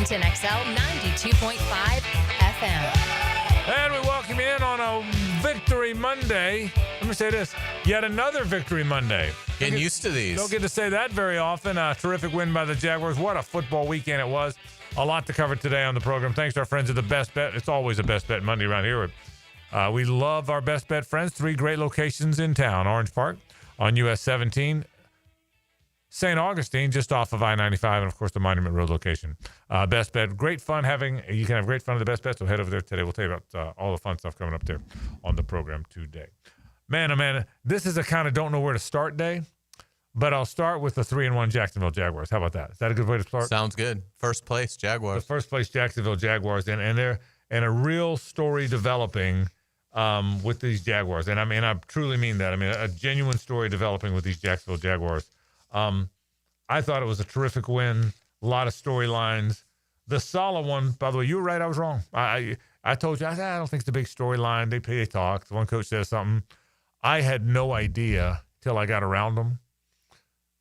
Edmonton XL 92.5 FM. And we welcome you in on a Victory Monday. Let me say this. Yet another Victory Monday. Getting used to these. Don't get to say that very often. A terrific win by the Jaguars. What a football weekend it was. A lot to cover today on the program. Thanks to our friends at the Best Bet. It's always a Best Bet Monday around here. We love our Best Bet friends. 3 great locations in town. Orange Park on US 17. St. Augustine, just off of I-95, and, of course, the Monument Road location. Best Bet, great fun you can have great fun at the Best Bet, so head over there today. We'll tell you about all the fun stuff coming up there on the program today. Man, oh, man, this is a kind of don't know where to start day, but I'll start with the 3-1 Jacksonville Jaguars. How about that? Is that a good way to start? Sounds good. First place, Jaguars. The first place Jacksonville Jaguars, and a real story developing with these Jaguars. And, I mean, I truly mean that. I mean, a genuine story developing with these Jacksonville Jaguars. I thought it was a terrific win. A lot of storylines. The Saleh one, by the way, you were right. I was wrong. I told you, I don't think it's a big storyline. They talked. One coach said something. I had no idea till I got around them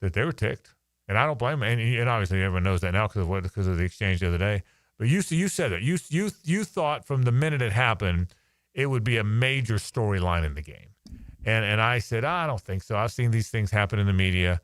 that they were ticked. And I don't blame them. And obviously everyone knows that now because of the exchange the other day. But you said that. You thought from the minute it happened, it would be a major storyline in the game. And I said, I don't think so. I've seen these things happen in the media.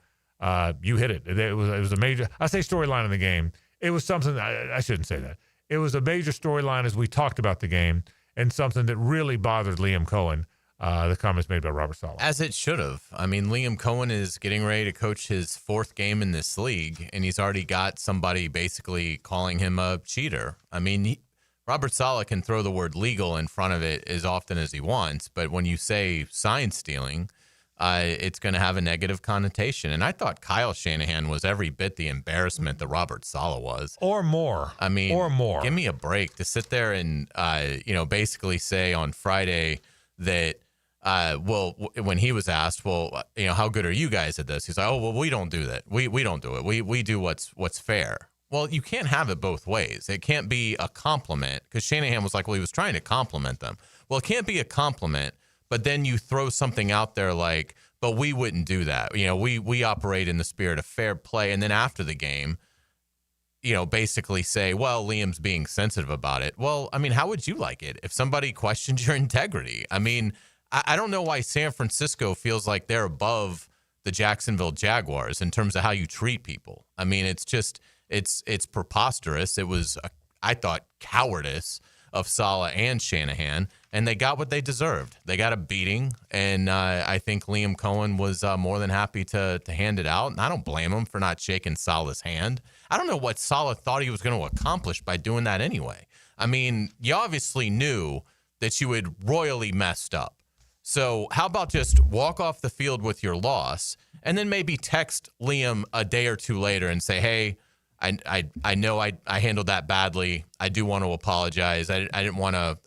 You hit it. It was a major, I say storyline in the game. It was something, I shouldn't say that. It was a major storyline as we talked about the game and something that really bothered Liam Cohen, the comments made by Robert Saleh. As it should have. I mean, Liam Cohen is getting ready to coach his 4th game in this league, and he's already got somebody basically calling him a cheater. I mean, Robert Saleh can throw the word legal in front of it as often as he wants, but when you say sign stealing, it's going to have a negative connotation. And I thought Kyle Shanahan was every bit the embarrassment that Robert Saleh was. Or more. I mean, or more. Give me a break to sit there and, basically say on Friday that, when he was asked, how good are you guys at this? He's like, we don't do that. We don't do it. We do what's fair. Well, you can't have it both ways. It can't be a compliment because Shanahan was like, he was trying to compliment them. Well, it can't be a compliment. But then you throw something out there like, but we wouldn't do that. We operate in the spirit of fair play. And then after the game, basically say, well, Liam's being sensitive about it. Well, I mean, how would you like it if somebody questioned your integrity? I mean, I don't know why San Francisco feels like they're above the Jacksonville Jaguars in terms of how you treat people. I mean, it's just, it's preposterous. It was, I thought, cowardice of Saleh and Shanahan, and they got what they deserved. They got a beating, and I think Liam Cohen was more than happy to hand it out, and I don't blame him for not shaking Saleh's hand. I don't know what Saleh thought he was going to accomplish by doing that anyway. I mean, you obviously knew that you had royally messed up. So how about just walk off the field with your loss, and then maybe text Liam a day or two later and say, hey, I know I handled that badly. I do want to apologize. I didn't want to,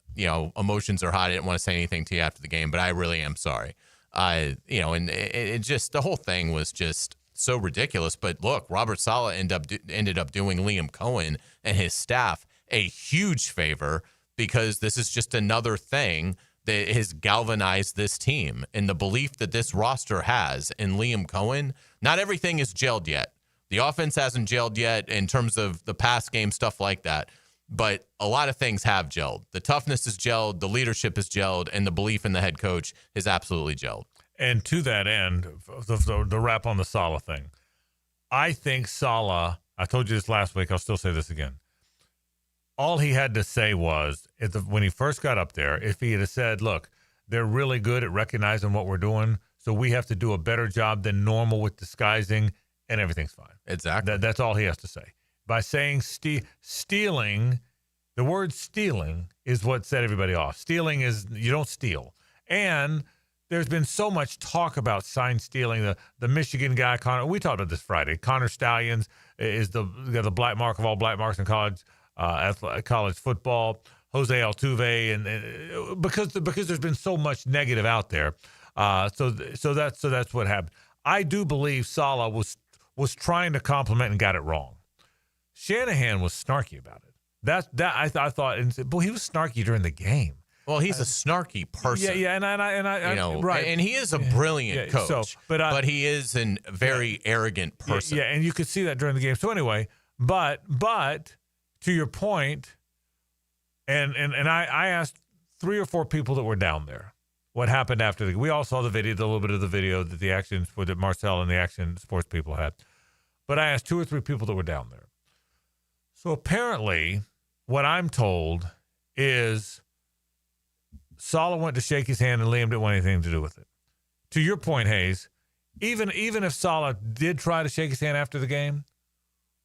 emotions are hot. I didn't want to say anything to you after the game, but I really am sorry. And it just, the whole thing was just so ridiculous. But look, Robert Saleh ended up doing Liam Cohen and his staff a huge favor because this is just another thing that has galvanized this team and the belief that this roster has in Liam Cohen. Not everything is gelled yet. The offense hasn't gelled yet in terms of the pass game, stuff like that. But a lot of things have gelled. The toughness is gelled, the leadership is gelled, and the belief in the head coach is absolutely gelled. And to that end, the wrap on the Saleh thing, I think Saleh, I told you this last week, I'll still say this again. All he had to say was, when he first got up there, if he had said, look, they're really good at recognizing what we're doing, so we have to do a better job than normal with disguising, and everything's fine. Exactly. That's all he has to say. By saying stealing, the word stealing is what set everybody off. Stealing is, you don't steal. And there's been so much talk about sign stealing. The Michigan guy, Connor, we talked about this Friday. Connor Stallions is the black mark of all black marks in college football. Jose Altuve, and because there's been so much negative out there. So that's what happened. I do believe Saleh was trying to compliment and got it wrong. Shanahan was snarky about it. I thought, but he was snarky during the game. Well, he's a snarky person. Yeah, and I right, and he is a brilliant coach. So, but he is a very arrogant person. Yeah, and you could see that during the game. So anyway, but to your point, and I asked 3 or 4 people that were down there what happened after we all saw the video, the little bit of the video that the Action that Marcel and the Action Sports people had. But I asked 2 or 3 people that were down there. So apparently, what I'm told is Saleh went to shake his hand and Liam didn't want anything to do with it. To your point, Hayes, even if Saleh did try to shake his hand after the game,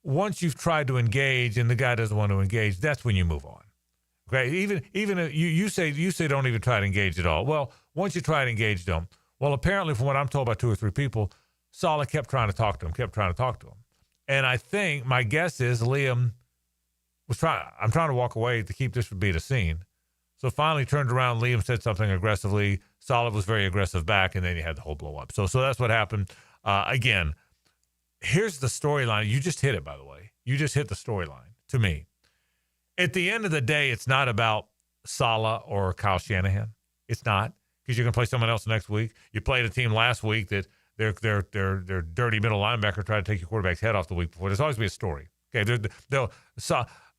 once you've tried to engage and the guy doesn't want to engage, that's when you move on. Okay, even if you say don't even try to engage at all. Well, once you try to engage them, well, apparently from what I'm told by 2 or 3 people, Saleh kept trying to talk to him, and I think my guess is Liam was I'm trying to walk away to keep this from being a scene. So finally turned around, Liam said something aggressively. Saleh was very aggressive back, and then you had the whole blow up. So that's what happened. Again, here's the storyline. You just hit it, by the way. You just hit the storyline to me. At the end of the day, it's not about Saleh or Kyle Shanahan. It's not, because you're going to play someone else next week. You played a team last week that their dirty middle linebacker tried to take your quarterback's head off the week before. There's always be a story. Okay,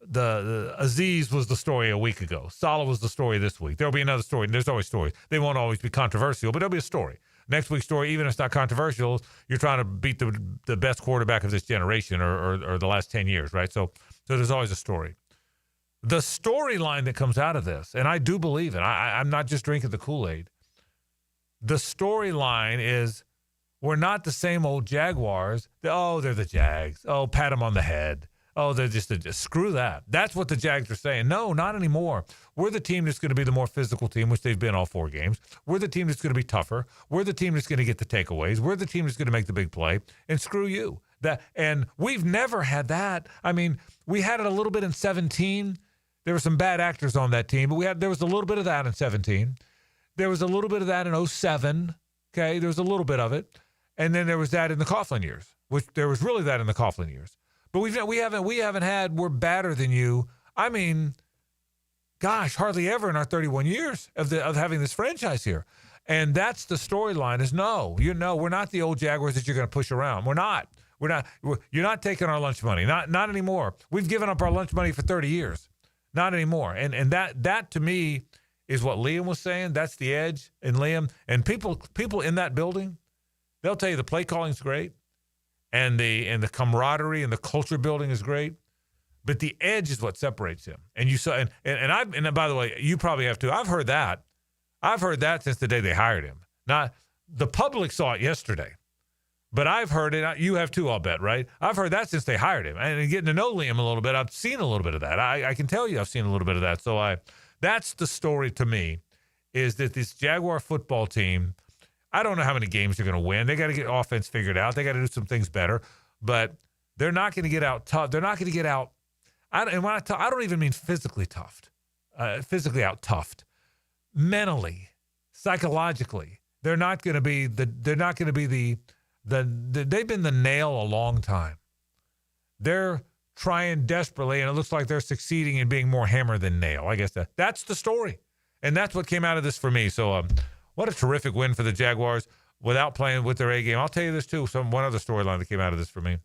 the Aziz was the story a week ago. Saleh was the story this week. There'll be another story. There's always stories. They won't always be controversial, but there'll be a story. Next week's story, even if it's not controversial, you're trying to beat the best quarterback of this generation or the last 10 years, right? So there's always a story. The storyline that comes out of this, and I do believe it, I'm not just drinking the Kool-Aid. The storyline is we're not the same old Jaguars. They're the Jags. Oh, pat them on the head. Oh, they're just screw that. That's what the Jags are saying. No, not anymore. We're the team that's going to be the more physical team, which they've been all 4 games. We're the team that's going to be tougher. We're the team that's going to get the takeaways. We're the team that's going to make the big play. And screw you. And we've never had that. I mean, we had it a little bit in 17. There were some bad actors on that team, but there was a little bit of that in 17. There was a little bit of that in 07. Okay, there was a little bit of it. And then there was that in the Coughlin years, which there was really that in the Coughlin years. But we haven't had we're better than you. I mean, gosh, hardly ever in our 31 years of having this franchise here. And that's the storyline is we're not the old Jaguars that you're going to push around. We're not. You're not taking our lunch money. Not anymore. We've given up our lunch money for 30 years. Not anymore. And that to me is what Liam was saying. That's the edge in Liam. And people in that building, they'll tell you the play calling's great. And the camaraderie and the culture building is great, but the edge is what separates him. And you saw, and by the way, you probably have too. I've heard that since the day they hired him. Not the public saw it yesterday, but I've heard it. You have too, I'll bet, right? I've heard that since they hired him, and getting to know Liam a little bit, I've seen a little bit of that. I can tell you, I've seen a little bit of that. So that's the story to me, is that this Jaguar football team. I don't know how many games they're going to win. They got to get offense figured out. They got to do some things better, but they're not going to get out tough. They're not going to get out. I don't even mean physically toughed, physically out toughed, mentally, psychologically. They're not going to be they're not going to be they've been the nail a long time. They're trying desperately, and it looks like they're succeeding in being more hammer than nail. I guess that's the story, and that's what came out of this for me. So, what a terrific win for the Jaguars without playing with their A game. I'll tell you this, too, one other storyline that came out of this for me.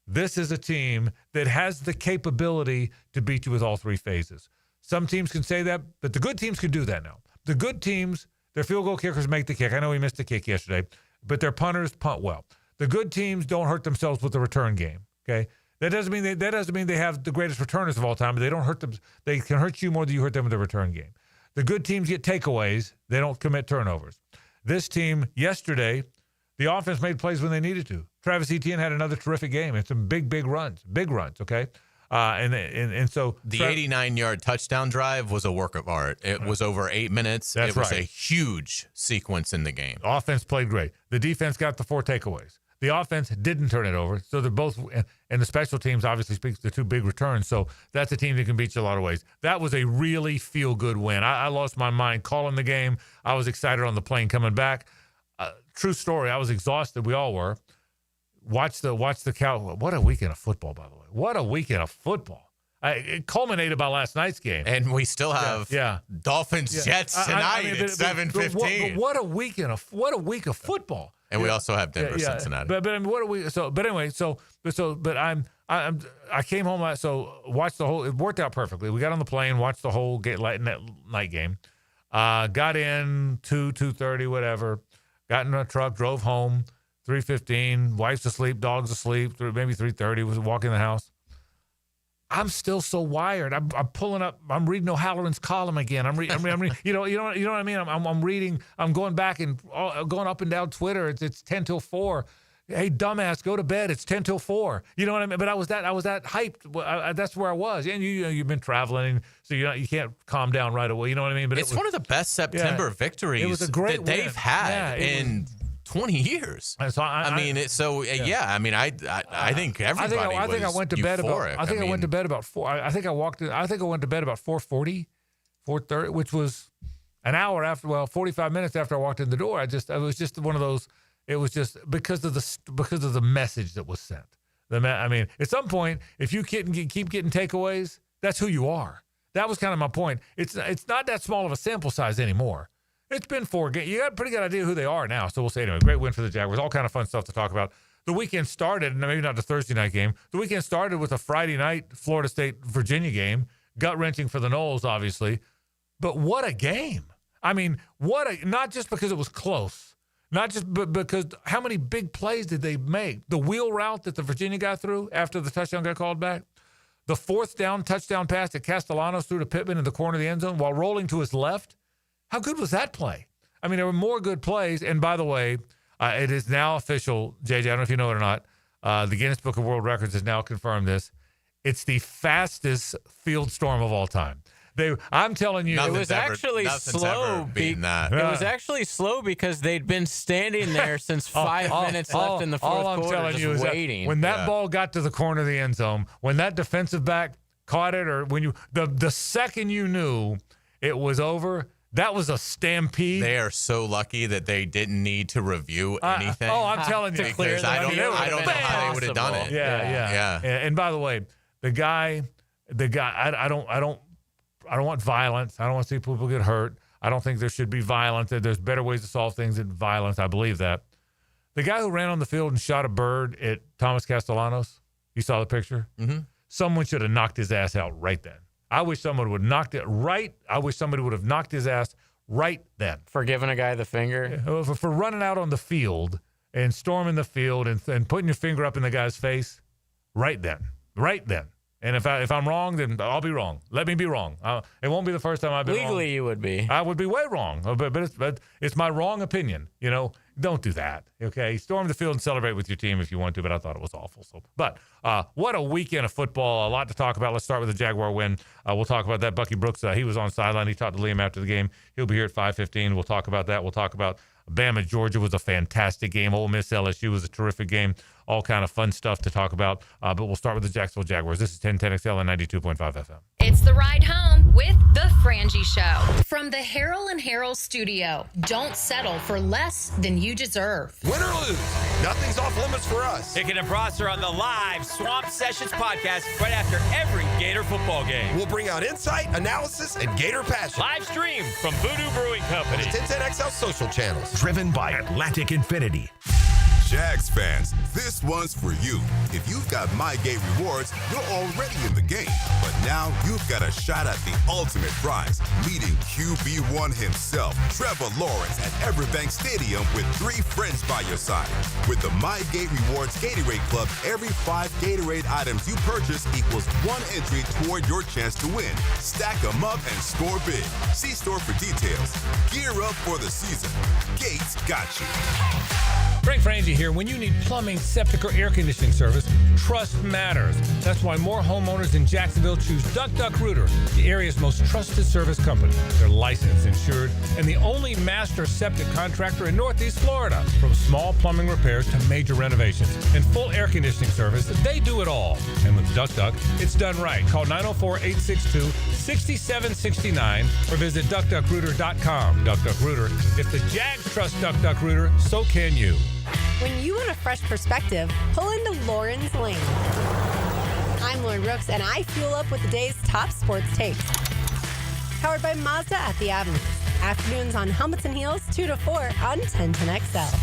This is a team that has the capability to beat you with all 3 phases. Some teams can say that, but the good teams can do that now. The good teams, their field goal kickers make the kick. I know he missed the kick yesterday, but their punters punt well. The good teams don't hurt themselves with the return game, okay? That doesn't mean they have the greatest returners of all time, but they don't hurt them. They can hurt you more than you hurt them with the return game. The good teams get takeaways. They don't commit turnovers. This team yesterday, the offense made plays when they needed to. Travis Etienne had another terrific game and some big runs, okay? And so the 89-yard touchdown drive was a work of art. It was over 8 minutes. That's it was right. A huge sequence in the game. Offense played great. The defense got the 4 takeaways. The offense didn't turn it over. So they're both, and the special teams obviously speaks to 2 big returns. So that's a team that can beat you a lot of ways. That was a really feel-good win. I lost my mind calling the game. I was excited on the plane coming back. True story. I was exhausted. We all were. Watch the Cow. What a weekend of football, by the way. What a weekend of football. It culminated by last night's game. And we still have Dolphins Jets tonight at 7:15. What a week of football. And we also have Denver Cincinnati. But what are we? But anyway, but I came home, so watched the whole. It worked out perfectly. We got on the plane, watched the whole night game. Got in 2:30, whatever. Got in a truck, drove home. 3:15. Wife's asleep, dog's asleep. Maybe 3:30. Was walking the house. I'm still so wired. I'm pulling up. I'm reading O'Halloran's column again. I'm reading. You know what I mean. I'm reading. I'm going back and going up and down Twitter. It's 10 till 4. Hey, dumbass, go to bed. It's 10 till 4. You know what I mean? But I was that hyped. That's where I was. And you've been traveling, so you can't calm down right away. You know what I mean? But it's one of the best September victories it was a great that they've had in 20 years. So I mean, I mean, I think everybody. I think I went to bed euphoric. I went to bed about 4. I think I went to bed about 4:40, 4:30, which was an hour after. Well, 45 minutes after I walked in the door. It was just one of those. It was just because of the message that was sent. I mean, at some point, if you keep getting takeaways, that's who you are. That was kind of my point. It's not that small of a sample size anymore. It's been 4 games. You got a pretty good idea who they are now. So we'll say anyway, great win for the Jaguars. All kind of fun stuff to talk about. The weekend started, maybe not the Thursday night game. The weekend started with a Friday night Florida State-Virginia game. Gut-wrenching for the Noles, obviously. But what a game. I mean, not just because it was close. Not just but because how many big plays did they make? The wheel route that the Virginia got through after the touchdown got called back. The 4th down touchdown pass that Castellanos threw to Pittman in the corner of the end zone while rolling to his left. How good was that play? I mean, there were more good plays. And by the way, it is now official, JJ, I don't know if you know it or not. The Guinness Book of World Records has now confirmed this. It's the fastest field storm of all time. I'm telling you, it was actually slow. It was actually slow because they'd been standing there since 5 minutes left in the fourth quarter, I'm telling you is waiting. That when that ball got to the corner of the end zone, when that defensive back caught it, or when the second you knew it was over, that was a stampede. They are so lucky that they didn't need to review anything. I'm telling you, because I don't know how they would have done it. Yeah. And by the way, the guy, I don't want violence. I don't want to see people get hurt. I don't think there should be violence. There's better ways to solve things than violence. I believe that. The guy who ran on the field and shot a bird at Thomas Castellanos, you saw the picture? Mm-hmm. Someone should have knocked his ass out right then. I wish someone would have knocked it right. I wish somebody would have knocked his ass right then. For giving a guy the finger? For running out on the field and storming the field and putting your finger up in the guy's face right then. Right then. And if I'm wrong, then I'll be wrong. Let me be wrong. It won't be the first time I've been wrong. Legally, you would be. I would be way wrong. But it's my wrong opinion. Don't do that. Okay, storm the field and celebrate with your team if you want to. But I thought it was awful. But what a weekend of football. A lot to talk about. Let's start with the Jaguar win. We'll talk about that. Bucky Brooks, he was on sideline. He talked to Liam after the game. He'll be here at 5:15. We'll talk about that. We'll talk about Bama, Georgia was a fantastic game. Ole Miss, LSU was a terrific game. All kind of fun stuff to talk about. But we'll start with the Jacksonville Jaguars. This is 1010XL and 92.5 FM. It's the ride home with the Frangie Show. From the Harrell and Harrell studio. Don't settle for less than you deserve. Win or lose, nothing's off limits for us. Pickett and Prosser on the live Swamp Sessions podcast right after every Gator football game. We'll bring out insight, analysis, and Gator passion. Live stream from Voodoo Brewing Company. The 1010XL social channels. Driven by Atlantic Infinity. Jags fans, this one's for you. If you've got MyGate rewards, you're already in the game. But now you've got a shot at the ultimate prize, meeting QB1 himself, Trevor Lawrence, at Everbank Stadium with 3 friends by your side. With the MyGate Rewards Gatorade Club, every 5 Gatorade items you purchase equals 1 entry toward your chance to win. Stack them up and score big. See store for details. Gear up for the season. Gates got you. Frank Frangie here. When you need plumbing, septic, or air conditioning service, trust matters. That's why more homeowners in Jacksonville choose Duck Duck Rooter, the area's most trusted service company. They're licensed, insured, and the only master septic contractor in Northeast Florida. From small plumbing repairs to major renovations and full air conditioning service, they do it all. And with Duck Duck, it's done right. Call 904-862-6769 or visit duckduckrooter.com. Duck Duck Rooter. If the Jags trust Duck Duck Rooter, so can you. When you want a fresh perspective, pull into Lauren's Lane. I'm Lauren Brooks, and I fuel up with the day's top sports takes. Powered by Mazda at the Avenue. Afternoons on Helmets and Heels, 2 to 4 on 1010XL.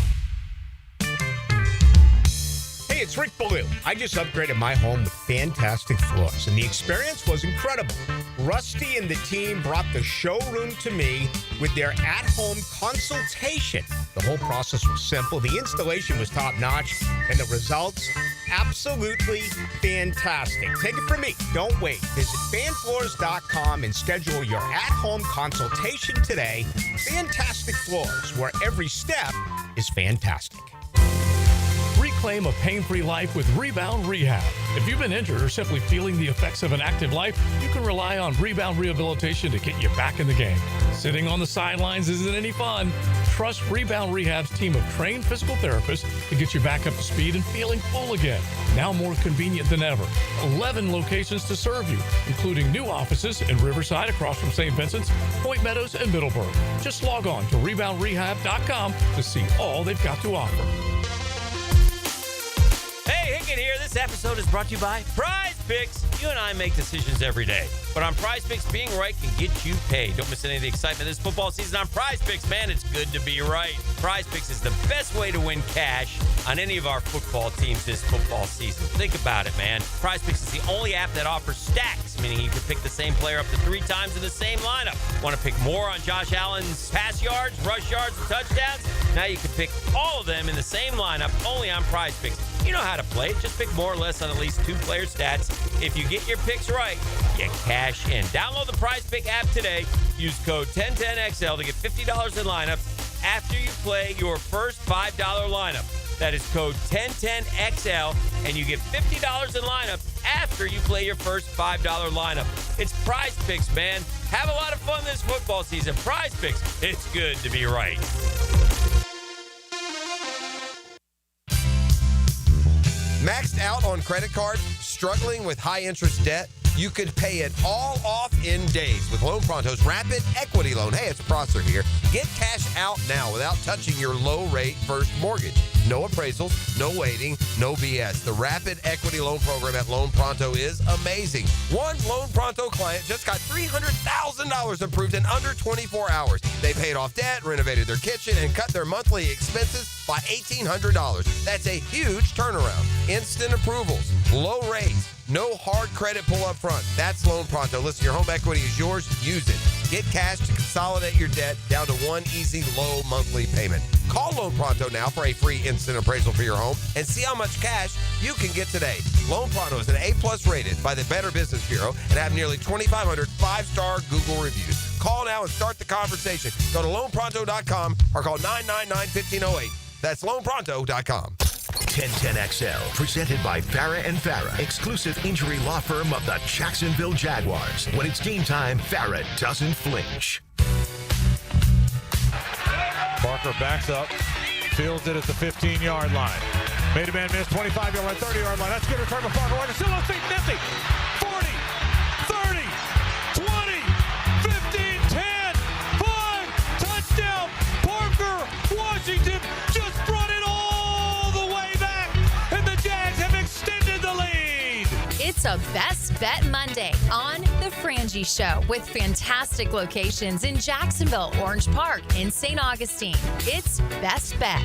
Hey, Hey, it's Rick Ballou. I just upgraded my home with fantastic floors, and the experience was incredible. Rusty and the team brought the showroom to me with their at-home consultation. The whole process was simple, the installation was top-notch, and the results, absolutely fantastic. Take it from me. Don't wait. Visit fanfloors.com and schedule your at-home consultation today. Fantastic Floors, where every step is fantastic. Reclaim a pain-free life with Rebound Rehab. If you've been injured or simply feeling the effects of an active life, you can rely on Rebound Rehabilitation to get you back in the game. Sitting on the sidelines isn't any fun. Trust Rebound Rehab's team of trained physical therapists to get you back up to speed and feeling full again. Now more convenient than ever. 11 locations to serve you, including new offices in Riverside across from St. Vincent's, Point Meadows, and Middleburg. Just log on to reboundrehab.com to see all they've got to offer. Hey, Hickett here. This episode is brought to you by Prize Picks. You and I make decisions every day, but on Prize Picks, being right can get you paid. Don't miss any of the excitement this football season on Prize Picks. Man, it's good to be right. Prize Picks is the best way to win cash on any of our football teams this football season. Think about it, man. Prize Picks is the only app that offers stacks, meaning you can pick the same player up to 3 times in the same lineup. Want to pick more on Josh Allen's pass yards, rush yards, and touchdowns? Now you can pick all of them in the same lineup only on Prize Picks. You know how to play. Just pick more or less on at least 2 player stats. If you get your picks right, you cash in. Download the Prize Pick app today. Use code 1010XL to get $50 in lineups after you play your first $5 lineup. That is code 1010XL, and you get $50 in lineups after you play your first $5 lineup. It's Prize Picks, man. Have a lot of fun this football season. Prize Picks. It's good to be right. Maxed out on credit cards, struggling with high-interest debt? You could pay it all off in days with Loan Pronto's Rapid Equity Loan. Hey, it's Prosser here. Get cash out now without touching your low-rate first mortgage. No appraisals, no waiting, no BS. The Rapid Equity Loan Program at Loan Pronto is amazing. One Loan Pronto client just got $300,000 approved in under 24 hours. They paid off debt, renovated their kitchen, and cut their monthly expenses by $1,800. That's a huge turnaround. Instant approvals, low rates, no hard credit pull up front. That's Loan Pronto. Listen, your home equity is yours. Use it. Get cash to consolidate your debt down to one easy, low monthly payment. Call Loan Pronto now for a free instant appraisal for your home and see how much cash you can get today. Loan Pronto is an A+ rated by the Better Business Bureau and have nearly 2,500 5-star Google reviews. Call now and start the conversation. Go to loanpronto.com or call 999-1508. That's loanpronto.com. 1010XL, presented by Farah and Farah, exclusive injury law firm of the Jacksonville Jaguars. When it's game time, Farah doesn't flinch. Barker backs up, fields it at the 15-yard line. Made a man miss, 25-yard line, 30-yard line. That's good return by Barker. Wide, still on feet, nifty. 40, 30, 20, 15, 10, 5, touchdown. Parker Washington just brought it all the way back, and the Jags have extended the lead. It's a Best Bet Monday on The Frangie Show with fantastic locations in Jacksonville, Orange Park, and St. Augustine. It's Best Bet.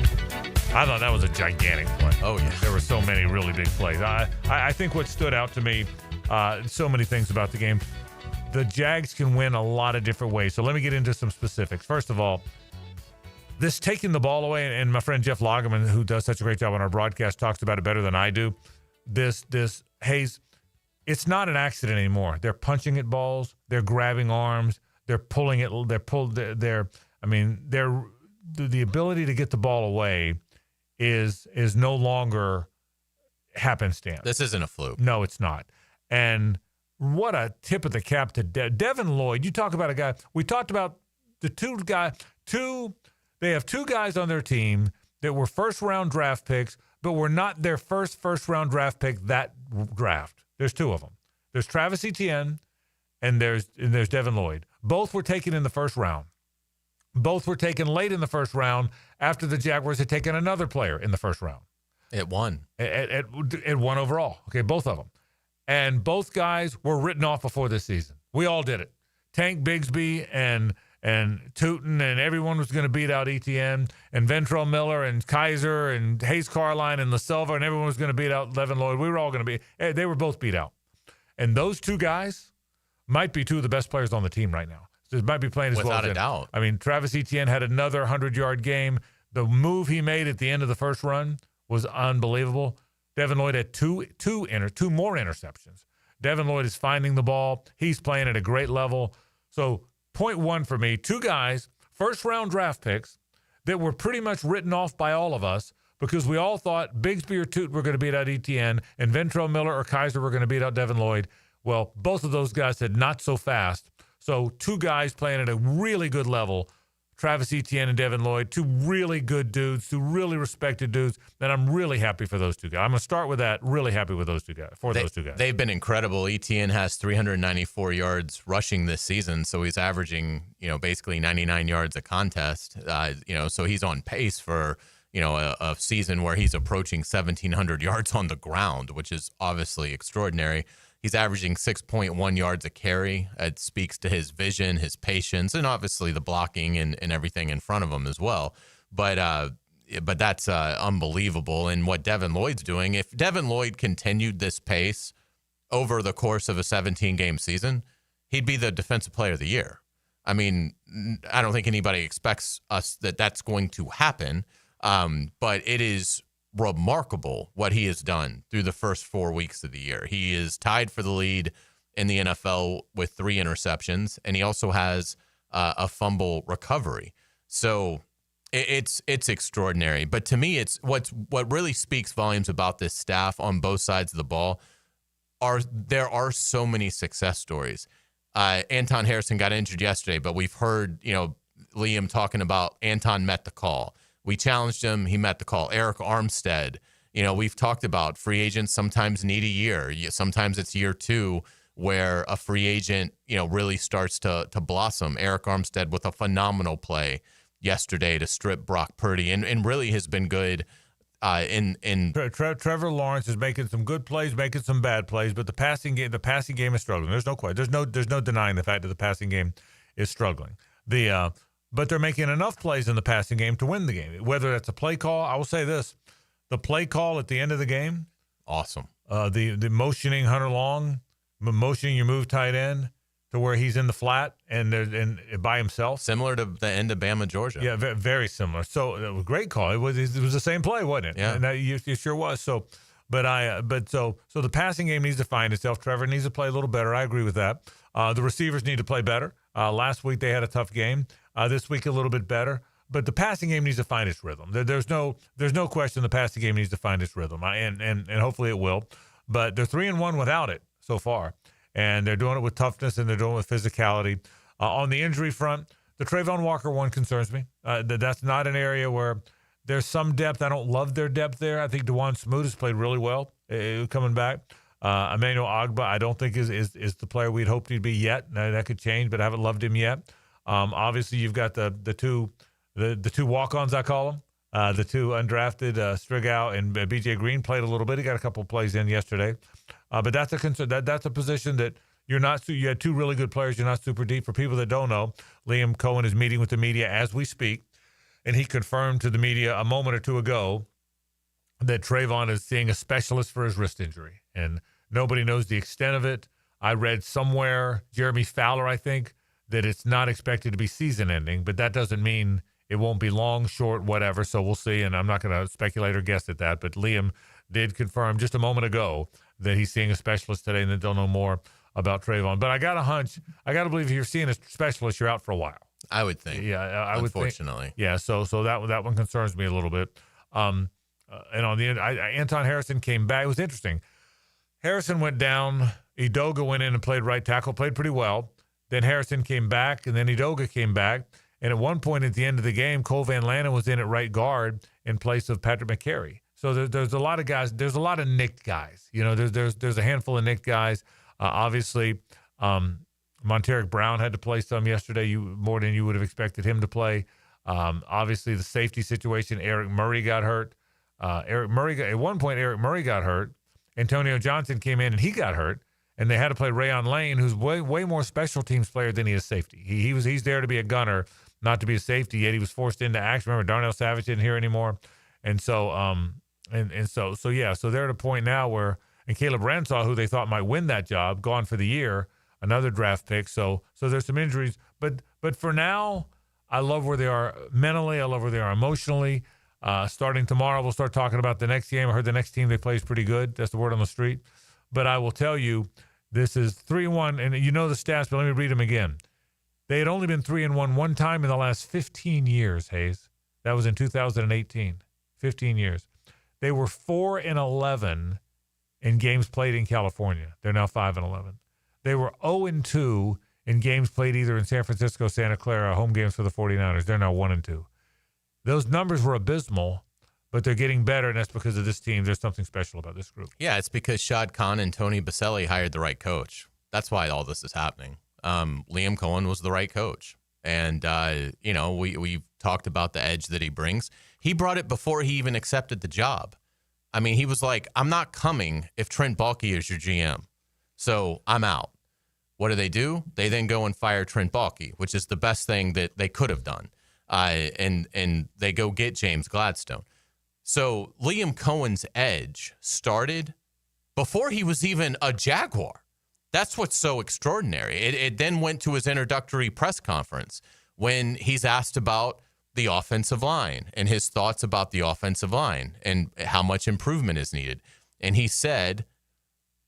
I thought that was a gigantic play. Oh, yeah. There were so many really big plays. I think what stood out to me, so many things about the game, the Jags can win a lot of different ways. So let me get into some specifics. First of all, this taking the ball away, and my friend Jeff Lagerman, who does such a great job on our broadcast, talks about it better than I do. This Hayes, it's not an accident anymore. They're punching at balls. They're grabbing arms. They're pulling it. The ability to get the ball away is no longer happenstance. This isn't a fluke. No, it's not. And what a tip of the cap to Devin Lloyd. You talk about a guy. We talked about the they have 2 guys on their team that were first-round draft picks, but were not their first-round draft pick that draft. There's 2 of them. There's Travis Etienne and there's Devin Lloyd. Both were taken in the first round. Both were taken late in the first round after the Jaguars had taken another player in the first round. At 1. At 1 overall. Okay, both of them. And both guys were written off before this season. We all did it. Tank Bigsby and and Tootin and everyone was going to beat out Etienne, and Ventrell Miller and Kaiser and Hayes Carline and La Silva, and everyone was going to beat out Devin Lloyd. We were all going to be – they were both beat out. And those two guys might be two of the best players on the team right now. So might be playing as well. Without a doubt. I mean, Travis Etienne had another 100-yard game. The move he made at the end of the first run was unbelievable. Devin Lloyd had two more interceptions. Devin Lloyd is finding the ball. He's playing at a great level. So point one for me, two guys, first-round draft picks that were pretty much written off by all of us because we all thought Bigsby or Toot were going to beat out Etienne and Ventrell Miller or Kaiser were going to beat out Devin Lloyd. Well, both of those guys said not so fast. So two guys playing at a really good level, Travis Etienne and Devin Lloyd, two really good dudes, two really respected dudes, and I'm really happy for those two guys. I'm going to start with that, really happy with those two guys, those two guys. They've been incredible. Etienne has 394 yards rushing this season, so he's averaging, basically 99 yards a contest. So he's on pace for, a season where he's approaching 1,700 yards on the ground, which is obviously extraordinary. He's averaging 6.1 yards a carry. It speaks to his vision, his patience, and obviously the blocking and everything in front of him as well. But that's unbelievable. And what Devin Lloyd's doing, if Devin Lloyd continued this pace over the course of a 17-game season, he'd be the Defensive Player of the Year. I mean, I don't think anybody expects us that's going to happen, but it is remarkable what he has done through the first 4 weeks of the year. He is tied for the lead in the NFL with 3 interceptions, and he also has a fumble recovery. So it's extraordinary. But to me, it's what really speaks volumes about this staff on both sides of the ball there are so many success stories. Anton Harrison got injured yesterday, but we've heard Liam talking about Anton met the call. We challenged him. He met the call. Eric Armstead, we've talked about free agents sometimes need a year. Sometimes it's year 2 where a free agent, really starts to blossom. Eric Armstead with a phenomenal play yesterday to strip Brock Purdy and really has been good Trevor Lawrence is making some good plays, making some bad plays, but the passing game is struggling. There's no question. There's no denying the fact that the passing game is struggling. But they're making enough plays in the passing game to win the game. Whether that's a play call, I will say this: the play call at the end of the game, awesome. The motioning Hunter Long, motioning your move tight end to where he's in the flat and by himself, similar to the end of Bama, Georgia. Yeah, very similar. So it was a great call. It was the same play, wasn't it? Yeah, and it sure was. So, so the passing game needs to find itself. Trevor needs to play a little better. I agree with that. The receivers need to play better. Last week they had a tough game. This week a little bit better, but the passing game needs to find its rhythm. There's no question the passing game needs to find its rhythm, and hopefully it will. But they're 3-1 without it so far, and they're doing it with toughness and they're doing it with physicality. On the injury front, the Trayvon Walker one concerns me. That's not an area where there's some depth. I don't love their depth there. I think DeJuan Smoot has played really well coming back. Emmanuel Ogbah, I don't think is the player we'd hoped he'd be yet. That could change, but I haven't loved him yet. Obviously, you've got the two walk-ons, I call them, the two undrafted, Strigow and B.J. Green played a little bit. He got a couple of plays in yesterday, but that's a concern. That's a position that you're not. You had two really good players. You're not super deep. For people that don't know, Liam Cohen is meeting with the media as we speak, and he confirmed to the media a moment or two ago that Trayvon is seeing a specialist for his wrist injury, and nobody knows the extent of it. I read somewhere, Jeremy Fowler, I think, that it's not expected to be season-ending, but that doesn't mean it won't be long, short, whatever, so we'll see, and I'm not going to speculate or guess at that, but Liam did confirm just a moment ago that he's seeing a specialist today and that they'll know more about Trayvon. But I got a hunch. I got to believe if you're seeing a specialist, you're out for a while. I would think. Yeah, I would think. Unfortunately. Yeah, so that one concerns me a little bit. And on the end, Anton Harrison came back. It was interesting. Harrison went down. Edoga went in and played right tackle, played pretty well. Then Harrison came back, and then Edoga came back. And at one point at the end of the game, Cole Van Lannon was in at right guard in place of Patrick McCary. So there's a lot of guys. There's a lot of nicked guys. There's a handful of nicked guys. Obviously, Monteric Brown had to play some yesterday, more than you would have expected him to play. Obviously, the safety situation, Eric Murray got hurt. At one point, Eric Murray got hurt. Antonio Johnson came in, and he got hurt. and they had to play Rayon Lane, who's way more special teams player than he is safety. He's there to be a gunner, not to be a safety. Yet he was forced into action. Remember, Darnell Savage isn't here anymore, and so so they're at a point now where, and Caleb Ransaw, who they thought might win that job, gone for the year, another draft pick. So there's some injuries, but for now, I love where they are mentally. I love where they are emotionally. Starting tomorrow, we'll start talking about the next game. I heard the next team they play is pretty good. That's the word on the street. But I will tell you, this is 3-1, and you know the stats, but let me read them again. They had only been 3-1 one time in the last 15 years, Hayes. That was in 2018. 15 years. They were 4-11 in games played in California. They're now 5-11. They were 0-2 in games played either in San Francisco, Santa Clara, home games for the 49ers. They're now 1-2. Those numbers were abysmal, but they're getting better, and that's because of this team. There's something special about this group. Yeah, it's because Shad Khan and Tony Baselli hired the right coach. That's why all this is happening. Liam Cohen was the right coach. And, we've talked about the edge that he brings. He brought it before he even accepted the job. I mean, he was like, I'm not coming if Trent Baalke is your GM. So I'm out. What do? They then go and fire Trent Baalke, which is the best thing that they could have done. And they go get James Gladstone. So Liam Cohen's edge started before he was even a Jaguar. That's what's so extraordinary. It then went to his introductory press conference when he's asked about the offensive line and his thoughts about the offensive line and how much improvement is needed. And he said,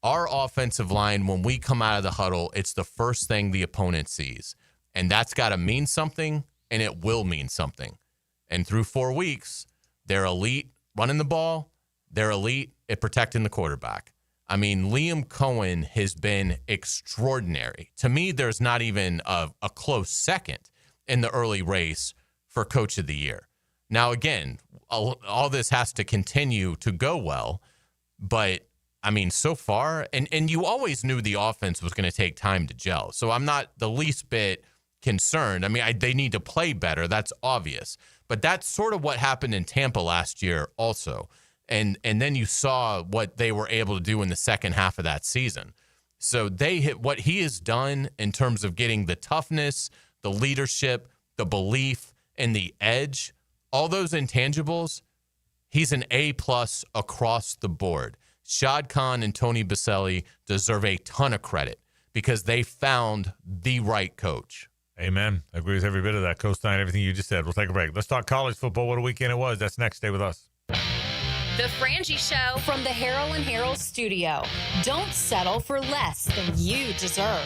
our offensive line, when we come out of the huddle, it's the first thing the opponent sees. And that's got to mean something, and it will mean something. And through 4 weeks, they're elite running the ball. They're elite at protecting the quarterback. I mean, Liam Cohen has been extraordinary. To me, there's not even a close second in the early race for Coach of the Year. Now, again, all this has to continue to go well, but I mean, so far, and you always knew the offense was going to take time to gel. So I'm not the least bit concerned. I mean, they need to play better. That's obvious. But that's sort of what happened in Tampa last year also. And then you saw what they were able to do in the second half of that season. So they hit what he has done in terms of getting the toughness, the leadership, the belief, and the edge, all those intangibles, he's an A+ across the board. Shad Khan and Tony Baselli deserve a ton of credit because they found the right coach. Amen. I agree with every bit of that. Co-sign everything you just said. We'll take a break. Let's talk college football. What a weekend it was. That's next. Stay with us. The Frangie Show from the Harold and Harold studio. Don't settle for less than you deserve.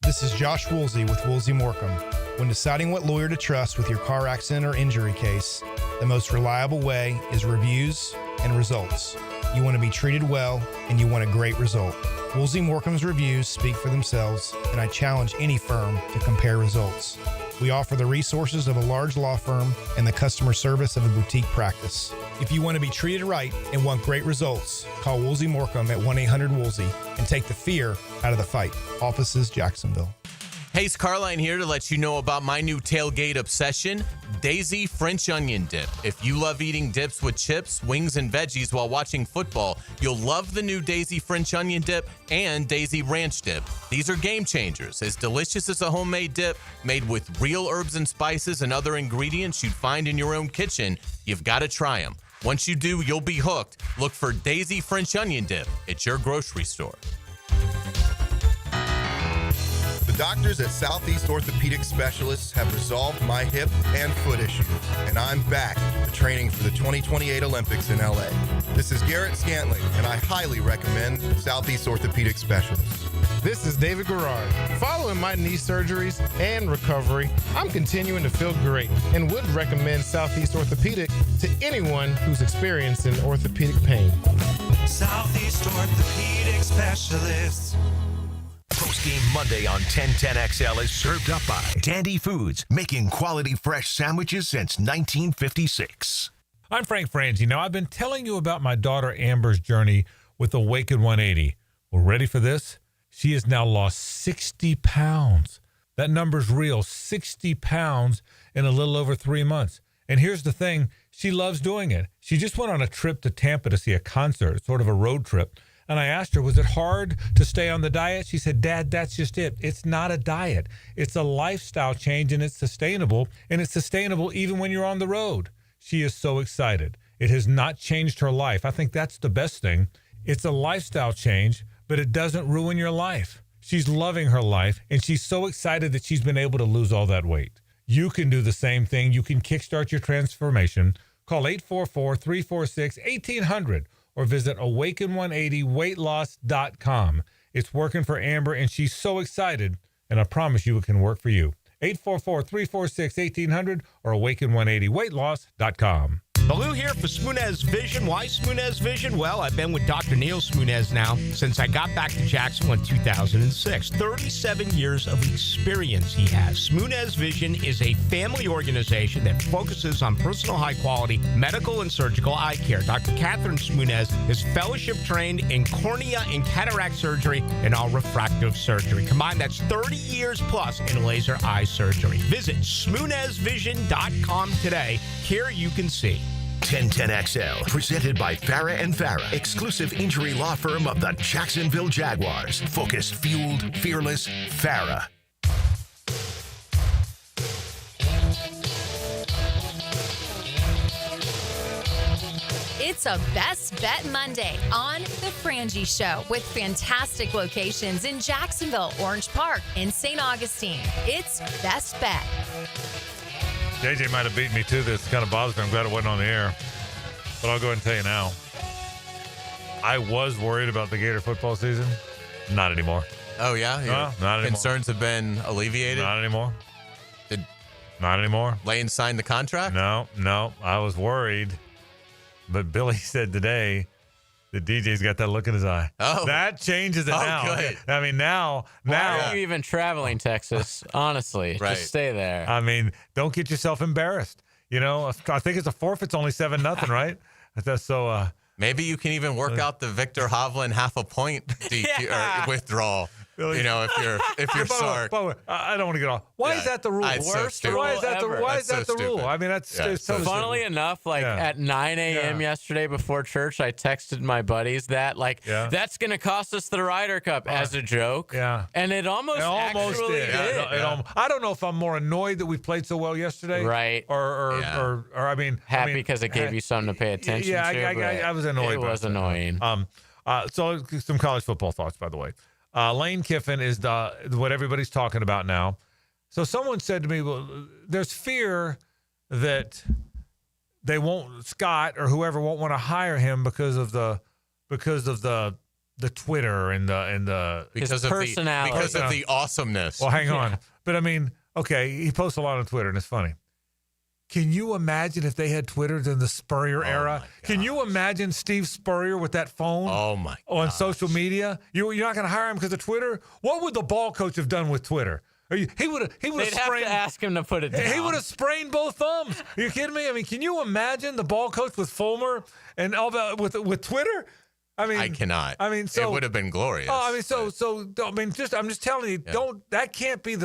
This is Josh Woolsey with Woolsey Morecambe. When deciding what lawyer to trust with your car accident or injury case, the most reliable way is reviews and results. You want to be treated well, and you want a great result. Woolsey Morecambe's reviews speak for themselves, and I challenge any firm to compare results. We offer the resources of a large law firm and the customer service of a boutique practice. If you want to be treated right and want great results, call Woolsey Morecambe at 1-800-WOOLSEY and take the fear out of the fight. Offices, Jacksonville. Hey, it's Carline here to let you know about my new tailgate obsession, Daisy French Onion Dip. If you love eating dips with chips, wings, and veggies while watching football, you'll love the new Daisy French Onion Dip and Daisy Ranch Dip. These are game changers, as delicious as a homemade dip made with real herbs and spices and other ingredients you'd find in your own kitchen. You've got to try them. Once you do, you'll be hooked. Look for Daisy French Onion Dip at your grocery store. The doctors at Southeast Orthopedic Specialists have resolved my hip and foot issues, and I'm back to training for the 2028 Olympics in LA. This is Garrett Scantling, and I highly recommend Southeast Orthopedic Specialists. This is David Garrard. Following my knee surgeries and recovery, I'm continuing to feel great and would recommend Southeast Orthopedic to anyone who's experiencing orthopedic pain. Southeast Orthopedic Specialists. Post-game Monday on 1010XL is served up by Dandy Foods, making quality fresh sandwiches since 1956. I'm Frank Frangie. Now, I've been telling you about my daughter Amber's journey with Awaken 180. Well, ready for this? She has now lost 60 pounds. That number's real, 60 pounds in a little over 3 months. And here's the thing, she loves doing it. She just went on a trip to Tampa to see a concert, sort of a road trip. And I asked her, was it hard to stay on the diet? She said, Dad, that's just it. It's not a diet. It's a lifestyle change, and it's sustainable. And it's sustainable even when you're on the road. She is so excited. It has not changed her life. I think that's the best thing. It's a lifestyle change, but it doesn't ruin your life. She's loving her life, and she's so excited that she's been able to lose all that weight. You can do the same thing. You can kickstart your transformation. Call 844-346-1800 or visit awaken180weightloss.com. It's working for Amber, and she's so excited, and I promise you it can work for you. 844-346-1800 or awaken180weightloss.com. Baloo here for Smunez Vision. Why Smunez Vision? Well, I've been with Dr. Neil Smunez now since I got back to Jacksonville in 2006. 37 years of experience he has. Smunez Vision is a family organization that focuses on personal high-quality medical and surgical eye care. Dr. Catherine Smunez is fellowship-trained in cornea and cataract surgery and all refractive surgery. Combined, that's 30 years plus in laser eye surgery. Visit SmunezVision.com today. Here you can see. 1010XL, presented by Farah and Farah, exclusive injury law firm of the Jacksonville Jaguars. Focused, fueled, fearless, Farah. It's a Best Bet Monday on The Frangie Show with fantastic locations in Jacksonville, Orange Park, and St. Augustine. It's Best Bet. JJ might have beat me to this. It kind of bothers me. I'm glad it wasn't on the air. But I'll go ahead and tell you now. I was worried about the Gator football season. Not anymore. Oh, yeah? No, not anymore. Concerns have been alleviated? Not anymore. Did Not anymore. Lane sign the contract? No. I was worried. But Billy said today that DJ's got that look in his eye. Oh. That changes it now. Good. I mean, now. Why are you even traveling, Texas? Honestly, Right. just stay there. I mean, don't get yourself embarrassed. You know, I think it's a forfeit's only 7-0, right? So maybe you can even work out the Victor Hovland half a point or withdrawal. You know, if you're Sark. I don't want to get off. Why is that the rule? Why is that the rule? I mean, that's so funnily enough. At 9 a.m. yesterday before church, I texted my buddies that that's going to cost us the Ryder Cup as a joke. Yeah, and it almost did. I don't know if I'm more annoyed that we played so well yesterday, right? Or I mean, happy because it gave you something to pay attention to. I was annoyed. It was annoying. So some college football thoughts, by the way. Lane Kiffin is what everybody's talking about now. So someone said to me, well, there's fear that Scott or whoever won't want to hire him because of the Twitter and the because of personality. Because of the awesomeness. Well, hang on. But I mean, okay, he posts a lot on Twitter and it's funny. Can you imagine if they had Twitter in the Spurrier era? Can you imagine Steve Spurrier with that phone on social media? You're not going to hire him because of Twitter? What would the ball coach have done with Twitter? He would have They'd have to ask him to put it down. He would have sprained both thumbs. Are you kidding me? I mean, can you imagine the ball coach with Fulmer and all that with Twitter? I mean, I cannot. I mean, so it would have been glorious. Oh, I mean, I'm just telling you, that can't be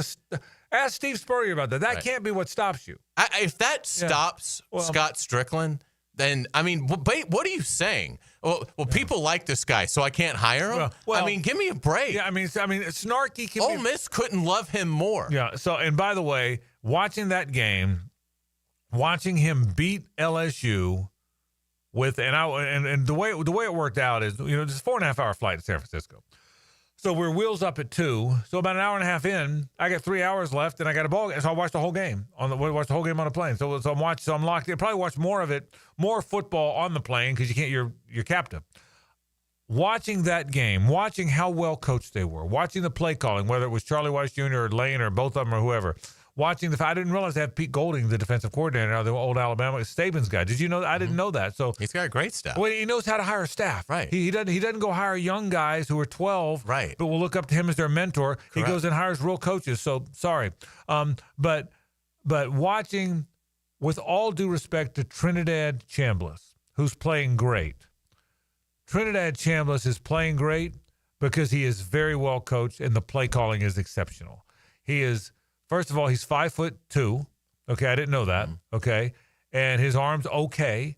ask Steve Spurrier about that. That can't be what stops you. If that stops Scott Strickland, then, I mean, wait, what are you saying? Well, people like this guy, so I can't hire him? Well, I mean, give me a break. Yeah, I mean, snarky can Ole Miss couldn't love him more. Yeah, so, and by the way, watching that game, watching him beat LSU and the way it worked out is, it's a 4.5 hour flight to San Francisco. So we're wheels up at 2. So about an hour and a half in, I got 3 hours left, and I got a ball game. So I watched the whole game on the plane. So I'm locked in. I probably watched more football on the plane because you can't. You're captive. Watching that game, watching how well coached they were, watching the play calling, whether it was Charlie Weiss Jr. or Lane or both of them or whoever. Watching I didn't realize they had Pete Golding, the defensive coordinator, now the old Alabama Saban's guy. Did you know that? I didn't know that. So he's got a great staff. Well, he knows how to hire staff. Right. He doesn't go hire young guys who are 12. Right. But will look up to him as their mentor. Correct. He goes and hires real coaches. So sorry. But watching, with all due respect to Trinidad Chambliss, who's playing great. Trinidad Chambliss is playing great because he is very well coached and the play calling is exceptional. He is. First of all, he's 5'2". Okay, I didn't know that. Okay, and his arm's okay,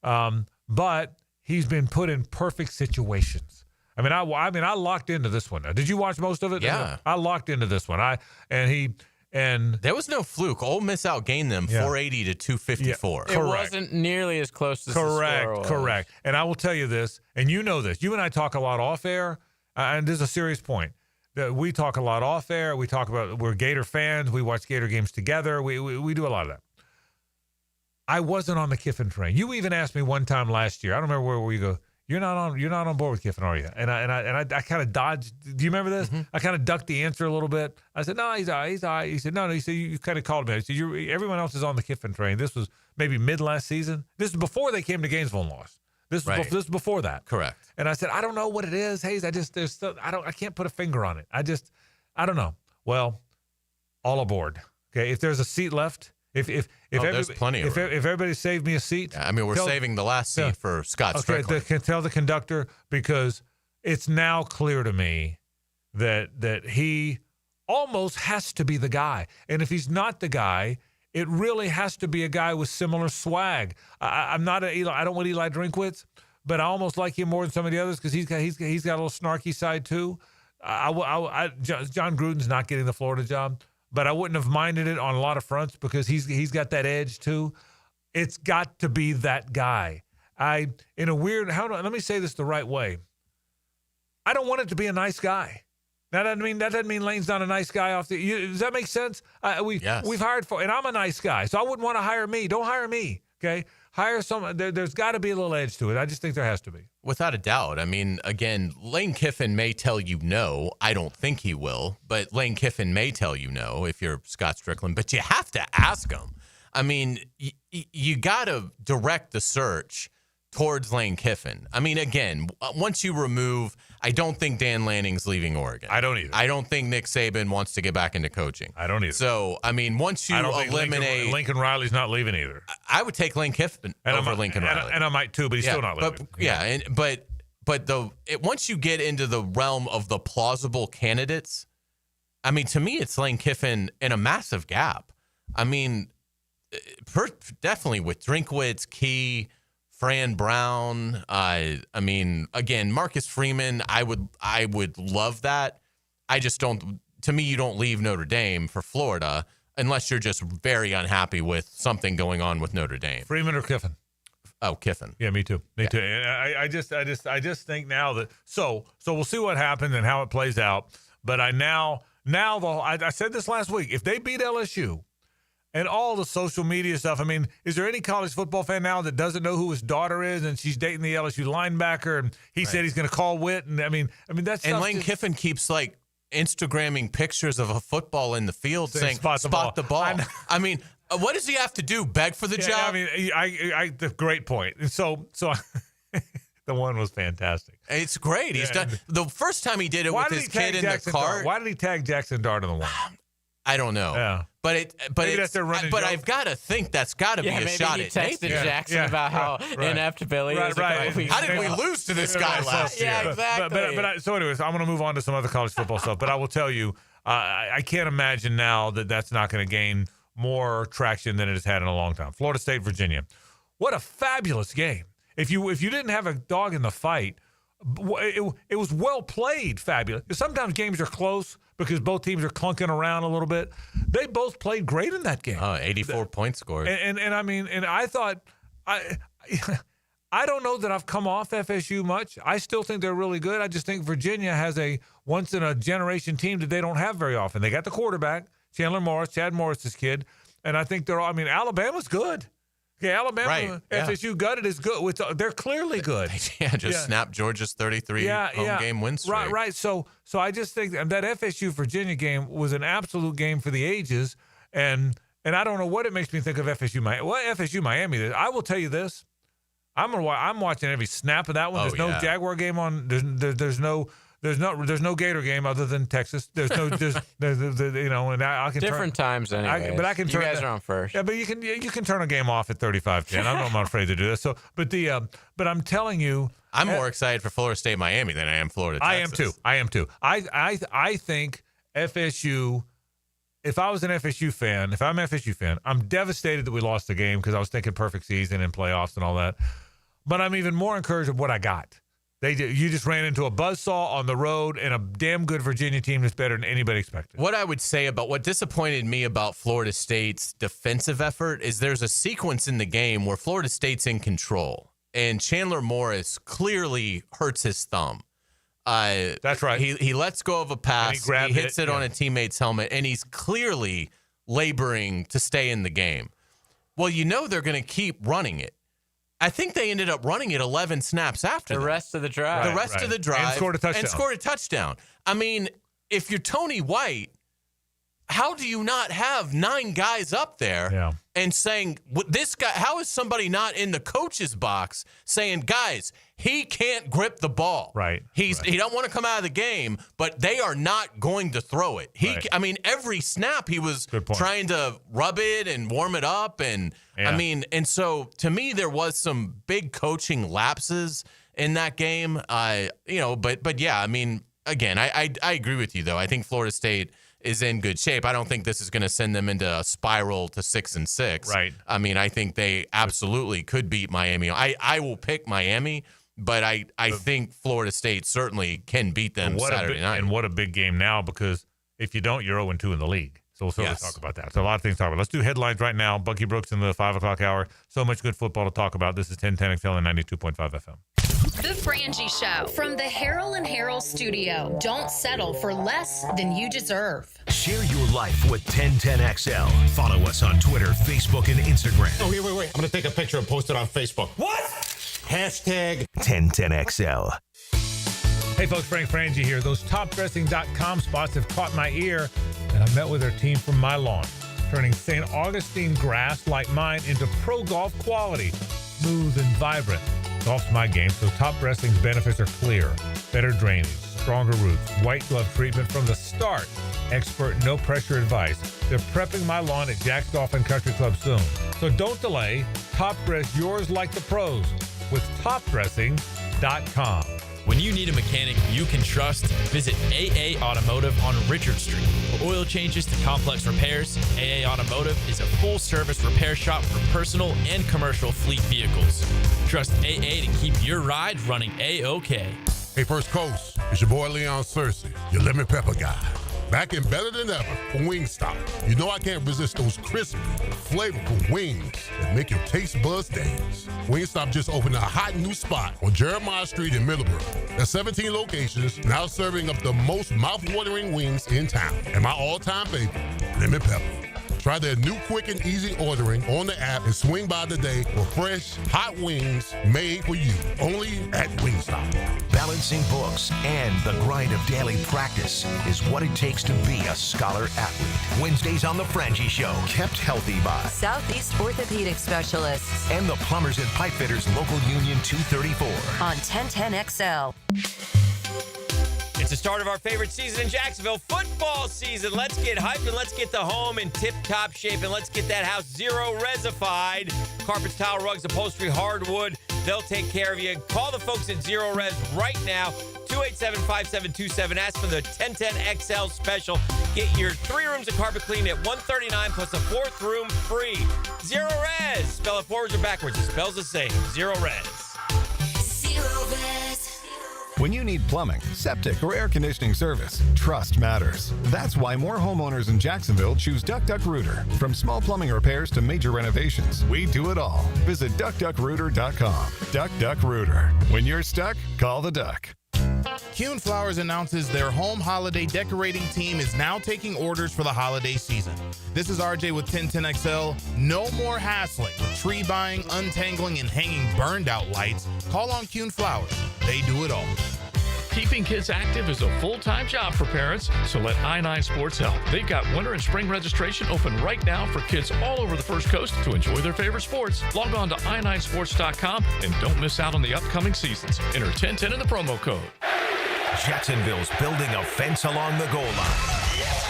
but he's been put in perfect situations. I mean, I locked into this one. Did you watch most of it? Yeah. I locked into this one. And there was no fluke. Ole Miss outgained them 480 to 254. It wasn't nearly as close as the score was. Correct. And I will tell you this, and you know this. You and I talk a lot off air, and this is a serious point. We talk a lot off air. We talk about we're Gator fans. We watch Gator games together. We do a lot of that. I wasn't on the Kiffin train. You even asked me one time last year. I don't remember where you go. You're not on board with Kiffin, are you? And I kind of dodged. Do you remember this? Mm-hmm. I kind of ducked the answer a little bit. I said, no, he's all right. He said, no. He said, you kind of called me. I said, everyone else is on the Kiffin train. This was maybe mid last season. This is before they came to Gainesville and lost. This is before that. Correct. And I said, I don't know what it is, Hayes. I can't put a finger on it. I don't know. Well, all aboard. Okay, if there's a seat left. There's plenty of room. If everybody saved me a seat. Yeah, I mean, we're saving the last seat for Scott Strickland. Tell the conductor, because it's now clear to me that he almost has to be the guy. And if he's not the guy, it really has to be a guy with similar swag. I don't want Eli Drinkwitz, but I almost like him more than some of the others because he's got a little snarky side too. John Gruden's not getting the Florida job. But I wouldn't have minded it on a lot of fronts because he's got that edge too. It's got to be that guy. Let me say this the right way. I don't want it to be a nice guy. That doesn't mean Lane's not a nice guy does that make sense? We've hired and I'm a nice guy, so I wouldn't want to hire me. Don't hire me, okay? Hire someone. There's got to be a little edge to it. I just think there has to be. Without a doubt. I mean, again, Lane Kiffin may tell you no. I don't think he will, but Lane Kiffin may tell you no if you're Scott Strickland. But you have to ask him. I mean, you got to direct the search towards Lane Kiffin. I mean, again, once you remove, I don't think Dan Lanning's leaving Oregon. I don't either. I don't think Nick Saban wants to get back into coaching. I don't either. So, I mean, once you eliminate... Lincoln Riley's not leaving either. I would take Lane Kiffin over Lincoln Riley. And I might too, but he's still not leaving. Once you get into the realm of the plausible candidates, I mean, to me, it's Lane Kiffin in a massive gap. I mean, definitely with Drinkwitz, Key... Fran Brown. I mean, again, Marcus Freeman. I would love that. I just don't. To me, you don't leave Notre Dame for Florida unless you're just very unhappy with something going on with Notre Dame. Freeman or Kiffin? Oh, Kiffin. Yeah, me too. Me too. And I just think now that so we'll see what happens and how it plays out. But I said this last week. If they beat LSU. And all the social media stuff. I mean, is there any college football fan now that doesn't know who his daughter is and she's dating the LSU linebacker and he said he's going to call Witt? And I mean that's. And Lane Kiffin keeps like Instagramming pictures of a football in the field saying spot the ball. I mean, what does he have to do? Beg for the job? I mean, the great point. And so the one was fantastic. It's great. He's done the first time he did it with his kid in the car. Why did he tag Jackson Dart on the one? I don't know. Yeah. But I've got to think that's got to be a shot at Nathan. Jackson about how inept Billy is. Right. How did we lose to this guy last year? Yeah, exactly. But so anyways, I'm going to move on to some other college football stuff. But I will tell you, I can't imagine now that that's not going to gain more traction than it has had in a long time. Florida State, Virginia. What a fabulous game. If you didn't have a dog in the fight, it was well played, fabulous. Sometimes games are close because both teams are clunking around a little bit. They both played great in that game. 84 points scored. And I mean, and I thought, I don't know that I've come off FSU much. I still think they're really good. I just think Virginia has a once-in-a-generation team that they don't have very often. They got the quarterback, Chandler Morris, Chad Morris's kid, and I think Alabama's good. Okay, Alabama, FSU gutted is good. They're clearly good. Snapped Georgia's 33 home game win streak. Right. So I just think that FSU Virginia game was an absolute game for the ages, and I don't know what it makes me think of FSU Miami. Well, FSU Miami. I will tell you this: I'm watching every snap of that one. There's no Jaguar game on. There's no Gator game other than Texas. There's no and I can different times anyway. But I can turn. You guys are on first. Yeah, but you can turn a game off at 35-10. I'm not afraid to do this. So, but I'm telling you, I'm more excited for Florida State Miami than I am Florida Texas. I am too. I think FSU. If I'm an FSU fan, I'm devastated that we lost the game because I was thinking perfect season and playoffs and all that. But I'm even more encouraged of what I got. You just ran into a buzzsaw on the road and a damn good Virginia team that's better than anybody expected. What I would say about what disappointed me about Florida State's defensive effort is there's a sequence in the game where Florida State's in control, and Chandler Morris clearly hurts his thumb. That's right. He lets go of a pass. He hits it on a teammate's helmet, and he's clearly laboring to stay in the game. Well, they're going to keep running it. I think they ended up running it 11 snaps after the rest of the drive. The rest of the drive. And scored a touchdown. I mean, if you're Tony White, how do you not have 9 guys up there and saying, this guy, how is somebody not in the coach's box saying, guys, he can't grip the ball. Right. He don't want to come out of the game, but they are not going to throw it. I mean, every snap he was trying to rub it and warm it up. And and so to me, there was some big coaching lapses in that game. But yeah, I mean, again, I agree with you though. I think Florida State is in good shape. I don't think this is going to send them into a spiral to 6-6. Right. I mean, I think they absolutely could beat Miami. I will pick Miami, but I think Florida State certainly can beat them Saturday night. And what a big game now, because if you don't, you're 0-2 in the league. So we'll certainly talk about that. So a lot of things to talk about. Let's do headlines right now. Bucky Brooks in the 5 o'clock hour. So much good football to talk about. This is 1010XL and 92.5 FM. The Frangie Show from the Harrell and Harrell studio. Don't settle for less than you deserve. Share your life with 1010XL. Follow us on Twitter, Facebook, and Instagram. Oh, wait. I'm going to take a picture and post it on Facebook. What? Hashtag 1010XL. Hey, folks, Frangie here. Those topdressing.com spots have caught my ear, and I met with their team from my lawn, turning St. Augustine grass like mine into pro golf quality, smooth and vibrant. Golf's my game, so Top Dressing's benefits are clear. Better drainage, stronger roots, white glove treatment from the start, expert no-pressure advice. They're prepping my lawn at Jack's Golf and Country Club soon. So don't delay. Top dress yours like the pros with topdressing.com. When you need a mechanic you can trust, visit AA Automotive on Richard Street. For oil changes to complex repairs, AA Automotive is a full-service repair shop for personal and commercial fleet vehicles. Trust AA to keep your ride running A-OK. Hey, First Coast, it's your boy Leon Searcy, your lemon pepper guy. Back and better than ever for Wingstop. You know I can't resist those crispy, flavorful wings that make your taste buds dance. Wingstop just opened a hot new spot on Jeremiah Street in Middleborough. There's 17 locations, now serving up the most mouth-watering wings in town. And my all-time favorite, lemon pepper. Try their new quick and easy ordering on the app and swing by today for fresh, hot wings made for you. Only at Wingstop. Balancing books and the grind of daily practice is what it takes to be a scholar athlete. Wednesdays on The Frangie Show, kept healthy by Southeast Orthopedic Specialists and the Plumbers and Pipefitters Local Union 234 on 1010XL. It's the start of our favorite season in Jacksonville, football season. Let's get hyped and let's get the home in tip-top shape and let's get that house zero-resified. Carpets, tile, rugs, upholstery, hardwood, they'll take care of you. Call the folks at Zero Res right now, 287-5727. Ask for the 1010XL special. Get your 3 rooms of carpet cleaned at $139 plus a 4th room free. Zero Res. Spell it forwards or backwards. It spells the same. Zero Res. Zero Res. When you need plumbing, septic, or air conditioning service, trust matters. That's why more homeowners in Jacksonville choose Duck Duck Rooter. From small plumbing repairs to major renovations, we do it all. Visit DuckDuckRooter.com. Duck Duck Rooter. When you're stuck, call the Duck. Kuhn Flowers announces their home holiday decorating team is now taking orders for the holiday season. This is RJ with 1010XL. No more hassling with tree buying, untangling, and hanging burned out lights. Call on Kuhn Flowers. They do it all. Keeping kids active is a full-time job for parents, so let I-9 Sports help. They've got winter and spring registration open right now for kids all over the First Coast to enjoy their favorite sports. Log on to i9sports.com and don't miss out on the upcoming seasons. Enter 1010 in the promo code. Jacksonville's building a fence along the goal line.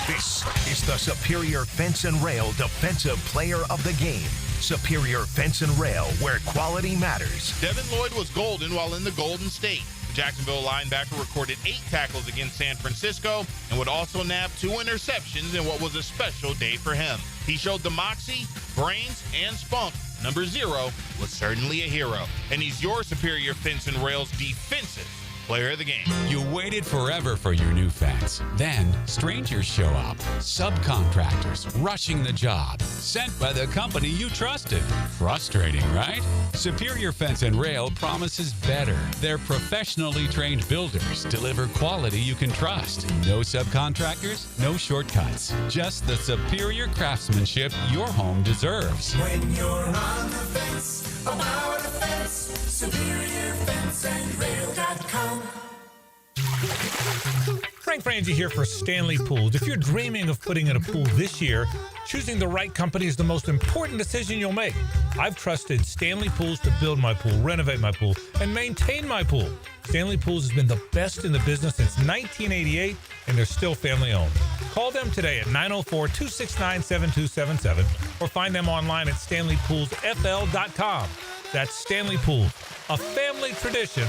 This is the Superior Fence and Rail Defensive Player of the Game. Superior Fence and Rail, where quality matters. Devin Lloyd was golden while in the Golden State. Jacksonville linebacker recorded 8 tackles against San Francisco and would also nab 2 interceptions in what was a special day for him. He showed the moxie, brains, and spunk number 0 was certainly a hero, and he's your Superior Fence and Rails defensive player of the game. You waited forever for your new fence. Then strangers show up. Subcontractors rushing the job. Sent by the company you trusted. Frustrating, right? Superior Fence and Rail promises better. Their professionally trained builders deliver quality you can trust. No subcontractors, no shortcuts. Just the superior craftsmanship your home deserves. When you're on the fence, about a fence, SuperiorFenceandRail.com. Frank Frangie here for Stanley Pools. If you're dreaming of putting in a pool this year, choosing the right company is the most important decision you'll make. I've trusted Stanley Pools to build my pool, renovate my pool, and maintain my pool. Stanley Pools has been the best in the business since 1988, and they're still family owned. Call them today at 904-269-7277 or find them online at StanleyPoolsFL.com. That's Stanley Pools, a family tradition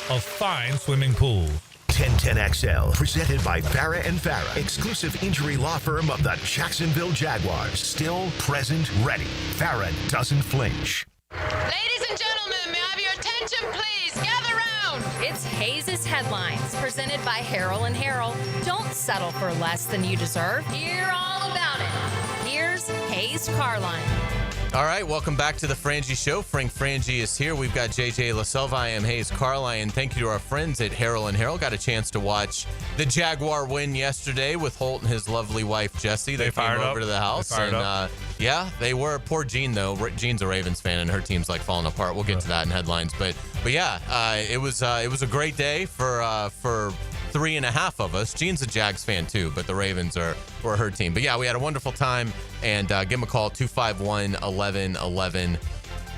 of fine swimming pools. 1010XL, presented by Farah and Farah, exclusive injury law firm of the Jacksonville Jaguars. Still, present, ready. Farah doesn't flinch. Ladies and gentlemen, may I have your attention, please? Gather round. It's Hayes' Headlines, presented by Harrell and Harrell. Don't settle for less than you deserve. Hear all about it. Here's Hayes Carline. All right, welcome back to the Frangie Show. Frank Frangie is here. We've got JJ LaSelva. I am Hayes Carline. Thank you to our friends at Harrell and Harrell. Got a chance to watch the Jaguar win yesterday with Holt and his lovely wife, Jessie. They came over to the house. Yeah, they were. Poor Jean, though. Jean's a Ravens fan, and her team's like falling apart. We'll get to that in headlines. But yeah, it was a great day for 3.5 of us. Jean's a Jags fan too, but the Ravens were her team. But yeah, we had a wonderful time, and give them a call, 251-1111.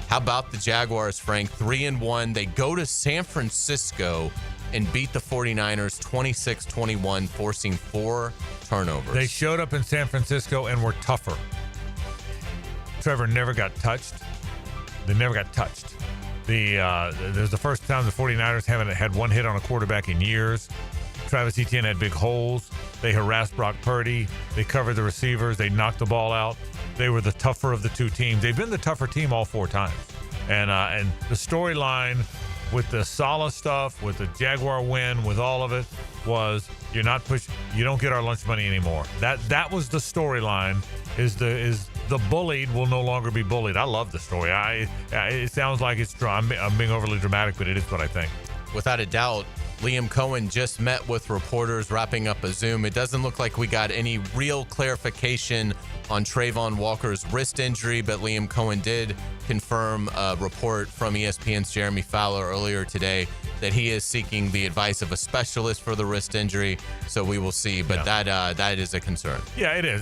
How about the Jaguars, Frank? 3-1. They go to San Francisco and beat the 49ers 26-21, forcing 4 turnovers. They showed up in San Francisco and were tougher. Trevor never got touched. They never got touched. There's the first time the 49ers haven't had one hit on a quarterback in years. Travis Etienne had big holes. They harassed Brock Purdy. They covered the receivers. They knocked the ball out. They were the tougher of the two teams. They've been the tougher team all 4 times. And the storyline with the Saleh stuff, with the Jaguar win, with all of it, was you don't get our lunch money anymore. That was the storyline. Is the bullied will no longer be bullied. I love the story. It sounds like I'm being overly dramatic, but it is what I think. Without a doubt, Liam Cohen just met with reporters wrapping up a Zoom. It doesn't look like we got any real clarification on Trayvon Walker's wrist injury, but Liam Cohen did confirm a report from ESPN's Jeremy Fowler earlier today that he is seeking the advice of a specialist for the wrist injury. So we will see, but that is a concern. Yeah, it is.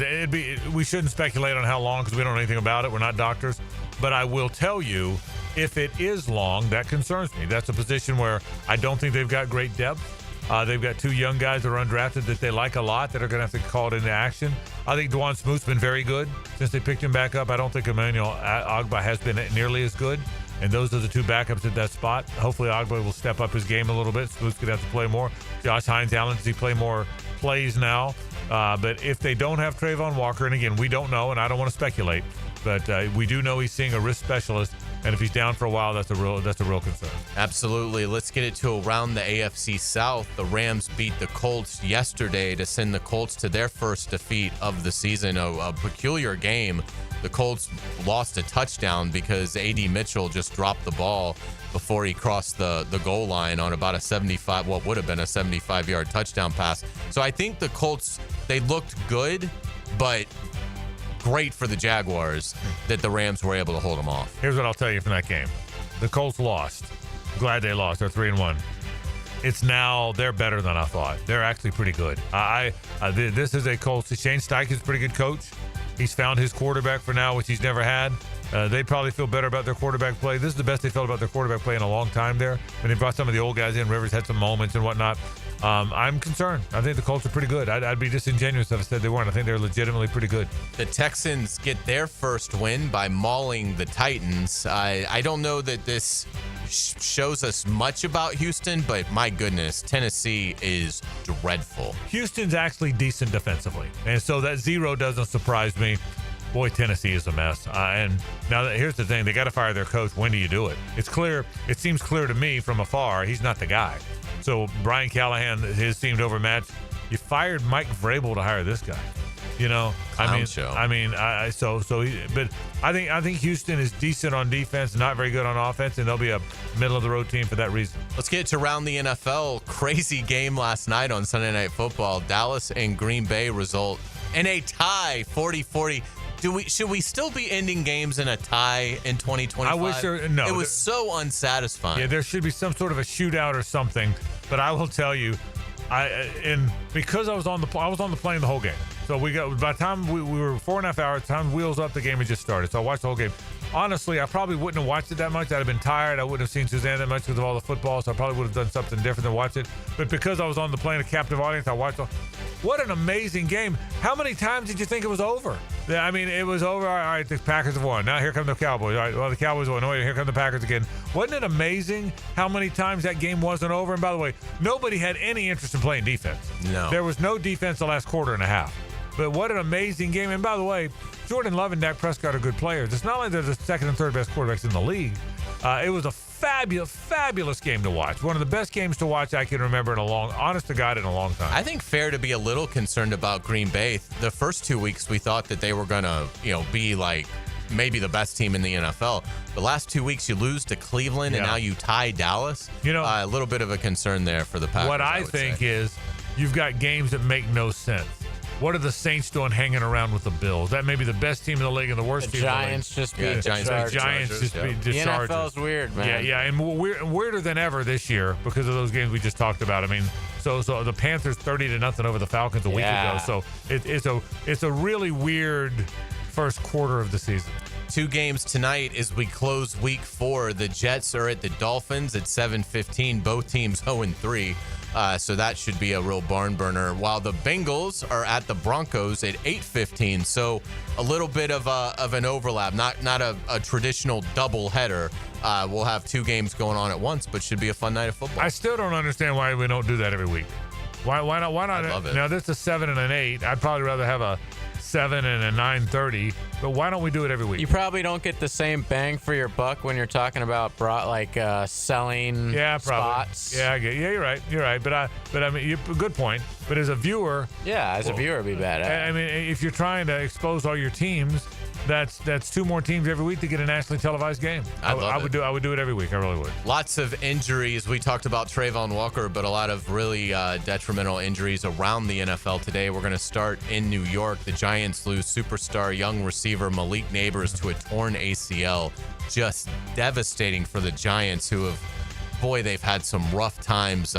We shouldn't speculate on how long because we don't know anything about it. We're not doctors. But I will tell you, if it is long, that concerns me. That's a position where I don't think they've got great depth. They've got 2 young guys that are undrafted that they like a lot that are going to have to call it into action. I think Dwan Smoot's been very good since they picked him back up. I don't think Emmanuel Ogbah has been nearly as good. And those are the 2 backups at that spot. Hopefully Ogbah will step up his game a little bit. Smoot's going to have to play more. Josh Hines-Allen, does he play more plays now? But if they don't have Trayvon Walker, and again, we don't know, and I don't want to speculate, but we do know he's seeing a wrist specialist. And if he's down for a while, that's a real concern. Absolutely. Let's get it to around the AFC South. The Rams beat the Colts yesterday to send the Colts to their first defeat of the season. A peculiar game. The Colts lost a touchdown because A.D. Mitchell just dropped the ball before he crossed the goal line on about what would have been a 75-yard touchdown pass. So I think the Colts, they looked good, but great for the Jaguars that the Rams were able to hold them off. Here's what I'll tell you from that game. The Colts lost. Glad they lost. They're 3-1. It's now they're better than I thought. They're actually pretty good. This is a Colts. Shane Steichen's a pretty good coach. He's found his quarterback for now, which he's never had. They probably feel better about their quarterback play. This is the best they felt about their quarterback play in a long time there. And they brought some of the old guys in. Rivers had some moments and whatnot. I'm concerned. I think the Colts are pretty good. I'd be disingenuous if I said they weren't. I think they're legitimately pretty good. The Texans get their first win by mauling the Titans. I don't know that this shows us much about Houston, but my goodness, Tennessee is dreadful. Houston's actually decent defensively, and so that 0 doesn't surprise me. boy, Tennessee is a mess. And now here's the thing. They got to fire their coach. When do you do it? It's clear. It seems clear to me from afar he's not the guy. So Brian Callahan, his seemed overmatched. You fired Mike Vrabel to hire this guy. You know, but I think Houston is decent on defense, not very good on offense, and they'll be a middle of the road team for that reason. Let's get to round the NFL. Crazy game last night on Sunday Night Football. Dallas and Green Bay result in a tie, 40-40. Should we still be ending games in a tie in 2025? I wish no. It was so unsatisfying. Yeah, there should be some sort of a shootout or something. But I will tell you, because I was on the plane the whole game. So by the time we were 4.5 hours, time wheels up, the game had just started. So I watched the whole game. Honestly, I probably wouldn't have watched it that much. I'd have been tired. I wouldn't have seen Suzanne that much because of all the football. So I probably would have done something different than watch it. But because I was on the plane, a captive audience, I watched it. What an amazing game. How many times did you think it was over? I mean, it was over. All right, the Packers have won. Now here come the Cowboys. All right, well, the Cowboys won. Oh, here come the Packers again. Wasn't it amazing how many times that game wasn't over? And by the way, nobody had any interest in playing defense. No. There was no defense the last quarter and a half. But what an amazing game. And by the way, Jordan Love and Dak Prescott are good players. It's not only they're the second and third best quarterbacks in the league. It was a fabulous game to watch. One of the best games to watch I can remember in a long time. I think fair to be a little concerned about Green Bay. The first 2 weeks we thought that they were going to, be like maybe the best team in the NFL. The last 2 weeks you lose to Cleveland and now you tie Dallas. A little bit of a concern there for the Packers. What I think is you've got games that make no sense. What are the Saints doing hanging around with the Bills? That may be the best team in the league and the worst team in the league. Giants just beat the Chargers. Giants just beat the Chargers. The NFL's weird, man. Yeah, and weirder than ever this year because of those games we just talked about. I mean, so the Panthers 30-0 over the Falcons a week ago. So it's a really weird first quarter of the season. 2 games tonight as we close week 4. The Jets are at the Dolphins at 7:15. Both teams 0-3. So that should be a real barn burner. While the Bengals are at the Broncos at 8:15. So a little bit of an overlap, not a traditional double header. We'll have 2 games going on at once, but should be a fun night of football. I still don't understand why we don't do that every week. Why not? I love it. Now this is a 7 and an 8. I'd probably rather have a 7 and a 9:30. But why don't we do it every week? You probably don't get the same bang for your buck when you're talking about selling spots. Yeah, you're right. But I mean, good point. But as a viewer, it'd be bad. I mean, if you're trying to expose all your teams, that's 2 more teams every week to get a nationally televised game. I would do it every week. I really would. Lots of injuries. We talked about Trayvon Walker, but a lot of really detrimental injuries around the NFL today. We're going to start in New York. The Giants lose superstar young receiver Malik Neighbors to a torn ACL. Just devastating for the Giants, who have, they've had some rough times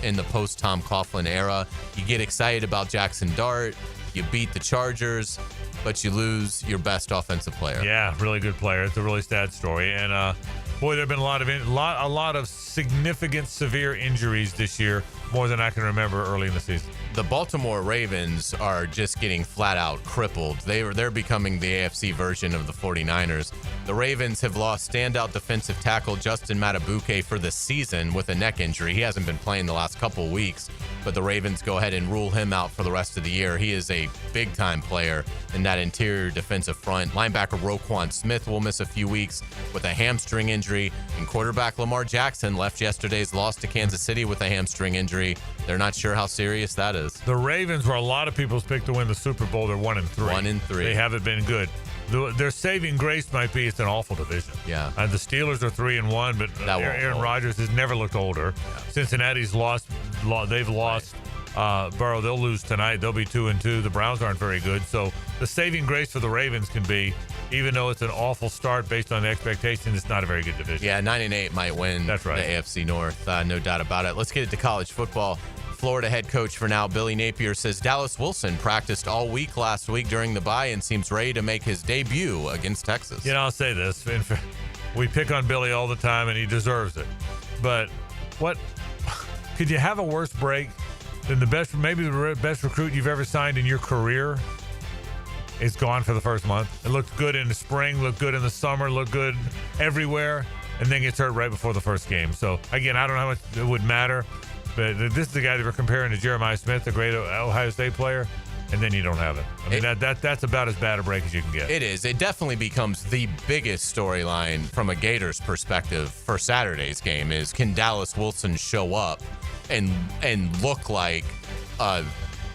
in the post-Tom Coughlin era. You get excited about Jackson Dart. You beat the Chargers, but you lose your best offensive player. Yeah, really good player. It's a really sad story. And there have been a lot of significant, severe injuries this year, more than I can remember early in the season. The Baltimore Ravens are just getting flat out crippled. They're becoming the AFC version of the 49ers. The Ravens have lost standout defensive tackle Justin Matabuke for the season with a neck injury. He hasn't been playing the last couple weeks, but the Ravens go ahead and rule him out for the rest of the year. He is a big-time player in that interior defensive front. Linebacker Roquan Smith will miss a few weeks with a hamstring injury, and quarterback Lamar Jackson left yesterday's loss to Kansas City with a hamstring injury. They're not sure how serious that is. The Ravens were a lot of people's pick to win the Super Bowl. They're 1-3. 1-3. They haven't been good. Their saving grace might be it's an awful division. Yeah. The Steelers are 3-1, but Aaron Rodgers has never looked older. Yeah. Cincinnati's lost. They've lost. Burrow, they'll lose tonight. They'll be 2-2. The Browns aren't very good. So the saving grace for the Ravens can be, even though it's an awful start based on the expectations, it's not a very good division. Yeah, 9-8 might win. That's right. The AFC North. No doubt about it. Let's get it to college football. Florida head coach for now, Billy Napier, says Dallas Wilson practiced all week last week during the bye and seems ready to make his debut against Texas. I'll say this. We pick on Billy all the time, and he deserves it. But could you have a worse break than the best recruit you've ever signed in your career is gone for the first month? It looked good in the spring, looked good in the summer, looked good everywhere, and then gets hurt right before the first game. So, again, I don't know how much it would matter. But this is the guy that we're comparing to Jeremiah Smith, the great Ohio State player. and then you don't have it. I mean, that's about as bad a break as you can get. It is. It definitely becomes the biggest storyline from a Gators perspective for Saturday's game is, can Dallas Wilson show up and look like a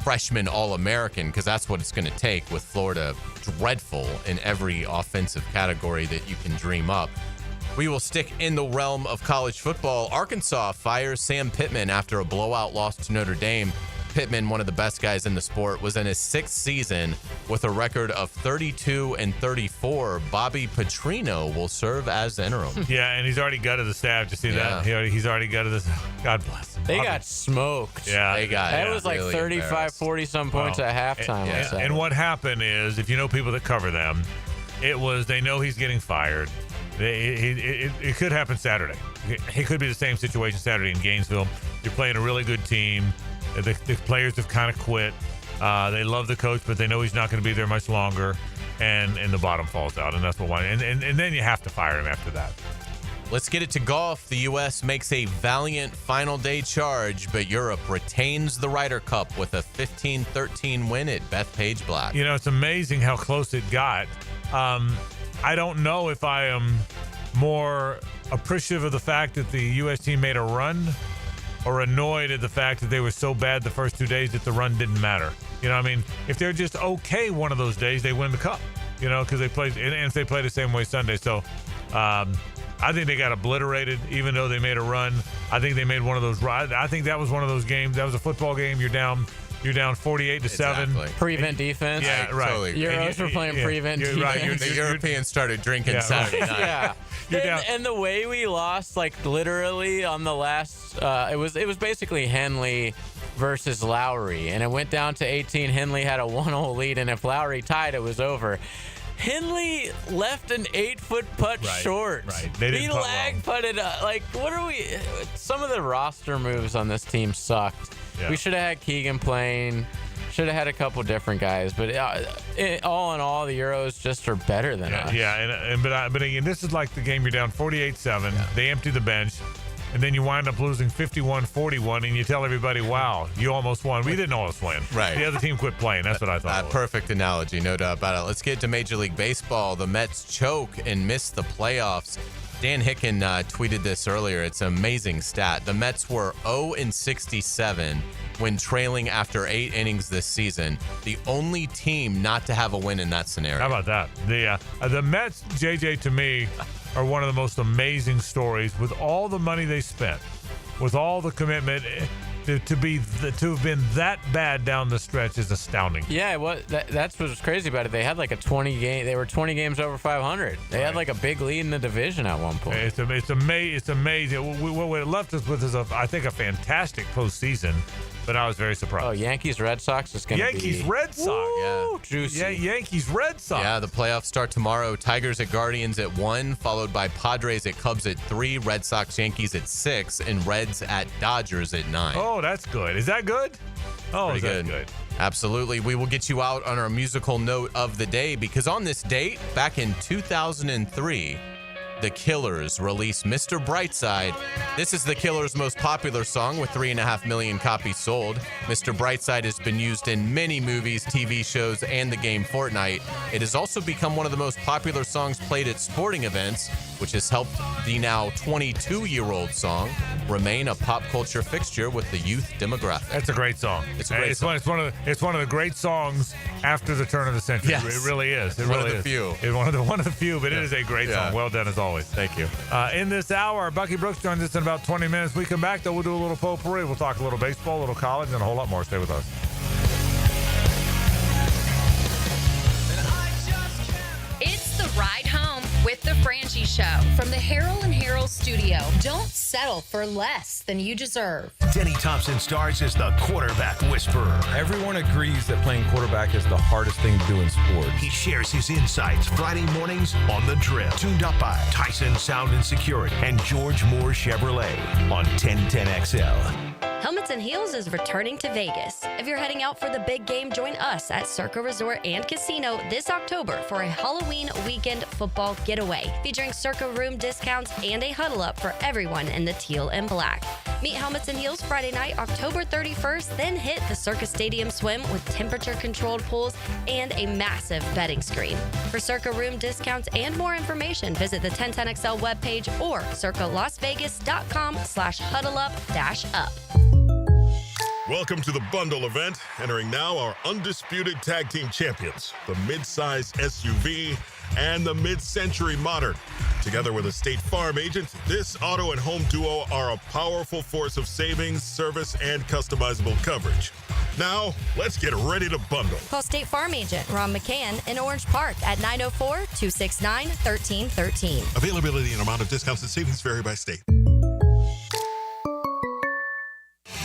freshman All-American? Because that's what it's going to take with Florida dreadful in every offensive category that you can dream up. We will stick in the realm of college football. Arkansas fires Sam Pittman after a blowout loss to Notre Dame. Pittman, one of the best guys in the sport, was in his 6th season with a record of 32-34. Bobby Petrino will serve as interim. Yeah, and he's already gutted the staff. Did you see that? He's already gutted this. God bless him. They got smoked. Yeah. That was like really 35, 40-some points at halftime. And what happened is, if you know people that cover them, they know he's getting fired. It could happen Saturday. It could be the same situation Saturday in Gainesville. You're playing a really good team. The players have kind of quit. They love the coach, but they know he's not going to be there much longer. And the bottom falls out, and that's what. And then you have to fire him after that. Let's get it to golf. The U.S. makes a valiant final day charge, but Europe retains the Ryder Cup with a 15-13 win at Bethpage Black. You know, it's amazing how close it got. I don't know if I am more appreciative of the fact that the U.S. team made a run or annoyed at the fact that they were so bad the first 2 days that the run didn't matter. You know what I mean? If they're just okay one of those days, they win the cup, you know, because they played, and if they play the same way Sunday. So I think they got obliterated, even though they made a run. I think they made one of those. I think that was one of those games. That was a football game. You're down 48-7. Prevent defense. Yeah, right. Totally. Euros were playing prevent defense. Right. The Europeans started drinking Saturday night. Yeah. And the way we lost, like literally on the last, it was basically Henley versus Lowry, and it went down to 18. Henley had a 1-hole lead, and if Lowry tied, it was over. Henley left an 8-foot putt short. Right. They didn't he putt lag putted. Like, what are we? Some of the roster moves on this team sucked. Yeah. We should have had Keegan playing. Should have had a couple different guys. But all in all, the Euros just are better than us. Yeah, but again, this is like the game you're down 48-7. Yeah. They empty the bench. And then you wind up losing 51-41, and you tell everybody, wow, you almost won. We didn't almost win. Right. The other team quit playing. That's what I thought. Perfect analogy, no doubt about it. Let's get to Major League Baseball. The Mets choke and miss the playoffs. Dan Hicken tweeted this earlier. It's an amazing stat. The Mets were 0-67 when trailing after 8 innings this season. The only team not to have a win in that scenario. How about that? The Mets, JJ, to me, are one of the most amazing stories. With all the money they spent, with all the commitment, to have been that bad down the stretch is astounding. Yeah, that's what's crazy about it. They had like a 20 game. They were 20 games over 500. They had like a big lead in the division at one point. It's amazing. What it left us with is I think a fantastic postseason. But I was very surprised. Oh, Yankees-Red Sox is going to be... Yankees-Red Sox. Yeah. Juicy. Yeah, Yankees-Red Sox. Yeah, the playoffs start tomorrow. Tigers at Guardians at 1, followed by Padres at Cubs at 3, Red Sox, Yankees at 6, and Reds at Dodgers at 9. Oh, that's good. Is that good? Oh, Pretty is that good? Absolutely. We will get you out on our musical note of the day, because on this date, back in 2003... The Killers released Mr. Brightside. This is The Killers' most popular song with 3.5 million copies sold. Mr. Brightside has been used in many movies, TV shows, and the game Fortnite. It has also become one of the most popular songs played at sporting events, which has helped the now 22-year-old song remain a pop culture fixture with the youth demographic. That's a great song. It's a great song. It's one of the great songs after the turn of the century. Yes. It really is. One of the few. It's one of the few, but it is a great song. Well done as always. Thank you. In this hour, Bucky Brooks joins us in about 20 minutes. We come back, though, we'll do a little potpourri. We'll talk a little baseball, a little college, and a whole lot more. Stay with us. It's the ride home with the Frangie Show from the Harold and Harold studio. Don't settle for less than you deserve. Denny Thompson stars as the quarterback whisperer. Everyone agrees that playing quarterback is the hardest thing to do in sports. He shares his insights Friday mornings on The Drill. Tuned up by Tyson Sound and Security and George Moore Chevrolet on 1010XL. Helmets and Heels is returning to Vegas. If you're heading out for the big game, join us at Circa Resort and Casino this October for a Halloween weekend football getaway, featuring Circa room discounts and a huddle up for everyone in the teal and black. Meet Helmets and Heels Friday night, October 31st, then hit the Circus Stadium Swim with temperature-controlled pools and a massive betting screen. For Circa room discounts and more information, visit the 1010XL webpage or circalasvegas.com/huddleup-up. Welcome to the bundle event. Entering now our undisputed tag team champions, the mid-size SUV and the mid-century modern. Together with a State Farm agent, this auto and home duo are a powerful force of savings, service, and customizable coverage. Now, let's get ready to bundle. Call State Farm agent Ron McCann in Orange Park at 904-269-1313. Availability and amount of discounts and savings vary by state.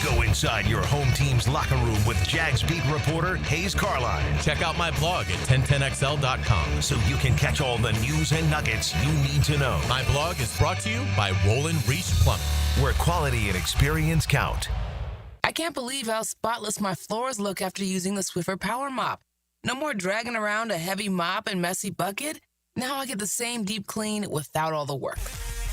Go inside your home team's locker room with Jags beat reporter Hayes Carline. Check out my blog at 1010XL.com so you can catch all the news and nuggets you need to know. My blog is brought to you by Wolin Reach Plumbing, where quality and experience count. I can't believe how spotless my floors look after using the Swiffer Power Mop. No more dragging around a heavy mop and messy bucket. Now I get the same deep clean without all the work.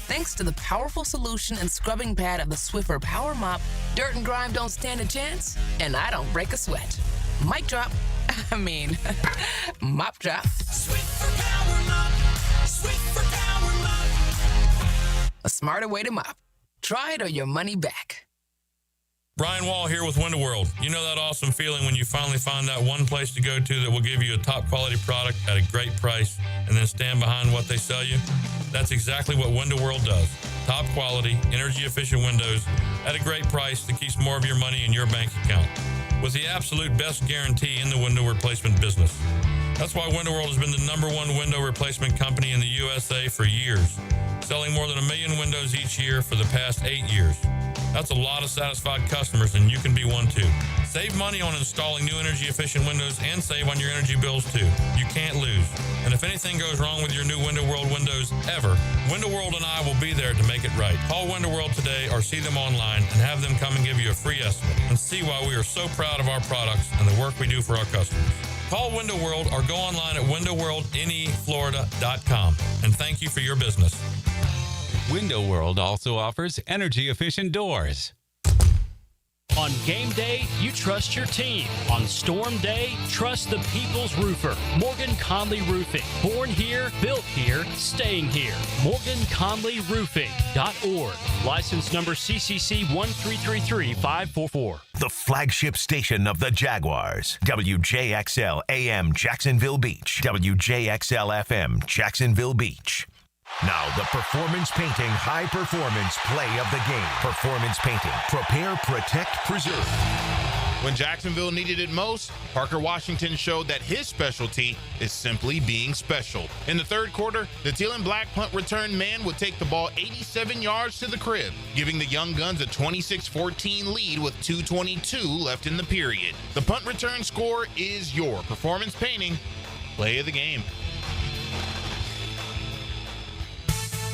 Thanks to the powerful solution and scrubbing pad of the Swiffer Power Mop, dirt and grime don't stand a chance, and I don't break a sweat. Mic drop. Mop drop. Swiffer Power Mop. Swiffer Power Mop. A smarter way to mop. Try it or your money back. Brian Wall here with Window World. You know that awesome feeling when you finally find that one place to go to that will give you a top quality product at a great price and then stand behind what they sell you? That's exactly what Window World does. Top quality, energy efficient windows at a great price that keeps more of your money in your bank account. With the absolute best guarantee in the window replacement business. That's why Window World has been the #1 window replacement company in the USA for years, selling more than 1 million windows each year for the past 8 years. That's a lot of satisfied customers, and you can be one too. Save money on installing new energy-efficient windows and save on your energy bills too. You can't lose. And if anything goes wrong with your new Window World windows ever, Window World and I will be there to make it right. Call Window World today or see them online and have them come and give you a free estimate and see why we are so proud of our products and the work we do for our customers. Call Window World or go online at windowworldneflorida.com. And thank you for your business. Window World also offers energy-efficient doors. On game day, you trust your team. On storm day, trust the people's roofer, Morgan Conley Roofing. Born here, built here, staying here. MorganConleyRoofing.org. License number CCC 1333544. The flagship station of the Jaguars. WJXL AM Jacksonville Beach. WJXL FM Jacksonville Beach. Now, the Performance Painting High Performance Play of the Game. Performance Painting. Prepare, protect, preserve. When Jacksonville needed it most, Parker Washington showed that his specialty is simply being special. In the third quarter, the teal and black punt return man would take the ball 87 yards to the crib, giving the Young Guns a 26-14 lead with 2:22 left in the period. The punt return score is your Performance Painting Play of the Game.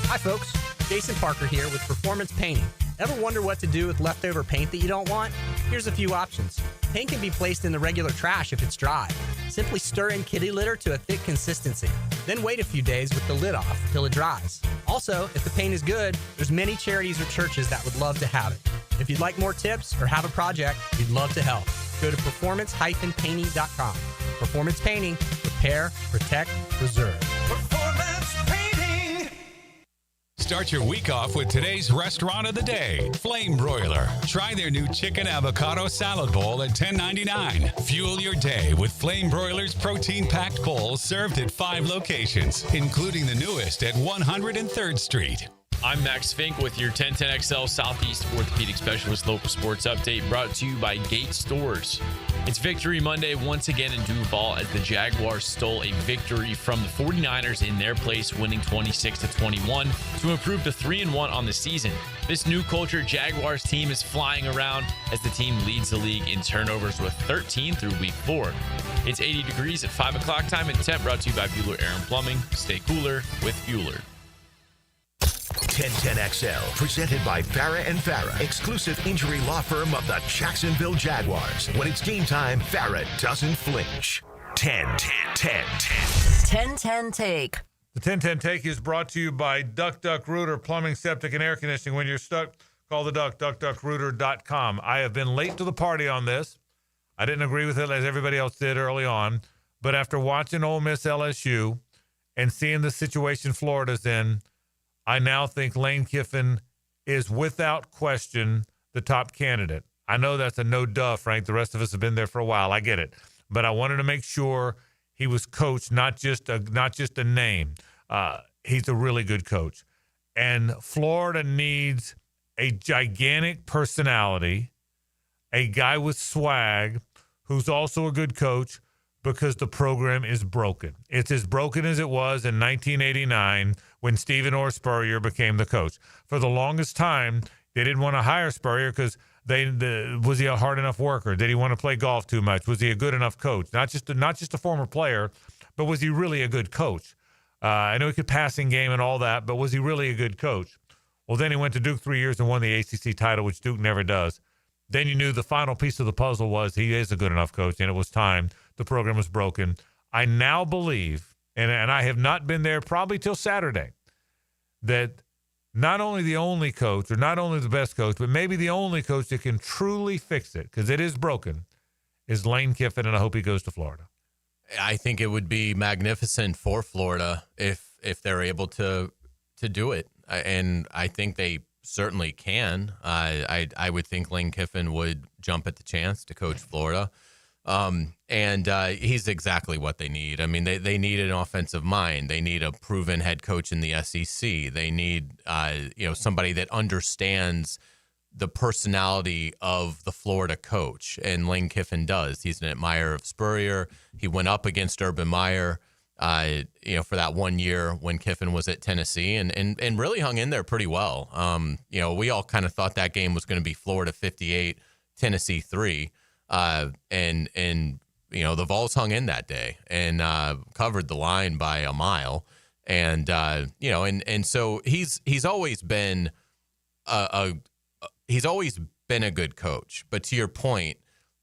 Hi folks, Jason Parker here with Performance Painting. Ever wonder what to do with leftover paint that you don't want? Here's a few options. Paint can be placed in the regular trash if it's dry. Simply stir in kitty litter to a thick consistency. Then wait a few days with the lid off till it dries. Also, if the paint is good, there's many charities or churches that would love to have it. If you'd like more tips or have a project, we'd love to help. Go to performance-painting.com. Performance Painting. Repair, protect, preserve. Performance Painting. Start your week off with today's restaurant of the day, Flame Broiler. Try their new chicken avocado salad bowl at $10.99. Fuel your day with Flame Broiler's protein-packed bowl served at 5 locations, including the newest at 103rd Street. I'm Max Fink with your 1010XL Southeast Orthopedic Specialist Local Sports Update brought to you by Gate Stores. It's Victory Monday once again in Duval as the Jaguars stole a victory from the 49ers in their place, winning 26-21 to improve to 3-1 on the season. This new culture Jaguars team is flying around as the team leads the league in turnovers with 13 through week 4. It's 80 degrees at 5 o'clock time and temp brought to you by Bueller Air and Plumbing. Stay cooler with Bueller. 1010XL, presented by Farrah & Farrah, exclusive injury law firm of the Jacksonville Jaguars. When it's game time, Farrah doesn't flinch. 10-10-10-10. 10-10 Take. The 10-10 Take is brought to you by Duck Rooter Plumbing, Septic, and Air Conditioning. When you're stuck, Call the Duck, duckduckrooter.com. I have been late to the party on this. I didn't agree with it as everybody else did early on. But after watching Ole Miss LSU and seeing the situation Florida's in, I now think Lane Kiffin is without question the top candidate. I know that's a no duh, Frank. The rest of us have been there for a while. I get it. But I wanted to make sure he was coached, not just a name. He's a really good coach. And Florida needs a gigantic personality, a guy with swag who's also a good coach, because the program is broken. It's as broken as it was in 1989 when Stephen Orr Spurrier became the coach. For the longest time, they didn't want to hire Spurrier because was he a hard enough worker? Did he want to play golf too much? Was he a good enough coach? Not just a former player, but was he really a good coach? I know he could passing game and all that, but was he really a good coach? Well, then he went to Duke 3 years and won the ACC title, which Duke never does. Then you knew the final piece of the puzzle was he is a good enough coach, and it was time. The program was broken. I now believe, and I have not been there probably till Saturday, that not only the only coach or not only the best coach, but maybe the only coach that can truly fix it, because it is broken, is Lane Kiffin, and I hope he goes to Florida. I think it would be magnificent for Florida if they're able to do it, and I think they certainly can. I would think Lane Kiffin would jump at the chance to coach Florida. And he's exactly what they need. I mean, they need an offensive mind. They need a proven head coach in the SEC. They need, somebody that understands the personality of the Florida coach. And Lane Kiffin does. He's an admirer of Spurrier. He went up against Urban Meyer, for that 1 year when Kiffin was at Tennessee and really hung in there pretty well. We all kind of thought that game was going to be Florida 58, Tennessee 3. And the Vols hung in that day and covered the line by a mile. And so he's always been a good coach. But to your point,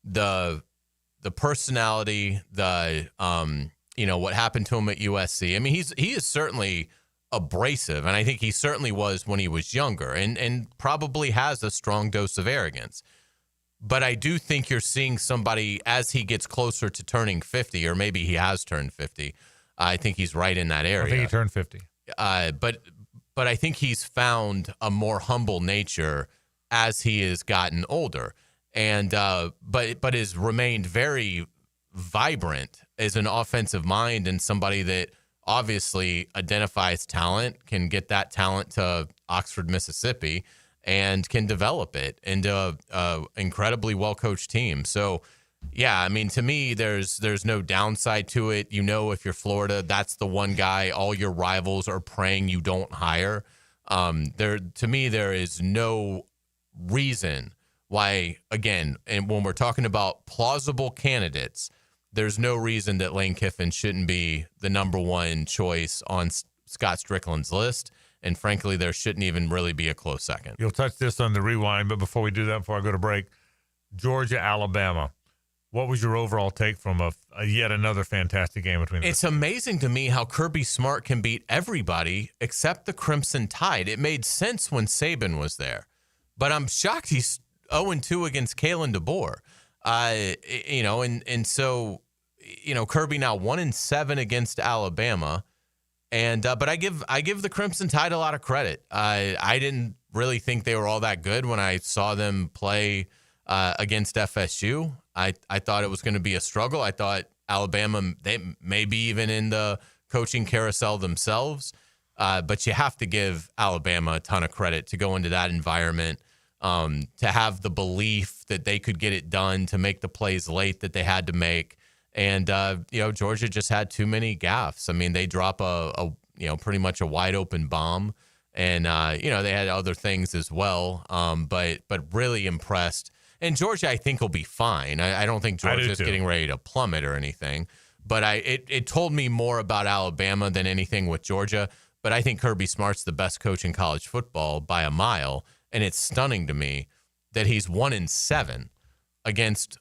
the personality, what happened to him at USC. I mean, he is certainly abrasive, and I think he certainly was when he was younger, and probably has a strong dose of arrogance. But I do think you're seeing somebody as he gets closer to turning 50, or maybe he has turned 50. I think he's right in that area. I think he turned 50. But I think he's found a more humble nature as he has gotten older, and but has remained very vibrant as an offensive mind and somebody that obviously identifies talent, can get that talent to Oxford, Mississippi, and can develop it into a incredibly well-coached team. So, yeah, I mean, to me, there's no downside to it. If you're Florida, that's the one guy all your rivals are praying you don't hire. To me, there is no reason why, again, and when we're talking about plausible candidates, there's no reason that Lane Kiffin shouldn't be the number one choice on Scott Strickland's list. And frankly, there shouldn't even really be a close second. You'll touch this on the rewind, but before we do that, before I go to break, Georgia, Alabama. What was your overall take from a yet another fantastic game between them? It's amazing to me how Kirby Smart can beat everybody except the Crimson Tide. It made sense when Saban was there, but I'm shocked he's 0-2 against Kalen DeBoer. So Kirby now 1-7 against Alabama. And but I give the Crimson Tide a lot of credit. I didn't really think they were all that good when I saw them play against FSU. I thought it was going to be a struggle. I thought Alabama, they may be even in the coaching carousel themselves. But you have to give Alabama a ton of credit to go into that environment, to have the belief that they could get it done, to make the plays late that they had to make. And, Georgia just had too many gaffes. I mean, they drop a pretty much a wide open bomb, and, they had other things as well. But really impressed. And Georgia, I think, will be fine. I don't think Georgia's getting ready to plummet or anything, but it told me more about Alabama than anything with Georgia. But I think Kirby Smart's the best coach in college football by a mile. And it's stunning to me that he's 1-7 against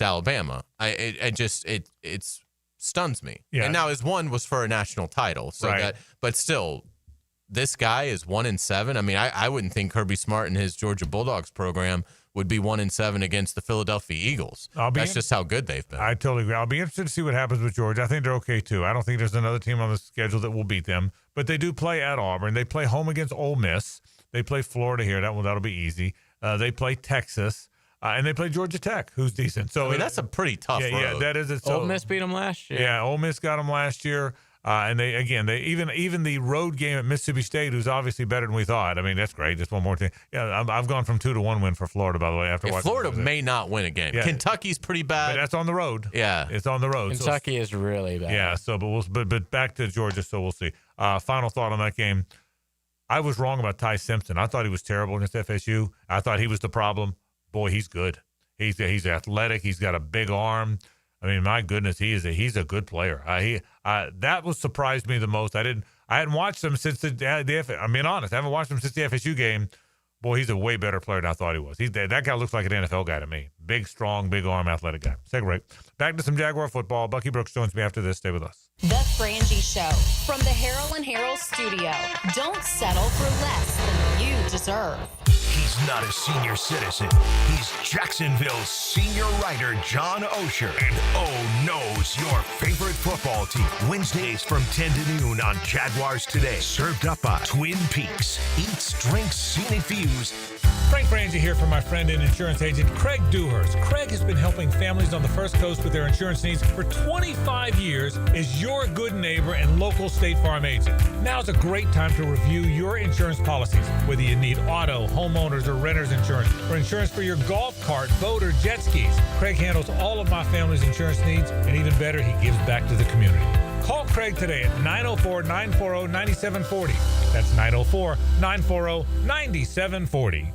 Alabama. It stuns me. Yeah. And now his one was for a national title. So but still, this guy is 1-7. I mean, I wouldn't think Kirby Smart and his Georgia Bulldogs program would be 1-7 against the Philadelphia Eagles. That's just how good they've been. I totally agree. I'll be interested to see what happens with Georgia. I think they're okay too. I don't think there's another team on the schedule that will beat them, but they do play at Auburn. They play home against Ole Miss. They play Florida here. That'll be easy. They play Texas. And they play Georgia Tech, who's decent. So that's a pretty tough road. Yeah, that is it. So, Ole Miss beat them last year. Yeah, Ole Miss got them last year. And they even the road game at Mississippi State, who's obviously better than we thought. I mean, that's great. Just one more thing. Yeah, I've gone from 2-1 win for Florida, by the way. After watching Florida may not win a game. Yeah. Kentucky's pretty bad. But that's on the road. Yeah, it's on the road. Kentucky is really bad. Yeah. So, but back to Georgia. So we'll see. Final thought on that game. I was wrong about Ty Simpson. I thought he was terrible against FSU. I thought he was the problem. Boy, he's good. He's athletic. He's got a big arm. I mean, my goodness, he's a good player. That was surprised me the most. I hadn't watched him since I'm being honest. I haven't watched him since the FSU game. Boy, he's a way better player than I thought he was. That guy looks like an NFL guy to me. Big, strong, big arm, athletic guy. Take a break. Back to some Jaguar football. Bucky Brooks joins me after this. Stay with us. The Frangie Show from the Harrell and Harrell studio. Don't settle for less than you deserve. He's not a senior citizen. He's Jacksonville's senior writer, John Osher. And knows your favorite football team. Wednesdays from 10 to noon on Jaguars Today. Served up by Twin Peaks. Eats, drinks, scenic views. Frank Frangie here for my friend and insurance agent, Craig Dewhurst. Craig has been helping families on the First Coast with their insurance needs for 25 years, is your good neighbor and local State Farm agent. Now's a great time to review your insurance policies, whether you need auto, homeowners, or renter's insurance, or insurance for your golf cart, boat, or jet skis. Craig handles all of my family's insurance needs, and even better, he gives back to the community. Call Craig today at 904-940-9740. That's 904-940-9740.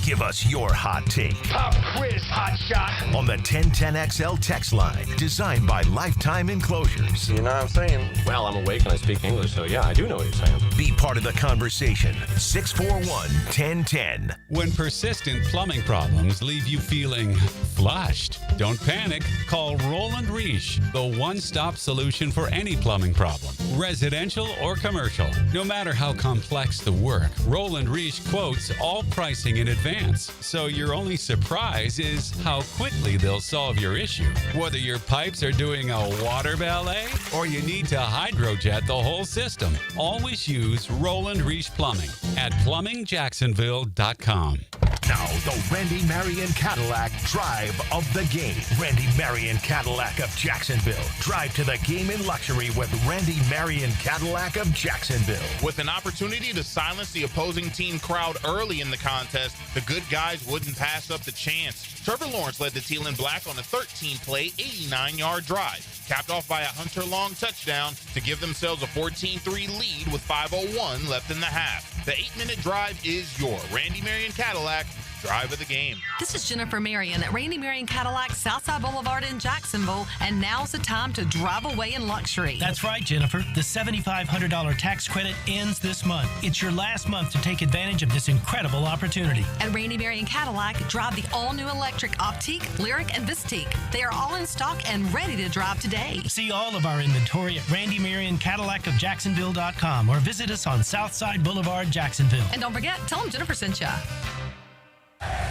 Give us your hot take. Pop quiz, hot shot. On the 1010XL text line, designed by Lifetime Enclosures. You know what I'm saying? Well, I'm awake and I speak English, so yeah, I do know what you're saying. Be part of the conversation. 641-1010. When persistent plumbing problems leave you feeling flushed, don't panic. Call Roland Reich, the one-stop solution for any plumbing problem, residential or commercial. No matter how complex the work, Roland Reich quotes all pricing in advance. So your only surprise is how quickly they'll solve your issue. Whether your pipes are doing a water ballet or you need to hydrojet the whole system, always use Roland Reich Plumbing at plumbingjacksonville.com. Now, the Randy Marion Cadillac Drive of the Game. Randy Marion Cadillac of Jacksonville. Drive to the game in luxury with Randy Marion Cadillac of Jacksonville. With an opportunity to silence the opposing team crowd early in the contest, the good guys wouldn't pass up the chance. Trevor Lawrence led the Teal and Black on a 13-play, 89-yard drive, capped off by a Hunter Long touchdown to give themselves a 14-3 lead with 5:01 left in the half. The 8-minute drive is your Randy Marion Cadillac Drive of the Game. This is Jennifer Marion at Randy Marion Cadillac, Southside Boulevard in Jacksonville, and now's the time to drive away in luxury. That's right, Jennifer. The $7,500 tax credit ends this month. It's your last month to take advantage of this incredible opportunity. At Randy Marion Cadillac, drive the all-new electric Optique, Lyric, and Vistique. They are all in stock and ready to drive today. See all of our inventory at Randy Marion Cadillac of Jacksonville.com or visit us on Southside Boulevard, Jacksonville. And don't forget, tell them Jennifer sent you.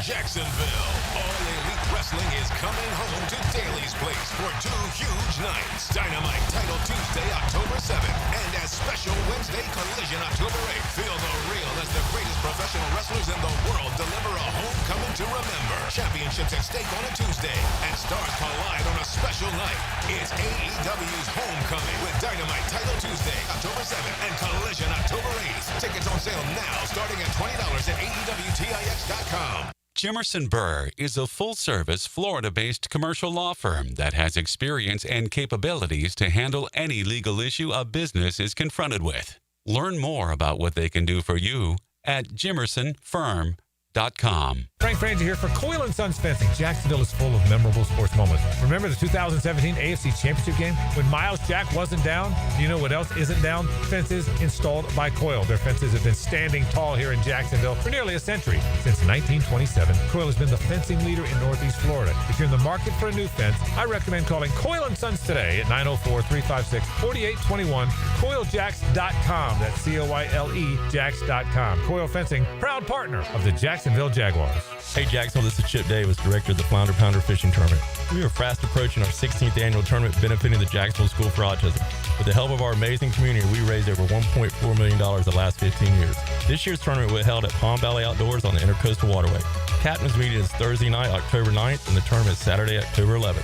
Jacksonville, All Elite Wrestling is coming home to Daly's Place for 2 huge nights. Dynamite Title Tuesday, October 7th, and as special Wednesday Collision, October 8th. Feel the real as the greatest professional wrestlers in the world deliver a homecoming to remember. Championships at stake on a Tuesday, and stars collide on a special night. It's AEW's Homecoming with Dynamite Title Tuesday, October 7th, and Collision, October 8th. Tickets on sale now, starting at $20 at AEWTIX.com. Jimerson Burr is a full-service, Florida-based commercial law firm that has experience and capabilities to handle any legal issue a business is confronted with. Learn more about what they can do for you at jimersonfirm.com. JacksonvilleJaguars.com. Frank Frangie here for Coyle & Sons Fencing. Jacksonville is full of memorable sports moments. Remember the 2017 AFC Championship game when Miles Jack wasn't down? Do you know what else isn't down? Fences installed by Coyle. Their fences have been standing tall here in Jacksonville for nearly a century. Since 1927, Coyle has been the fencing leader in Northeast Florida. If you're in the market for a new fence, I recommend calling Coyle & Sons today at 904-356-4821, CoyleJacks.com. That's C-O-Y-L-E, Jacks.com. Coyle Fencing, proud partner of the Jacksonville Jaguars. Hey Jacksonville, this is Chip Davis, director of the Flounder Pounder Fishing Tournament. We are fast approaching our 16th annual tournament benefiting the Jacksonville School for Autism. With the help of our amazing community, we raised over $1.4 million the last 15 years. This year's tournament will be held at Palm Valley Outdoors on the Intercoastal Waterway. Captain's meeting is Thursday night, October 9th, and the tournament is Saturday, October 11th.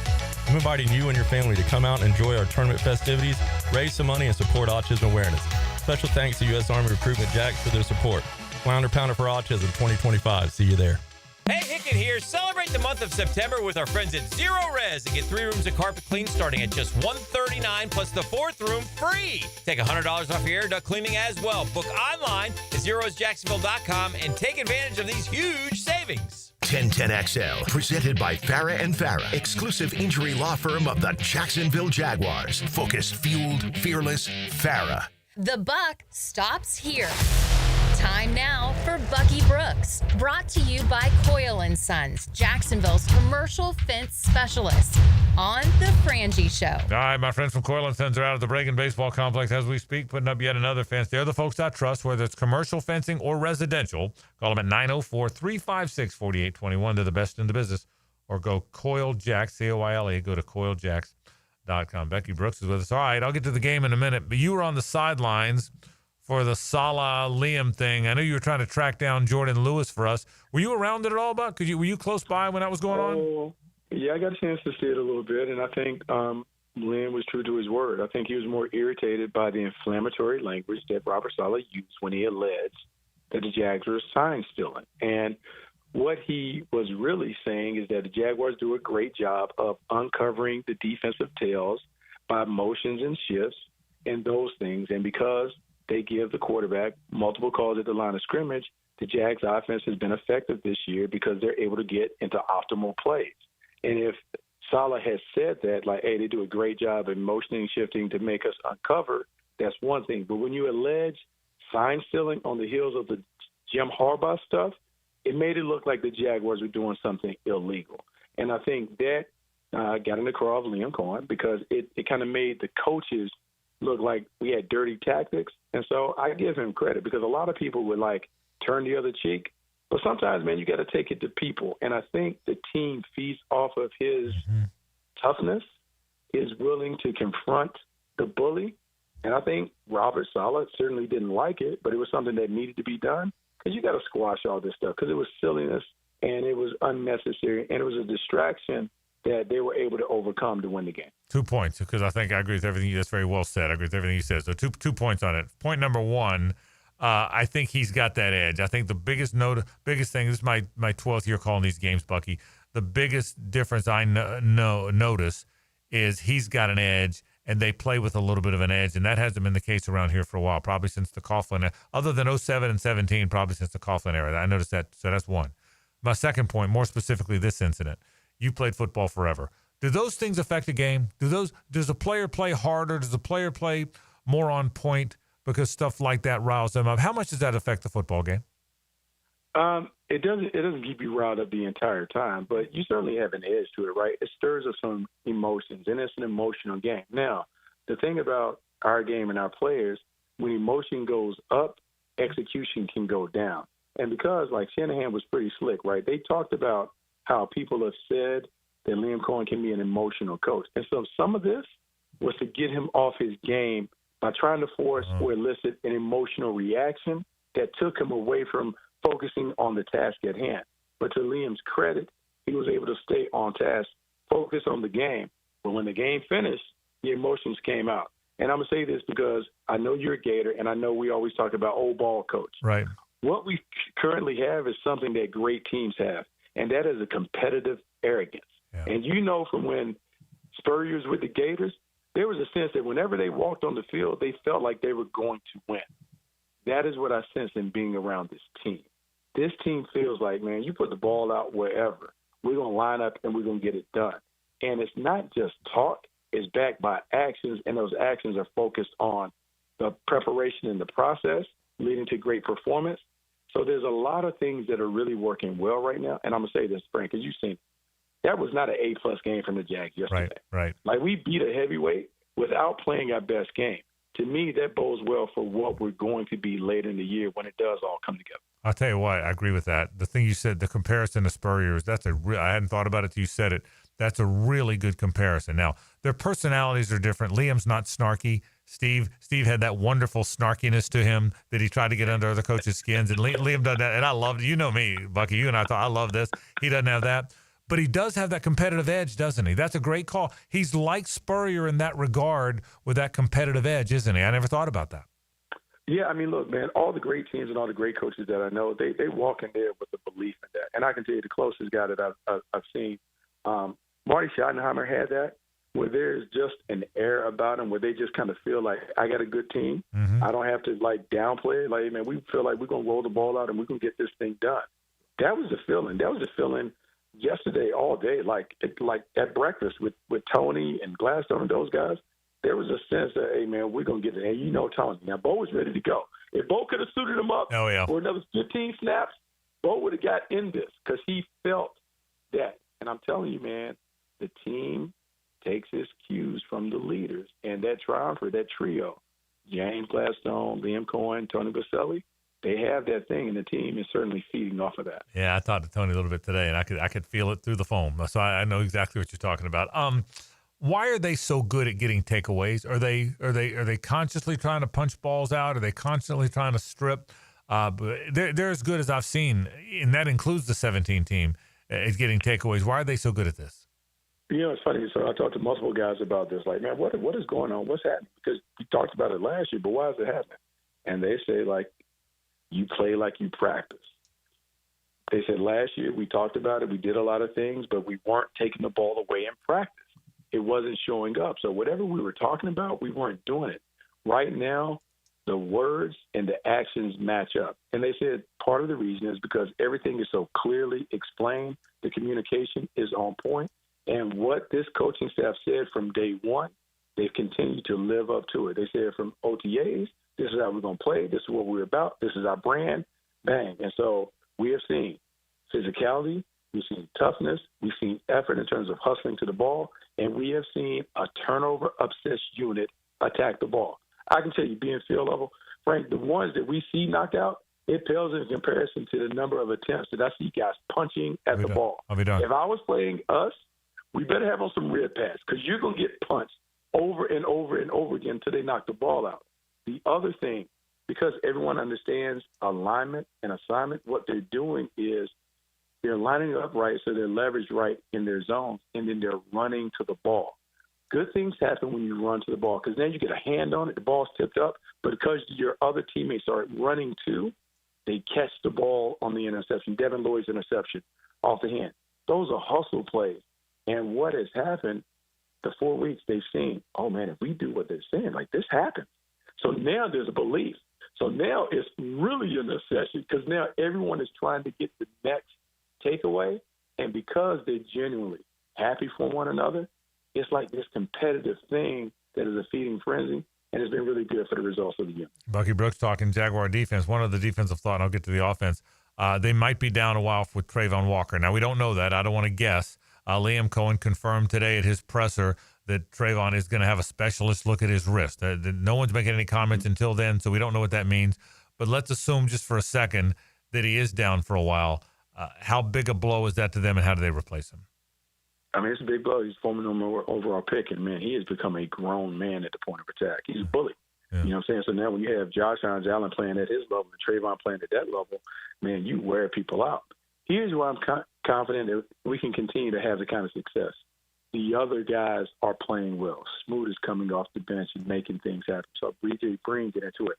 I'm inviting you and your family to come out and enjoy our tournament festivities, raise some money, and support autism awareness. Special thanks to U.S. Army Recruitment Jacks for their support. Flounder Pounder for Autism 2025. See you there. Hey, Hicken here. Celebrate the month of September with our friends at Zero Res and get 3 rooms of carpet clean starting at just $139 plus the 4th room free. Take $100 off your air duct cleaning as well. Book online at ZerosJacksonville.com and take advantage of these huge savings. 1010XL, presented by Farah & Farah, exclusive injury law firm of the Jacksonville Jaguars. Focused, fueled, fearless, Farah. The buck stops here. Time now for Bucky Brooks, brought to you by Coyle & Sons, Jacksonville's commercial fence specialist, on The Frangie Show. All right, my friends from Coyle & Sons are out at the Bregan Baseball Complex as we speak, putting up yet another fence. They're the folks I trust, whether it's commercial fencing or residential. Call them at 904-356-4821. They're the best in the business. Or go Coyle Jacks, C-O-I-L-E, go to CoyleJacks.com. Becky Brooks is with us. All right, I'll get to the game in a minute, but you were on the sidelines for the Salah-Liam thing. I know you were trying to track down Jordan Lewis for us. Were you around it at all, Buck? Were you close by when that was going on? Yeah, I got a chance to see it a little bit, and I think Liam was true to his word. I think he was more irritated by the inflammatory language that Robert Saleh used when he alleged that the Jags were sign stealing. And what he was really saying is that the Jaguars do a great job of uncovering the defensive tails by motions and shifts and those things. And because they give the quarterback multiple calls at the line of scrimmage, the Jags offense has been effective this year because they're able to get into optimal plays. And if Saleh has said that, like, hey, they do a great job in motioning, shifting to make us uncover, that's one thing. But when you allege sign stealing on the heels of the Jim Harbaugh stuff, it made it look like the Jaguars were doing something illegal. And I think that got in the craw of Liam Cohen because it kind of made the coaches look like we had dirty tactics. And so I give him credit because a lot of people would, like, turn the other cheek. But sometimes, man, you got to take it to people. And I think the team feeds off of his toughness, is willing to confront the bully. And I think Robert Saleh certainly didn't like it, but it was something that needed to be done because you got to squash all this stuff because it was silliness and it was unnecessary and it was a distraction that they were able to overcome to win the game. 2 points, because I think I agree with everything. That's very well said. I agree with everything you said. So two points on it. Point number one, I think he's got that edge. I think the biggest thing, this is my 12th year calling these games, Bucky. The biggest difference I notice is he's got an edge, and they play with a little bit of an edge, and that hasn't been the case around here for a while, probably since the Coughlin, other than 07 and 17, probably since the Coughlin era. I noticed that, so that's one. My second point, more specifically this incident. You played football forever. Do those things affect a game? Does a player play harder? Does a player play more on point because stuff like that riles them up? How much does that affect the football game? It doesn't keep you riled up the entire time, but you certainly have an edge to it, right? It stirs up some emotions, and it's an emotional game. Now, the thing about our game and our players, when emotion goes up, execution can go down. And because, like, Shanahan was pretty slick, right? They talked about how people have said that Liam Cohen can be an emotional coach. And so some of this was to get him off his game by trying to force or elicit an emotional reaction that took him away from focusing on the task at hand. But to Liam's credit, he was able to stay on task, focus on the game. But when the game finished, the emotions came out. And I'm going to say this because I know you're a Gator, and I know we always talk about old ball coach. Right. What we currently have is something that great teams have, and that is a competitive arrogance. Yeah. And you know from when Spurrier was with the Gators, there was a sense that whenever they walked on the field, they felt like they were going to win. That is what I sense in being around this team. this team feels like, man, you put the ball out wherever, we're going to line up and we're going to get it done. And it's not just talk, it's backed by actions, and those actions are focused on the preparation and the process leading to great performance. So there's a lot of things that are really working well right now. And I'm going to say this, Frank, because you've seen that was not an A-plus game from the Jags yesterday. Right. Like, we beat a heavyweight without playing our best game. To me, that bodes well for what we're going to be later in the year when it does all come together. I'll tell you what, I agree with that. The thing you said, the comparison to Spurrier, I hadn't thought about it till you said it. That's a really good comparison. Now, their personalities are different. Liam's not snarky. Steve had that wonderful snarkiness to him that he tried to get under other coaches' skins, and Liam does that. And I loved it. You know me, Bucky. You and I thought, I love this. He doesn't have that. But he does have that competitive edge, doesn't he? That's a great call. He's like Spurrier in that regard with that competitive edge, isn't he? I never thought about that. Yeah, I mean, look, man, all the great teams and all the great coaches that I know, they walk in there with the belief in that. And I can tell you the closest guy that I've seen, Marty Schottenheimer had that, where there's just an air about him where they just kind of feel like, I got a good team. Mm-hmm. I don't have to, like, downplay it. Like, man, we feel like we're going to roll the ball out and we're going to get this thing done. That was the feeling. That was the feeling yesterday all day, like at breakfast with Tony and Gladstone and those guys. There was a sense that, hey, man, we're going to get it. And you know Tony. Now, Bo was ready to go. If Bo could have suited him up for another 15 snaps, Bo would have got in this because he felt that. And I'm telling you, man, the team takes its cues from the leaders. And that triumpher, that trio, James Gladstone, Liam Cohen, Tony Baselli, they have that thing, and the team is certainly feeding off of that. Yeah, I talked to Tony a little bit today, and I could feel it through the phone. So I know exactly what you're talking about. Why are they so good at getting takeaways? Are they consciously trying to punch balls out? Are they constantly trying to strip? But they're as good as I've seen, and that includes the 17 team, at getting takeaways. Why are they so good at this? You know, it's funny. So I talked to multiple guys about this. Like, man, what is going on? What's happening? Because we talked about it last year, but why is it happening? And they say, like, you play like you practice. They said last year we talked about it. We did a lot of things, but we weren't taking the ball away in practice. It wasn't showing up. So whatever we were talking about, we weren't doing it. Right now, the words and the actions match up. And they said part of the reason is because everything is so clearly explained. The communication is on point. And what this coaching staff said from day one, they've continued to live up to it. They said from OTAs, this is how we're going to play. This is what we're about. This is our brand. Bang. And so we have seen physicality. We've seen toughness. We've seen effort in terms of hustling to the ball. And we have seen a turnover-obsessed unit attack the ball. I can tell you, being field level, Frank, the ones that we see knocked out, it pales in comparison to the number of attempts that I see guys punching at the ball. I'll be done. If I was playing us, we better have on some red pads because you're going to get punched over and over and over again until they knock the ball out. The other thing, because everyone understands alignment and assignment, what they're doing is they're lining up right so they're leveraged right in their zones, and then they're running to the ball. Good things happen when you run to the ball because then you get a hand on it, the ball's tipped up, but because your other teammates are running too, they catch the ball on the interception, Devin Lloyd's interception off the hand. Those are hustle plays. And what has happened, the 4 weeks they've seen, oh, man, if we do what they're saying, like this happens. So now there's a belief. So now it's really a necessity because now everyone is trying to get the next takeaway. And because they're genuinely happy for one another, it's like this competitive thing that is a feeding frenzy, and it's been really good for the results of the year. Bucky Brooks talking Jaguar defense. One of the defensive thought, and I'll get to the offense, they might be down a while with Trayvon Walker. Now, we don't know that. I don't want to guess. Liam Cohen confirmed today at his presser that Trayvon is going to have a specialist look at his wrist. No one's making any comments until then, so we don't know what that means. But let's assume just for a second that he is down for a while. How big a blow is that to them, and how do they replace him? I mean, it's a big blow. He's former overall pick, and, man, he has become a grown man at the point of attack. He's a bully. Yeah. You know what I'm saying? So now when you have Josh Allen playing at his level and Trayvon playing at that level, man, you wear people out. Here's why I'm confident that we can continue to have the kind of success. The other guys are playing well. Smoot is coming off the bench and making things happen. So bring it into it.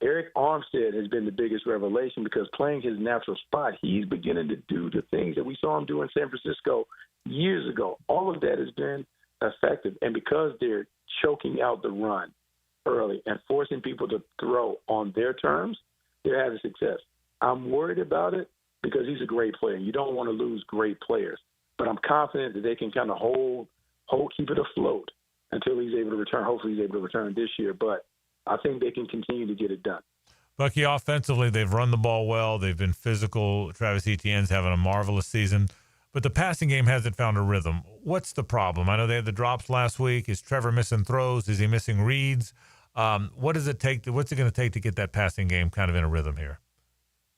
Eric Armstead has been the biggest revelation because playing his natural spot, he's beginning to do the things that we saw him do in San Francisco years ago. All of that has been effective. And because they're choking out the run early and forcing people to throw on their terms, they're having success. I'm worried about it because he's a great player. You don't want to lose great players. But I'm confident that they can kind of keep it afloat until he's able to return. Hopefully he's able to return this year. But I think they can continue to get it done. Bucky, offensively, they've run the ball well. They've been physical. Travis Etienne's having a marvelous season. But the passing game hasn't found a rhythm. What's the problem? I know they had the drops last week. Is Trevor missing throws? Is he missing reads? What does it take? What's it going to take to get that passing game kind of in a rhythm here?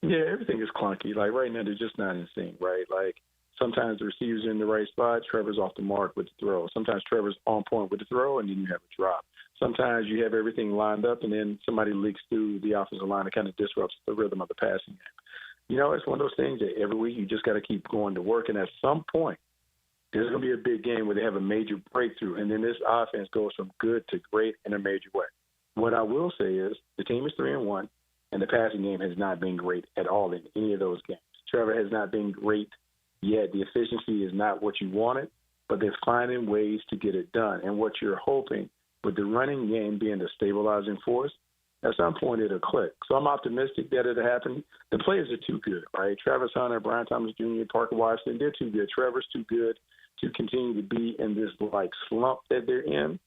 Yeah, everything is clunky. Like right now, they're just not in sync, right? Like sometimes the receiver's in the right spot, Trevor's off the mark with the throw. Sometimes Trevor's on point with the throw, and then you have a drop. Sometimes you have everything lined up, and then somebody leaks through the offensive line and kind of disrupts the rhythm of the passing game. You know, it's one of those things that every week you just got to keep going to work, and at some point, there's going to be a big game where they have a major breakthrough, and then this offense goes from good to great in a major way. What I will say is the team is 3-1, and the passing game has not been great at all in any of those games. Trevor has not been great yet. The efficiency is not what you wanted, but they're finding ways to get it done. And what you're hoping with the running game being the stabilizing force, at some point it'll click. So I'm optimistic that it'll happen. The players are too good, right? Travis Hunter, Brian Thomas Jr., Parker Washington, they're too good. Trevor's too good to continue to be in this, like, slump that they're in.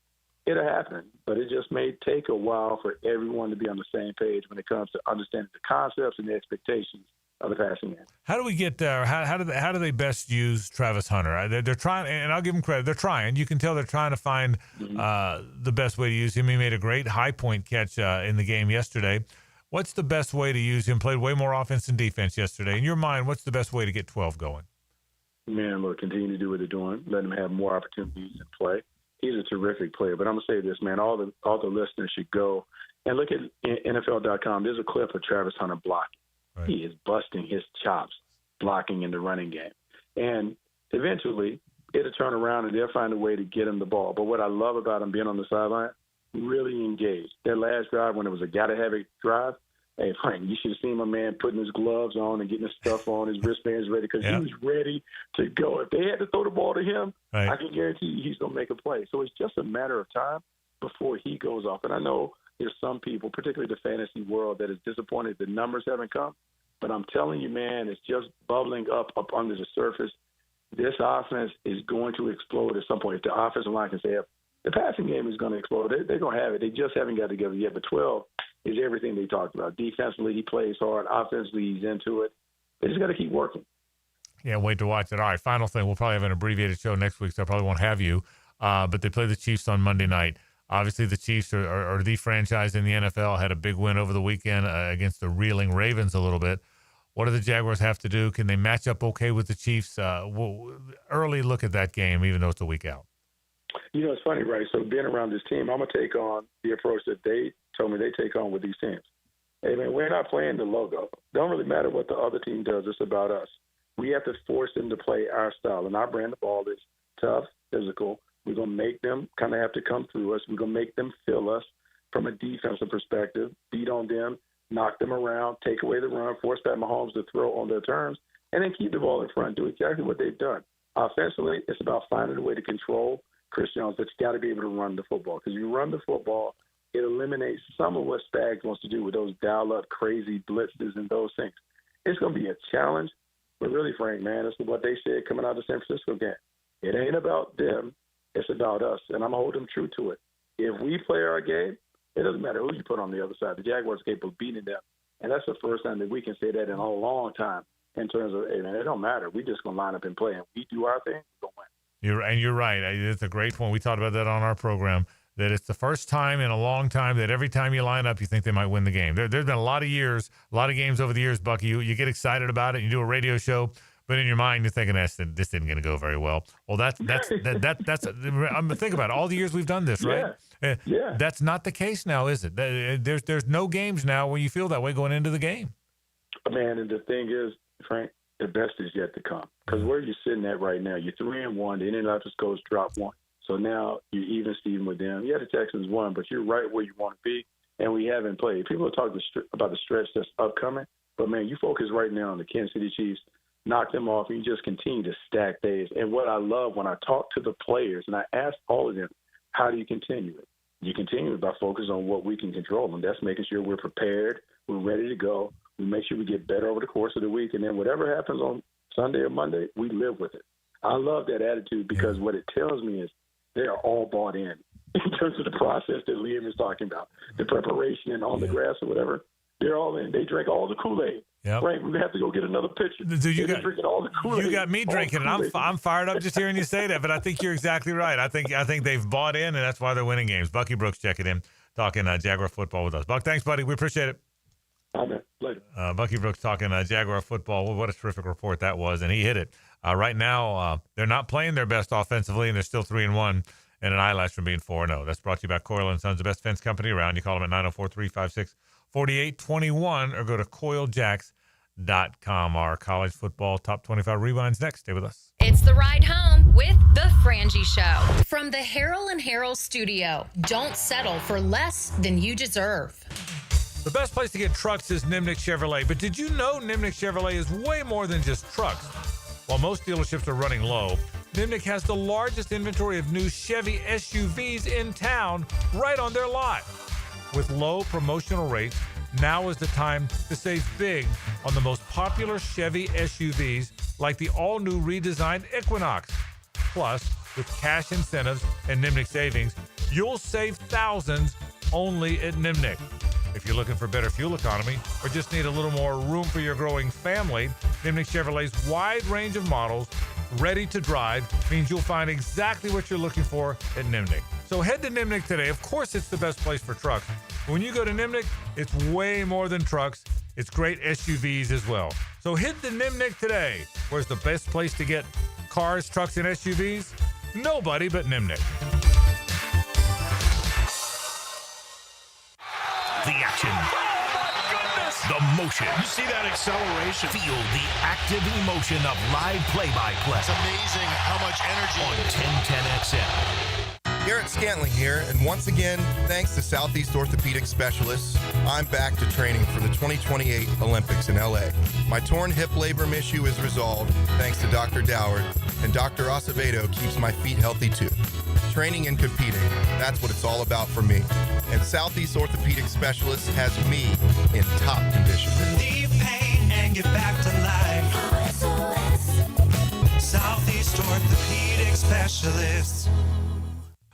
It'll happen, but it just may take a while for everyone to be on the same page when it comes to understanding the concepts and the expectations of the passing game. How do we get there? How do they best use Travis Hunter? They're trying, and I'll give them credit. They're trying. You can tell they're trying to find the best way to use him. He made a great high point catch in the game yesterday. What's the best way to use him? Played way more offense than defense yesterday. In your mind, what's the best way to get 12 going? Man, look, continue to do what they're doing. Let them have more opportunities and play. He's a terrific player. But I'm going to say this, man, all the listeners should go and look at NFL.com. There's a clip of Travis Hunter blocking. Right. He is busting his chops blocking in the running game. And eventually, it'll turn around and they'll find a way to get him the ball. But what I love about him being on the sideline, really engaged. That last drive when it was a gotta-have-it drive, hey, Frank, you should have seen my man putting his gloves on and getting his stuff on, his wristbands ready, because he was ready to go. If they had to throw the ball to him, I can guarantee you he's going to make a play. So it's just a matter of time before he goes off. And I know there's some people, particularly the fantasy world, that is disappointed the numbers haven't come. But I'm telling you, man, it's just bubbling up under the surface. This offense is going to explode at some point. If the offensive line can say, the passing game is going to explode, they're going to have it. They just haven't got together yet. But 12 is everything they talked about. Defensively, he plays hard. Offensively, he's into it. They just got to keep working. Yeah, wait to watch it. All right, final thing. We'll probably have an abbreviated show next week, so I probably won't have you. But they play the Chiefs on Monday night. Obviously, the Chiefs are the franchise in the NFL. Had a big win over the weekend against the reeling Ravens a little bit. What do the Jaguars have to do? Can they match up okay with the Chiefs? Early look at that game, even though it's a week out. You know, it's funny, right? So being around this team, I'm going to take on the approach that they told me they take on with these teams. Hey, man, we're not playing the logo. Don't really matter what the other team does. It's about us. We have to force them to play our style. And our brand of ball is tough, physical. We're going to make them kind of have to come through us. We're going to make them feel us from a defensive perspective, beat on them, knock them around, take away the run, force Pat Mahomes to throw on their terms, and then keep the ball in front, do exactly what they've done. Offensively, it's about finding a way to control Chris Jones, but you got to be able to run the football. Because you run the football, it eliminates some of what Spags wants to do with those dial-up crazy blitzes and those things. It's going to be a challenge, but really, Frank, man, this is what they said coming out of the San Francisco game. It ain't about them. It's about us, and I'm going to hold them true to it. If we play our game, it doesn't matter who you put on the other side. The Jaguars are capable of beating them, and that's the first time that we can say that in a long time in terms of, hey, man, it don't matter. We just going to line up and play, and we do our thing, we're going to win. You're right. It's a great point. We talked about that on our program, that it's the first time in a long time that every time you line up, you think they might win the game. There's been a lot of games over the years, Bucky. You get excited about it. You do a radio show, but in your mind, you're thinking, this isn't going to go very well. Well, that's I'm think about it. All the years we've done this, right? Yeah. That's not the case now, is it? There's no games now where you feel that way going into the game. Man, and the thing is, Frank, the best is yet to come. Because where you're sitting at right now, you're 3-1. The Indianapolis Colts dropped 1. So now you're even Steven with them. Yeah, the Texans won, but you're right where you want to be, and we haven't played. People are talking about the stretch that's upcoming, but, man, you focus right now on the Kansas City Chiefs, knock them off, and you just continue to stack days. And what I love when I talk to the players, and I ask all of them, how do you continue it? You continue it by focusing on what we can control, and that's making sure we're prepared, we're ready to go, We make sure we get better over the course of the week, and then whatever happens on Sunday or Monday, we live with it. I love that attitude because what it tells me is they are all bought in terms of the process that Liam is talking about, the preparation and on the grass or whatever. They're all in. They drink all the Kool-Aid. Yep. Frank, we have to go get another pitcher. Dude, you got drinking all the Kool-Aid. You got me drinking it. I'm fired up just hearing you say that. But I think you're exactly right. I think they've bought in, and that's why they're winning games. Bucky Brooks checking in, talking Jaguar football with us. Buck, thanks, buddy. We appreciate it. All right, man. Later. Bucky Brooks talking Jaguar football. Well, what a terrific report that was, and he hit it. Right now, they're not playing their best offensively, and they're still 3-1, and an eyelash from being 4-0. That's brought to you by Coyle & Sons, the best fence company around. You call them at 904-356-4821 or go to CoyleJacks.com. Our college football top 25 rewinds next. Stay with us. It's the ride home with the Frangie Show. From the Harrell and Harrell studio, don't settle for less than you deserve. The best place to get trucks is Nimnick Chevrolet, but did you know Nimnick Chevrolet is way more than just trucks? While most dealerships are running low, Nimnick has the largest inventory of new Chevy SUVs in town right on their lot. With low promotional rates, now is the time to save big on the most popular Chevy SUVs like the all-new redesigned Equinox. Plus, with cash incentives and Nimnick savings, you'll save thousands only at Nimnick. If you're looking for better fuel economy or just need a little more room for your growing family, Nimnick Chevrolet's wide range of models ready to drive means you'll find exactly what you're looking for at Nimnick. So head to Nimnick today. Of course, it's the best place for trucks. When you go to Nimnick, it's way more than trucks. It's great SUVs as well. So hit the Nimnick today. Where's the best place to get cars, trucks, and SUVs? Nobody but Nimnick. The action. The motion. You see that acceleration. Feel the active emotion of live play-by-play. It's amazing how much energy. On 1010XL. Garrett Scantling here, and once again, thanks to Southeast Orthopedic Specialists, I'm back to training for the 2028 Olympics in LA. My torn hip labrum issue is resolved thanks to Dr. Doward, and Dr. Acevedo keeps my feet healthy too. Training and competing, that's what it's all about for me. And Southeast Orthopedic Specialists has me in top condition. Relieve pain and get back to life. Southeast Orthopedic Specialists.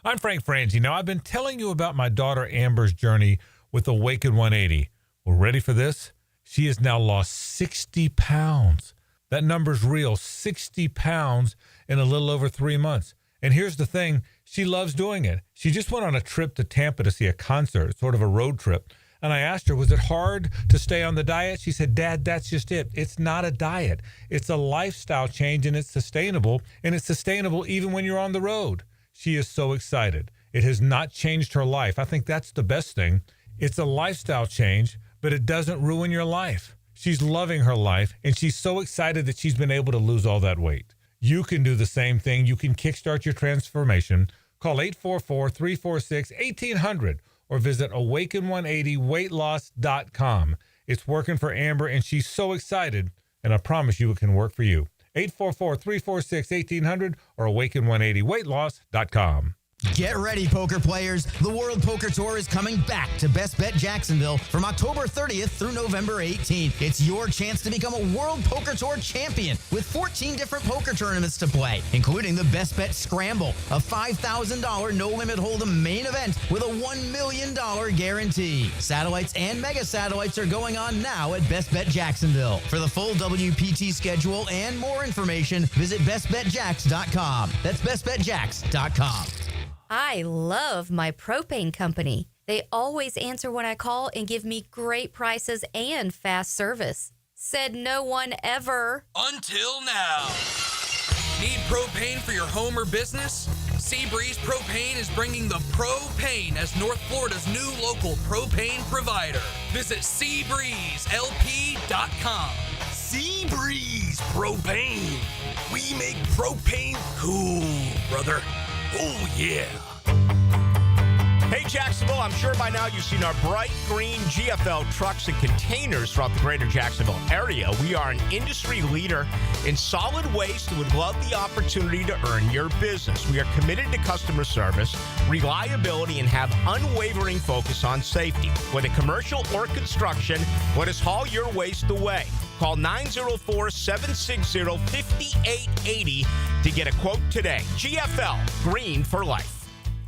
I'm Frank Frangie. Now, I've been telling you about my daughter Amber's journey with Awaken 180. Well, ready for this? She has now lost 60 pounds. That number's real, 60 pounds in a little over 3 months. And here's the thing, she loves doing it. She just went on a trip to Tampa to see a concert, sort of a road trip. And I asked her, was it hard to stay on the diet? She said, Dad, that's just it. It's not a diet. It's a lifestyle change, and it's sustainable. And it's sustainable even when you're on the road. She is so excited. It has not changed her life. I think that's the best thing. It's a lifestyle change, but it doesn't ruin your life. She's loving her life, and she's so excited that she's been able to lose all that weight. You can do the same thing. You can kickstart your transformation. Call 844-346-1800 or visit awaken180weightloss.com. It's working for Amber, and she's so excited, and I promise you it can work for you. 844-346-1800 or awaken180weightloss.com. Get ready, poker players. The World Poker Tour is coming back to Best Bet Jacksonville from October 30th through November 18th. It's your chance to become a World Poker Tour champion with 14 different poker tournaments to play, including the Best Bet Scramble, a $5,000 no-limit hold'em main event with a $1 million guarantee. Satellites and mega satellites are going on now at Best Bet Jacksonville. For the full WPT schedule and more information, visit bestbetjacks.com. That's bestbetjacks.com. I love my propane company. They always answer when I call and give me great prices and fast service. Said no one ever. Until now. Need propane for your home or business? Seabreeze Propane is bringing the propane as North Florida's new local propane provider. Visit SeabreezeLP.com. Seabreeze Propane. We make propane cool, brother. Oh, yeah. Hey, Hey, Jacksonville, I'm sure by now you've seen our bright green GFL trucks and containers throughout the greater Jacksonville area. We are an industry leader in solid waste and would love the opportunity to earn your business. We are committed to customer service, reliability, and have unwavering focus on safety. Whether commercial or construction, let us haul your waste away. Call 904-760-5880 to get a quote today. GFL, green for life.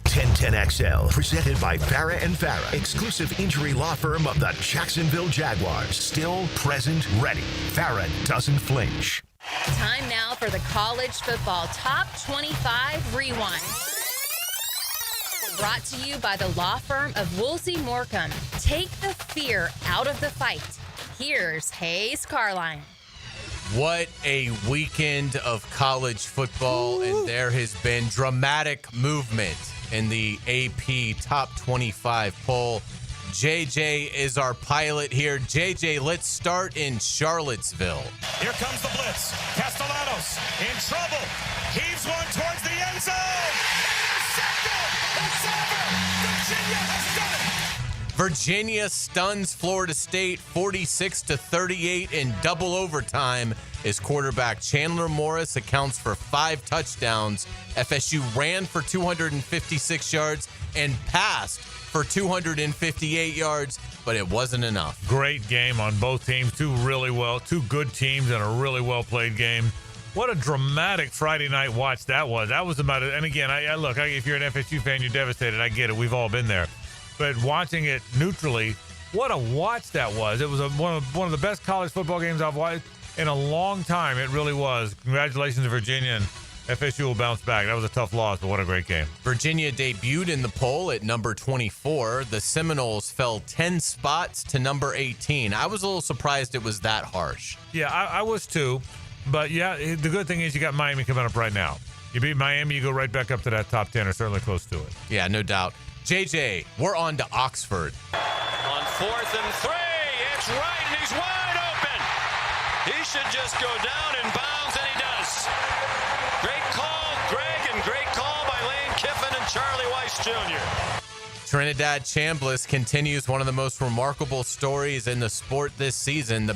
1010XL, presented by Farah and Farah, exclusive injury law firm of the Jacksonville Jaguars. Still, present, ready. Farah doesn't flinch. Time now for the college football Top 25 Rewind. Brought to you by the law firm of Woolsey Morecambe. Take the fear out of the fight. Here's Hayes Carline. What a weekend of college football, and there has been dramatic movement in the AP Top 25 poll. JJ is our pilot here. JJ, let's start in Charlottesville. Here comes the blitz. Castellanos in trouble. Heaves one towards the end zone. Intercepted. It's over. Virginia has done it. Virginia stuns Florida State 46-38 in double overtime as quarterback Chandler Morris accounts for 5 touchdowns. FSU ran for 256 yards and passed for 258 yards, but it wasn't enough. Great game on both teams. Two good teams and a really well-played game. What a dramatic Friday night watch that was. That was about it. And again, look, if you're an FSU fan, you're devastated. I get it. We've all been there. But watching it neutrally, what a watch that was. It was one of the best college football games I've watched in a long time. It really was. Congratulations to Virginia, and FSU will bounce back. That was a tough loss, but what a great game. Virginia debuted in the poll at number 24. The Seminoles fell 10 spots to number 18. I was a little surprised it was that harsh. Yeah, I was too. But yeah, the good thing is you got Miami coming up right now. You beat Miami, you go right back up to that top 10 or certainly close to it. Yeah, no doubt. JJ, we're on to Oxford. On 4th and 3, it's right, and he's wide open. He should just go down in bounds, and he does. Great call, Greg, and great call by Lane Kiffin and Charlie Weiss Jr. Trinidad Chambliss continues one of the most remarkable stories in the sport this season. The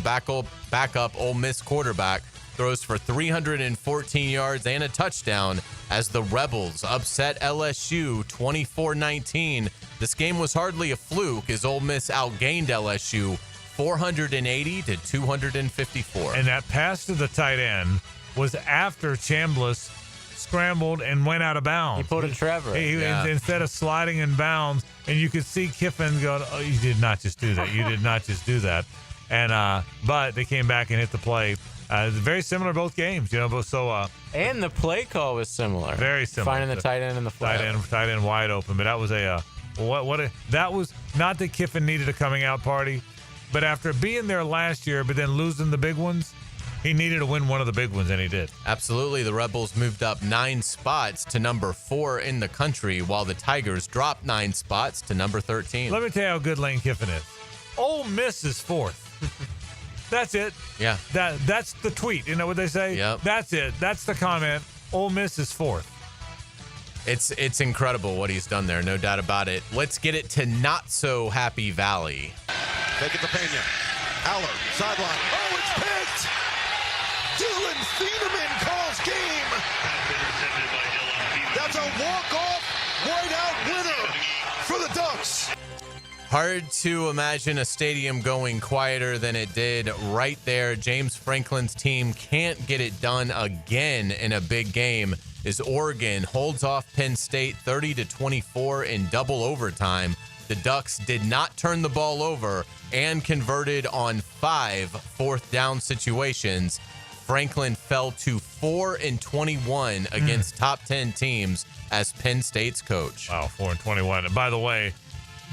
backup Ole Miss quarterback throws for 314 yards and a touchdown as the Rebels upset LSU 24-19. This game was hardly a fluke as Ole Miss outgained LSU 480 to 254. And that pass to the tight end was after Chambliss scrambled and went out of bounds. He pulled a Trevor. Instead of sliding in bounds, and you could see Kiffin going, "Oh, you did not just do that. You did not just do that." And but they came back and hit the play. Very similar both games, and the play call was similar. Very similar. Finding the tight end in the flat. Tight end wide open. But that was that was not that Kiffin needed a coming out party, but after being there last year, but then losing the big ones, he needed to win one of the big ones, and he did. Absolutely. The Rebels moved up 9 spots to number 4 in the country, while the Tigers dropped 9 spots to number 13. Let me tell you how good Lane Kiffin is. Ole Miss is 4th. That's it. Yeah. That's the tweet. You know what they say? Yep. That's it. That's the comment. Ole Miss is 4th. It's incredible what he's done there, no doubt about it. Let's get it to not so happy Valley. Take it to Pena. Aller, sideline. Oh, it's picked! Dylan Thieneman calls game. That's a walk-off, white-out winner for the Ducks. Hard to imagine a stadium going quieter than it did right there. James Franklin's team can't get it done again in a big game as Oregon holds off Penn State 30-24 in double overtime. The Ducks did not turn the ball over and converted on 5 fourth down situations. Franklin fell to 4-21 against top 10 teams as Penn State's coach. Wow, 4-21. And by the way,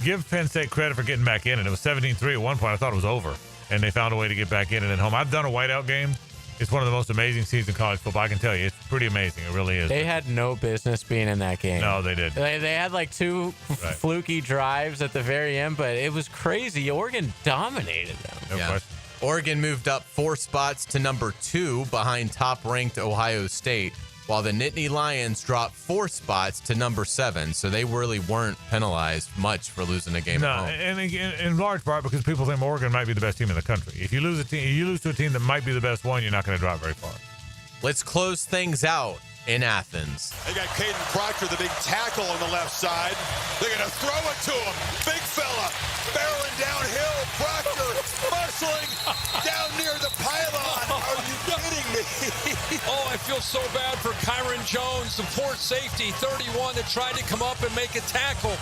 give Penn State credit for getting back in it. It was 17-3 at one point. I thought it was over, and they found a way to get back in it at home. I've done a whiteout game. It's one of the most amazing seasons in college football. I can tell you, it's pretty amazing. It really is. They had no business being in that game. No, they did. They had like 2 fluky drives at the very end, but it was crazy. Oregon dominated them. No question. Oregon moved up 4 spots to number 2 behind top-ranked Ohio State. while the Nittany Lions dropped 4 spots to number 7. So they really weren't penalized much for losing a game at home. And again, in large part because people think Oregon might be the best team in the country. If you lose to a team that might be the best one, you're not going to drop very far. Let's close things out in Athens. They got Caden Proctor, the big tackle on the left side. They're going to throw it to him. Big fella, barreling downhill. Proctor muscling down near the pylon. Are you kidding me? Oh, I feel so bad for Kyron Jones, the poor safety, 31, that tried to come up and make a tackle.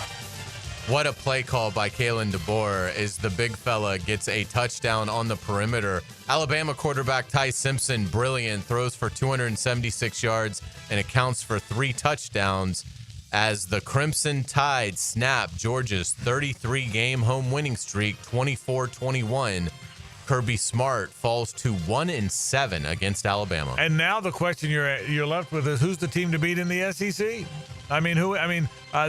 What a play call by Kalen DeBoer as the big fella gets a touchdown on the perimeter. Alabama quarterback Ty Simpson, brilliant, throws for 276 yards and accounts for 3 touchdowns as the Crimson Tide snap Georgia's 33-game home winning streak, 24-21. Kirby Smart falls to 1-7 against Alabama. And now the question you're left with is who's the team to beat in the SEC? I mean,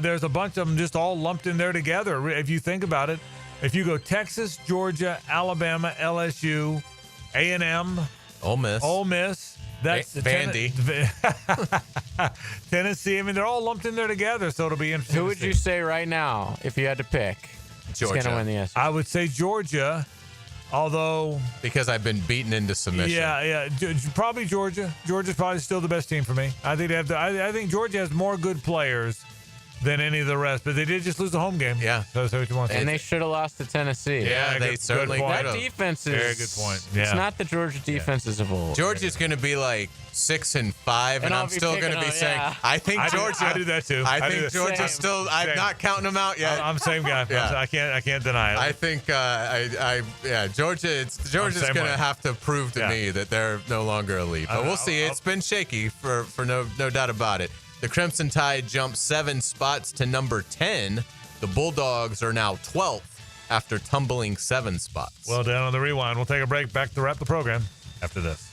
there's a bunch of them just all lumped in there together. If you think about it, if you go Texas, Georgia, Alabama, LSU, A&M, Ole Miss, that's Vandy, Tennessee. I mean, they're all lumped in there together, so it'll be interesting. Who would you say right now, if you had to pick, Georgia? Is going to win the SEC? I would say Georgia. Although, because I've been beaten into submission. Yeah, probably Georgia. Georgia's probably still the best team for me. I think I think Georgia has more good players than any of the rest, but they did just lose the home game. Yeah, so what you want to say. And they should have lost to Tennessee. Yeah, they certainly could have. That defense is very good point. Yeah. It's not the Georgia defenses of old. Georgia's going to be like 6-5, and I'm still going to be saying, I think Georgia. I do that too. I think Georgia's still. I'm not counting them out yet. I'm the same guy. Yeah. I can't deny it. I think Georgia's going to have to prove to me that they're no longer elite. But we'll see. It's been shaky for no doubt about it. The Crimson Tide jumped 7 spots to number 10. The Bulldogs are now 12th after tumbling 7 spots. Well, down on the rewind. We'll take a break. Back to wrap the program after this.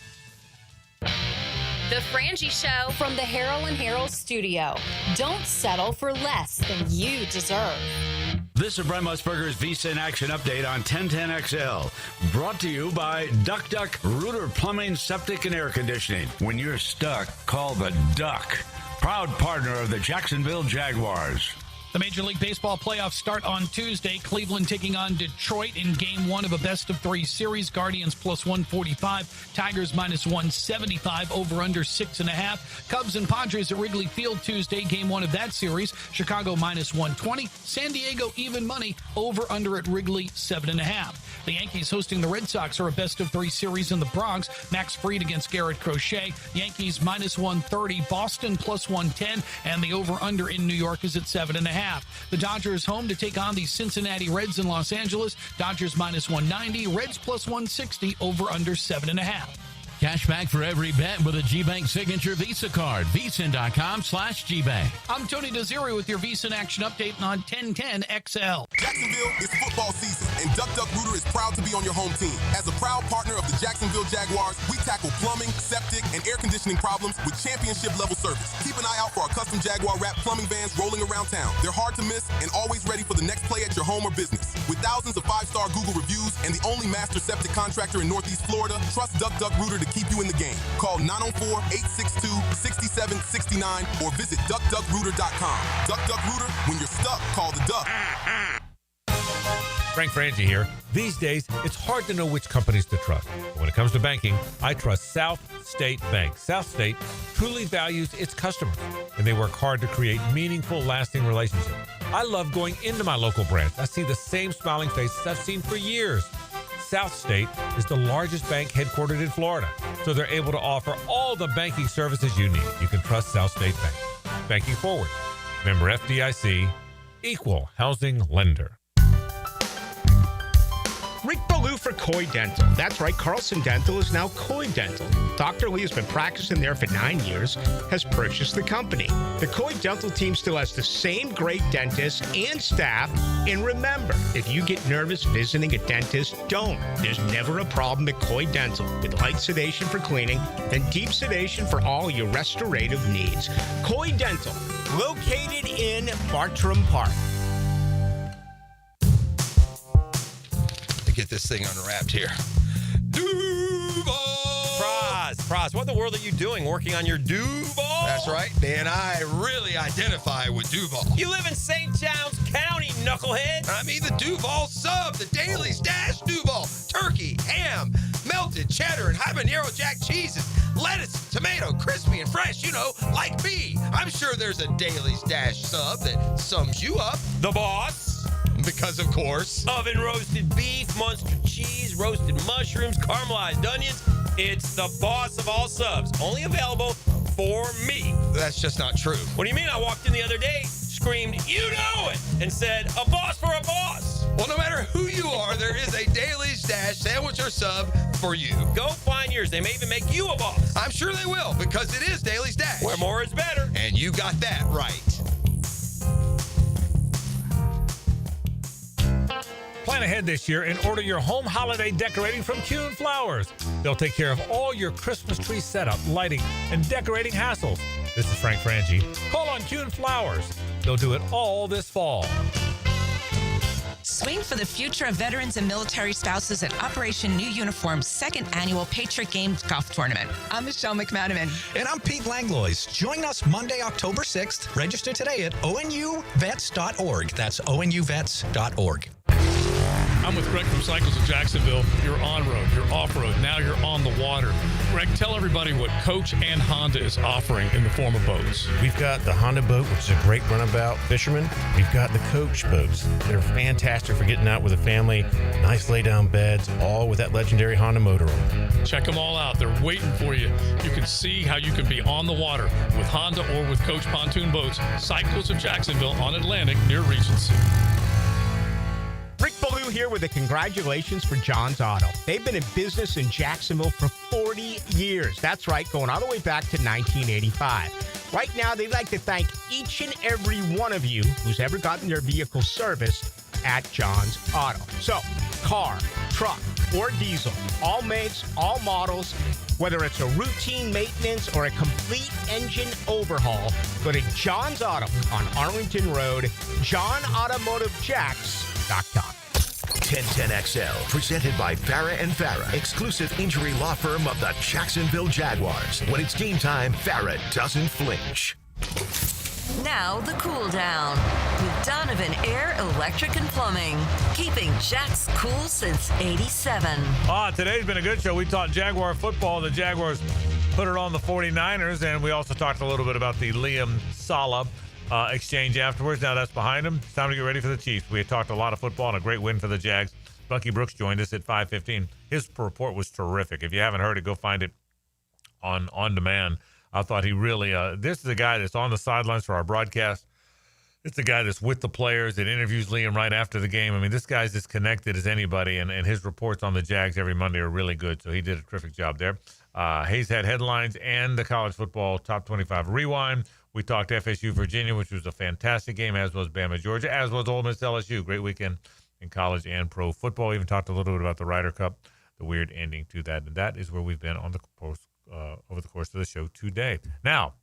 The Frangie Show from the Harrell and Harrell studio. Don't settle for less than you deserve. This is Brent Musburger's Visa in Action update on 1010XL. Brought to you by Duck Duck Rooter Plumbing, Septic, and Air Conditioning. When you're stuck, call the Duck. Proud partner of the Jacksonville Jaguars. The Major League Baseball playoffs start on Tuesday. Cleveland taking on Detroit in Game 1 of a best-of-3 series. Guardians plus 145. Tigers minus 175. Over-under 6.5. Cubs and Padres at Wrigley Field Tuesday. Game 1 of that series. Chicago minus 120. San Diego even money. Over-under at Wrigley 7.5. The Yankees hosting the Red Sox are a best-of-3 series in the Bronx. Max Fried against Garrett Crochet. Yankees minus 130. Boston plus 110. And the over-under in New York is at 7.5. The Dodgers home to take on the Cincinnati Reds in Los Angeles. Dodgers minus 190, Reds plus 160, over under 7.5. Cash back for every bet with a GBank signature Visa card. VSIN.com/GBank. I'm Tony Desiri with your Visa in Action update on 1010XL. Jacksonville is football season, and Duck Duck Rooter is proud to be on your home team. As a proud partner of the Jacksonville Jaguars, we tackle plumbing, septic, and air conditioning problems with championship-level service. Keep an eye out for our custom Jaguar wrap plumbing vans rolling around town. They're hard to miss and always ready for the next play at your home or business. With thousands of 5-star Google reviews and the only master septic contractor in Northeast Florida, trust Duck Duck Rooter to keep you in the game. Call 904-862-6769 or visit duckduckrooter.com. Duck Duck Rooter, when you're stuck, call the Duck. Frank Frangie here. These days, it's hard to know which companies to trust. But when it comes to banking, I trust South State Bank. South State truly values its customers, and they work hard to create meaningful, lasting relationships. I love going into my local branch. I see the same smiling faces I've seen for years. South State is the largest bank headquartered in Florida, so they're able to offer all the banking services you need. You can trust South State Bank. Banking forward. Member FDIC, equal housing lender. Rick Ballou for Coy Dental. That's right, Carlson Dental is now Coy Dental. Dr. Lee has been practicing there for 9 years, has purchased the company. The Coy Dental team still has the same great dentists and staff. And remember, if you get nervous visiting a dentist, don't. There's never a problem at Coy Dental with light sedation for cleaning and deep sedation for all your restorative needs. Coy Dental, located in Bartram Park. Get this thing unwrapped here. Fries. Pross, what in the world are you doing working on your Duval? That's right. Dan, I really identify with Duval. You live in St. John's County, knucklehead. I mean the Duval sub, the Daily Stash Duval. Turkey, ham, melted cheddar, and habanero jack cheeses. Lettuce, tomato, crispy and fresh, like me. I'm sure there's a Daily Stash sub that sums you up. The boss. Because, of course, oven roasted beef, Munster cheese, roasted mushrooms, caramelized onions. It's the boss of all subs. Only available for me. That's just not true. What do you mean? I walked in the other day, screamed, "You know it," and said, "A boss for a boss." Well, no matter who you are, there is a Daily Stash sandwich or sub for you. Go find yours. They may even make you a boss. I'm sure they will, because it is Daily Stash. Where more is better. And you got that right. Plan ahead this year and order your home holiday decorating from Kuhn Flowers. They'll take care of all your Christmas tree setup, lighting, and decorating hassles. This is Frank Frangie. Call on Kuhn Flowers. They'll do it all this fall. Swing for the future of veterans and military spouses at Operation New Uniform's second annual Patriot Games Golf Tournament. I'm Michelle McManaman. And I'm Pete Langlois. Join us Monday, October 6th. Register today at onuvets.org. That's onuvets.org. I'm with Greg from Cycles of Jacksonville. You're on-road, you're off-road, now you're on the water. Greg, tell everybody what Coach and Honda is offering in the form of boats. We've got the Honda boat, which is a great runabout fisherman. We've got the Coach boats. They're fantastic for getting out with a family. Nice lay-down beds, all with that legendary Honda motor on them. Check them all out. They're waiting for you. You can see how you can be on the water with Honda or with Coach pontoon boats. Cycles of Jacksonville on Atlantic near Regency. Rick Ballou here with the congratulations for John's Auto. They've been in business in Jacksonville for 40 years. That's right, going all the way back to 1985. Right now, they'd like to thank each and every one of you who's ever gotten their vehicle serviced at John's Auto. So, car, truck, or diesel, all makes, all models, whether it's a routine maintenance or a complete engine overhaul, go to John's Auto on Arlington Road, JohnAutomotiveJacks.com. 1010XL, presented by Farah and Farah, exclusive injury law firm of the Jacksonville Jaguars. When it's game time, Farah doesn't flinch. Now the cool down with Donovan Air, Electric and Plumbing, keeping Jacks cool since '87. Today's been a good show. We talked Jaguar football. The Jaguars put it on the 49ers, and we also talked a little bit about the Liam Saleh exchange afterwards. Now that's behind him. It's time to get ready for the Chiefs. We had talked a lot of football and a great win for the Jags. Bucky Brooks joined us at 5:15. His report was terrific. If you haven't heard it, go find it on demand. I thought he really, this is a guy that's on the sidelines for our broadcast. It's a guy that's with the players that interviews Liam right after the game. I mean, this guy's as connected as anybody, and his reports on the Jags every Monday are really good, so he did a terrific job there. Hayes had headlines and the college football top 25 rewind. We talked FSU Virginia, which was a fantastic game, as was Bama Georgia, as was Ole Miss LSU. Great weekend in college and pro football. We even talked a little bit about the Ryder Cup, the weird ending to that, and that is where we've been on the post over the course of the show today. Now,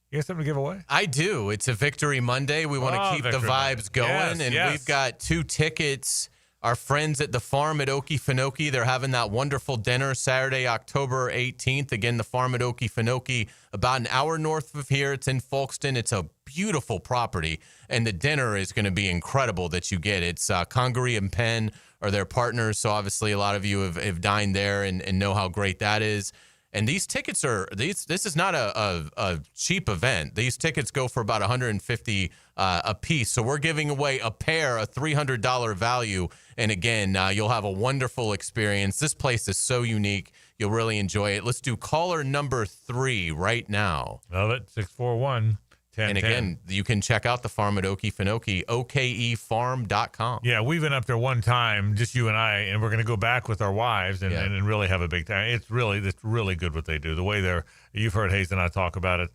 you have something to give away? I do. It's a Victory Monday. We want to keep the vibes going, we've got 2 tickets. Our friends at the farm at Okefenokee, they're having that wonderful dinner Saturday, October 18th. Again, the farm at Okefenokee, about an hour north of here. It's in Folkston. It's a beautiful property, and the dinner is going to be incredible that you get. It's Congaree and Penn are their partners, so obviously a lot of you have dined there and know how great that is. And these tickets this is not a cheap event. These tickets go for about $150 a piece. So we're giving away a pair, a $300 value. And again, you'll have a wonderful experience. This place is so unique. You'll really enjoy it. Let's do caller number 3 right now. Love it. 641-1010. And again, you can check out the farm at Okefenokee, okefarm.com. Yeah, we've been up there one time, just you and I, and we're going to go back with our wives and really have a big time. It's really good what they do. The way you've heard Hayes and I talk about it.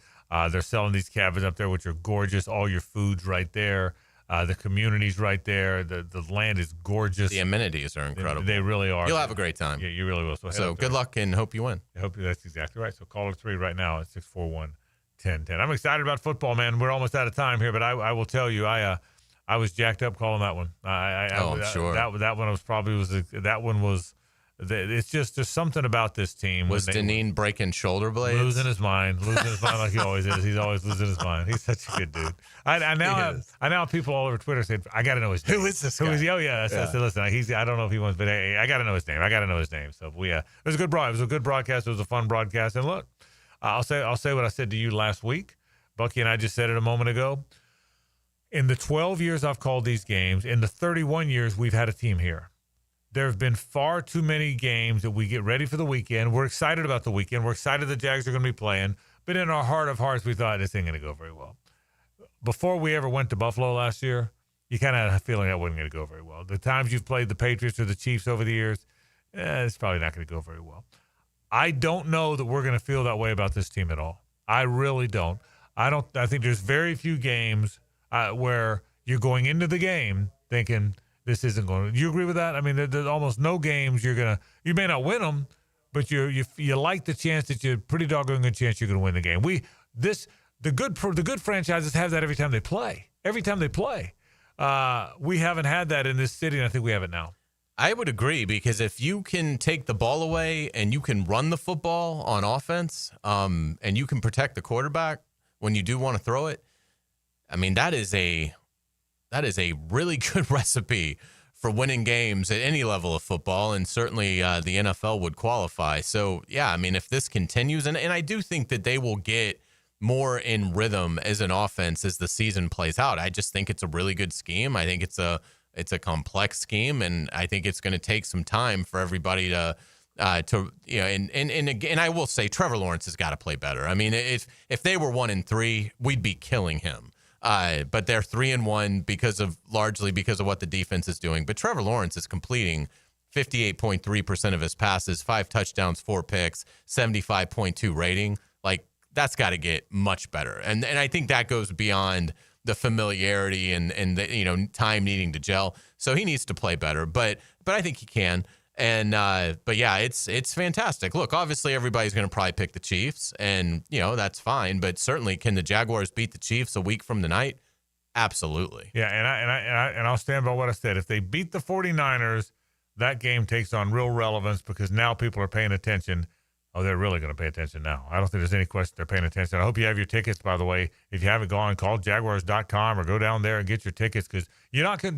They're selling these cabins up there, which are gorgeous. All your food's right there. The community's right there. The land is gorgeous. The amenities are incredible. They really are. You'll have a great time. Yeah, you really will. So good luck and hope you win. I hope that's exactly right. So caller 3 right now at 641-1010. I'm excited about football, man. We're almost out of time here, but I will tell you, I was jacked up calling that one. I'm sure that one was It's just there's something about this team. Was Deneen breaking shoulder blades? Losing his mind like he always is. He's always losing his mind. He's such a good dude. I now have people all over Twitter saying, I got to know his name. Who is this guy? Oh, yeah. I said, listen, I don't know if he wants, but hey, I got to know his name. So it was a good broadcast. It was a good broadcast. It was a fun broadcast. And look, I'll say what I said to you last week. Bucky and I just said it a moment ago. In the 12 years I've called these games, in the 31 years we've had a team here, there have been far too many games that we get ready for the weekend. We're excited about the weekend. We're excited the Jags are going to be playing. But in our heart of hearts, we thought this ain't going to go very well. Before we ever went to Buffalo last year, you kind of had a feeling that wasn't going to go very well. The times you've played the Patriots or the Chiefs over the years, it's probably not going to go very well. I don't know that we're going to feel that way about this team at all. I really don't. I think there's very few games where you're going into the game thinking – this isn't going to. Do you agree with that? I mean, there's almost no games you may not win them, but you like the chance that you're pretty doggone good chance you're going to win the game. The good franchises have that every time they play. We haven't had that in this city, and I think we have it now. I would agree, because if you can take the ball away and you can run the football on offense, and you can protect the quarterback when you do want to throw it, I mean, that is a really good recipe for winning games at any level of football, and certainly the NFL would qualify. So, yeah, I mean, if this continues, and I do think that they will get more in rhythm as an offense as the season plays out. I just think it's a really good scheme. I think it's a complex scheme, and I think it's going to take some time for everybody to and I will say Trevor Lawrence has got to play better. I mean, if they were 1-3, we'd be killing him. But they're 3-1 largely because of what the defense is doing. But Trevor Lawrence is completing 58.3% of his passes, 5 touchdowns, 4 picks, 75.2 rating. Like, that's got to get much better. And I think that goes beyond the familiarity and the, time needing to gel. So he needs to play better. But I think he can. And but yeah, it's fantastic. Look, obviously everybody's going to probably pick the Chiefs, and that's fine. But certainly, can the Jaguars beat the Chiefs a week from tonight? Absolutely. Yeah, and I'll stand by what I said. If they beat the 49ers, that game takes on real relevance, because now people are paying attention. Oh, they're really going to pay attention now. I don't think there's any question they're paying attention. I hope you have your tickets, by the way. If you haven't gone, call Jaguars.com or go down there and get your tickets, because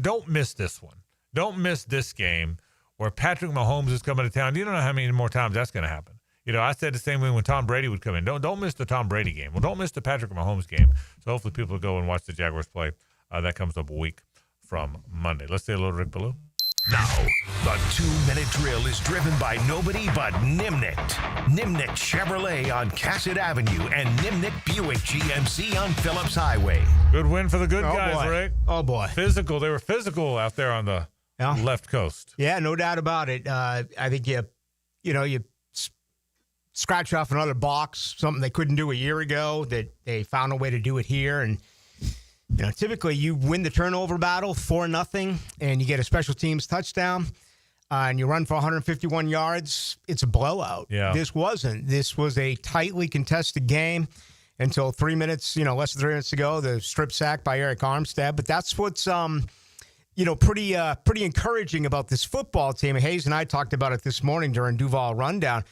don't miss this one. Don't miss this game where Patrick Mahomes is coming to town. You don't know how many more times that's going to happen. I said the same thing when Tom Brady would come in. Don't miss the Tom Brady game. Well, don't miss the Patrick Mahomes game. So hopefully people will go and watch the Jaguars play. That comes up a week from Monday. Let's say a little Rick Ballou. Now, the 2-minute drill is driven by nobody but Nimnicht. Nimnicht Chevrolet on Cassett Avenue and Nimnicht Buick GMC on Phillips Highway. Good win for the good guys, boy. Rick. Oh, boy. Physical. They were physical out there on the left coast. Yeah, no doubt about it. I think you scratch off another box, something they couldn't do a year ago, that they found a way to do it here. And typically you win the turnover battle 4-0, and you get a special teams touchdown, and you run for 151 yards. It's a blowout. Yeah. This wasn't. This was a tightly contested game until 3 minutes, less than 3 minutes ago, the strip sack by Eric Armstead. But that's what's pretty encouraging about this football team. Hayes and I talked about it this morning during Duval Rundown.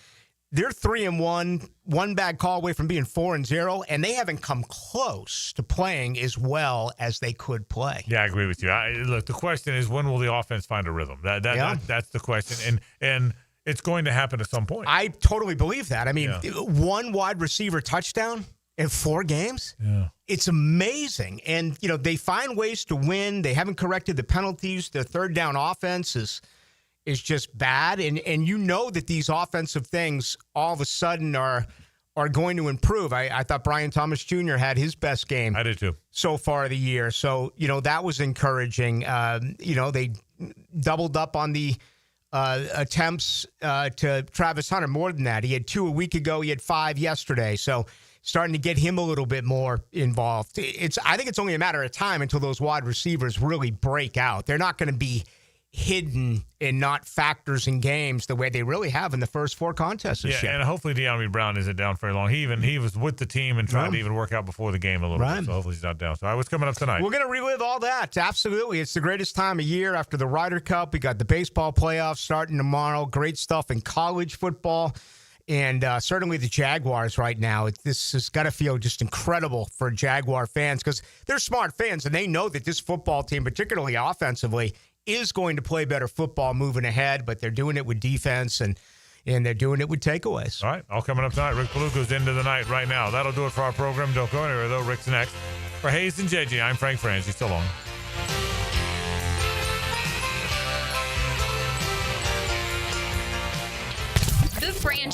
They're 3-1, one bad call away from being 4-0, and they haven't come close to playing as well as they could play. Yeah, I agree with you. Look, the question is, when will the offense find a rhythm? That's the question, and it's going to happen at some point. I totally believe that. I mean, one wide receiver touchdown in 4 games? Yeah. It's amazing. And, they find ways to win. They haven't corrected the penalties. Their third down offense is just bad. And that these offensive things all of a sudden are going to improve. I thought Brian Thomas Jr. had his best game. I did too. So far of the year. So, that was encouraging. They doubled up on the attempts to Travis Hunter, more than that. He had 2 a week ago. He had 5 yesterday. So starting to get him a little bit more involved. I think it's only a matter of time until those wide receivers really break out. They're not going to be hidden and not factors in games the way they really have in the first 4 contests this year. And hopefully De'Ami Brown isn't down very long. He was with the team and tried to even work out before the game a little bit. So hopefully he's not down. So what's coming up tonight? We're going to relive all that. Absolutely. It's the greatest time of year after the Ryder Cup. We got the baseball playoffs starting tomorrow. Great stuff in college football. And certainly the Jaguars right now. This has got to feel just incredible for Jaguar fans because they're smart fans and they know that this football team, particularly offensively, is going to play better football moving ahead, but they're doing it with defense and they're doing it with takeaways. All right, all coming up tonight. Rick Paluca's into the night right now. That'll do it for our program. Don't go anywhere, though. Rick's next. For Hayes and JJ, I'm Frank Frangie. So long. The Frangie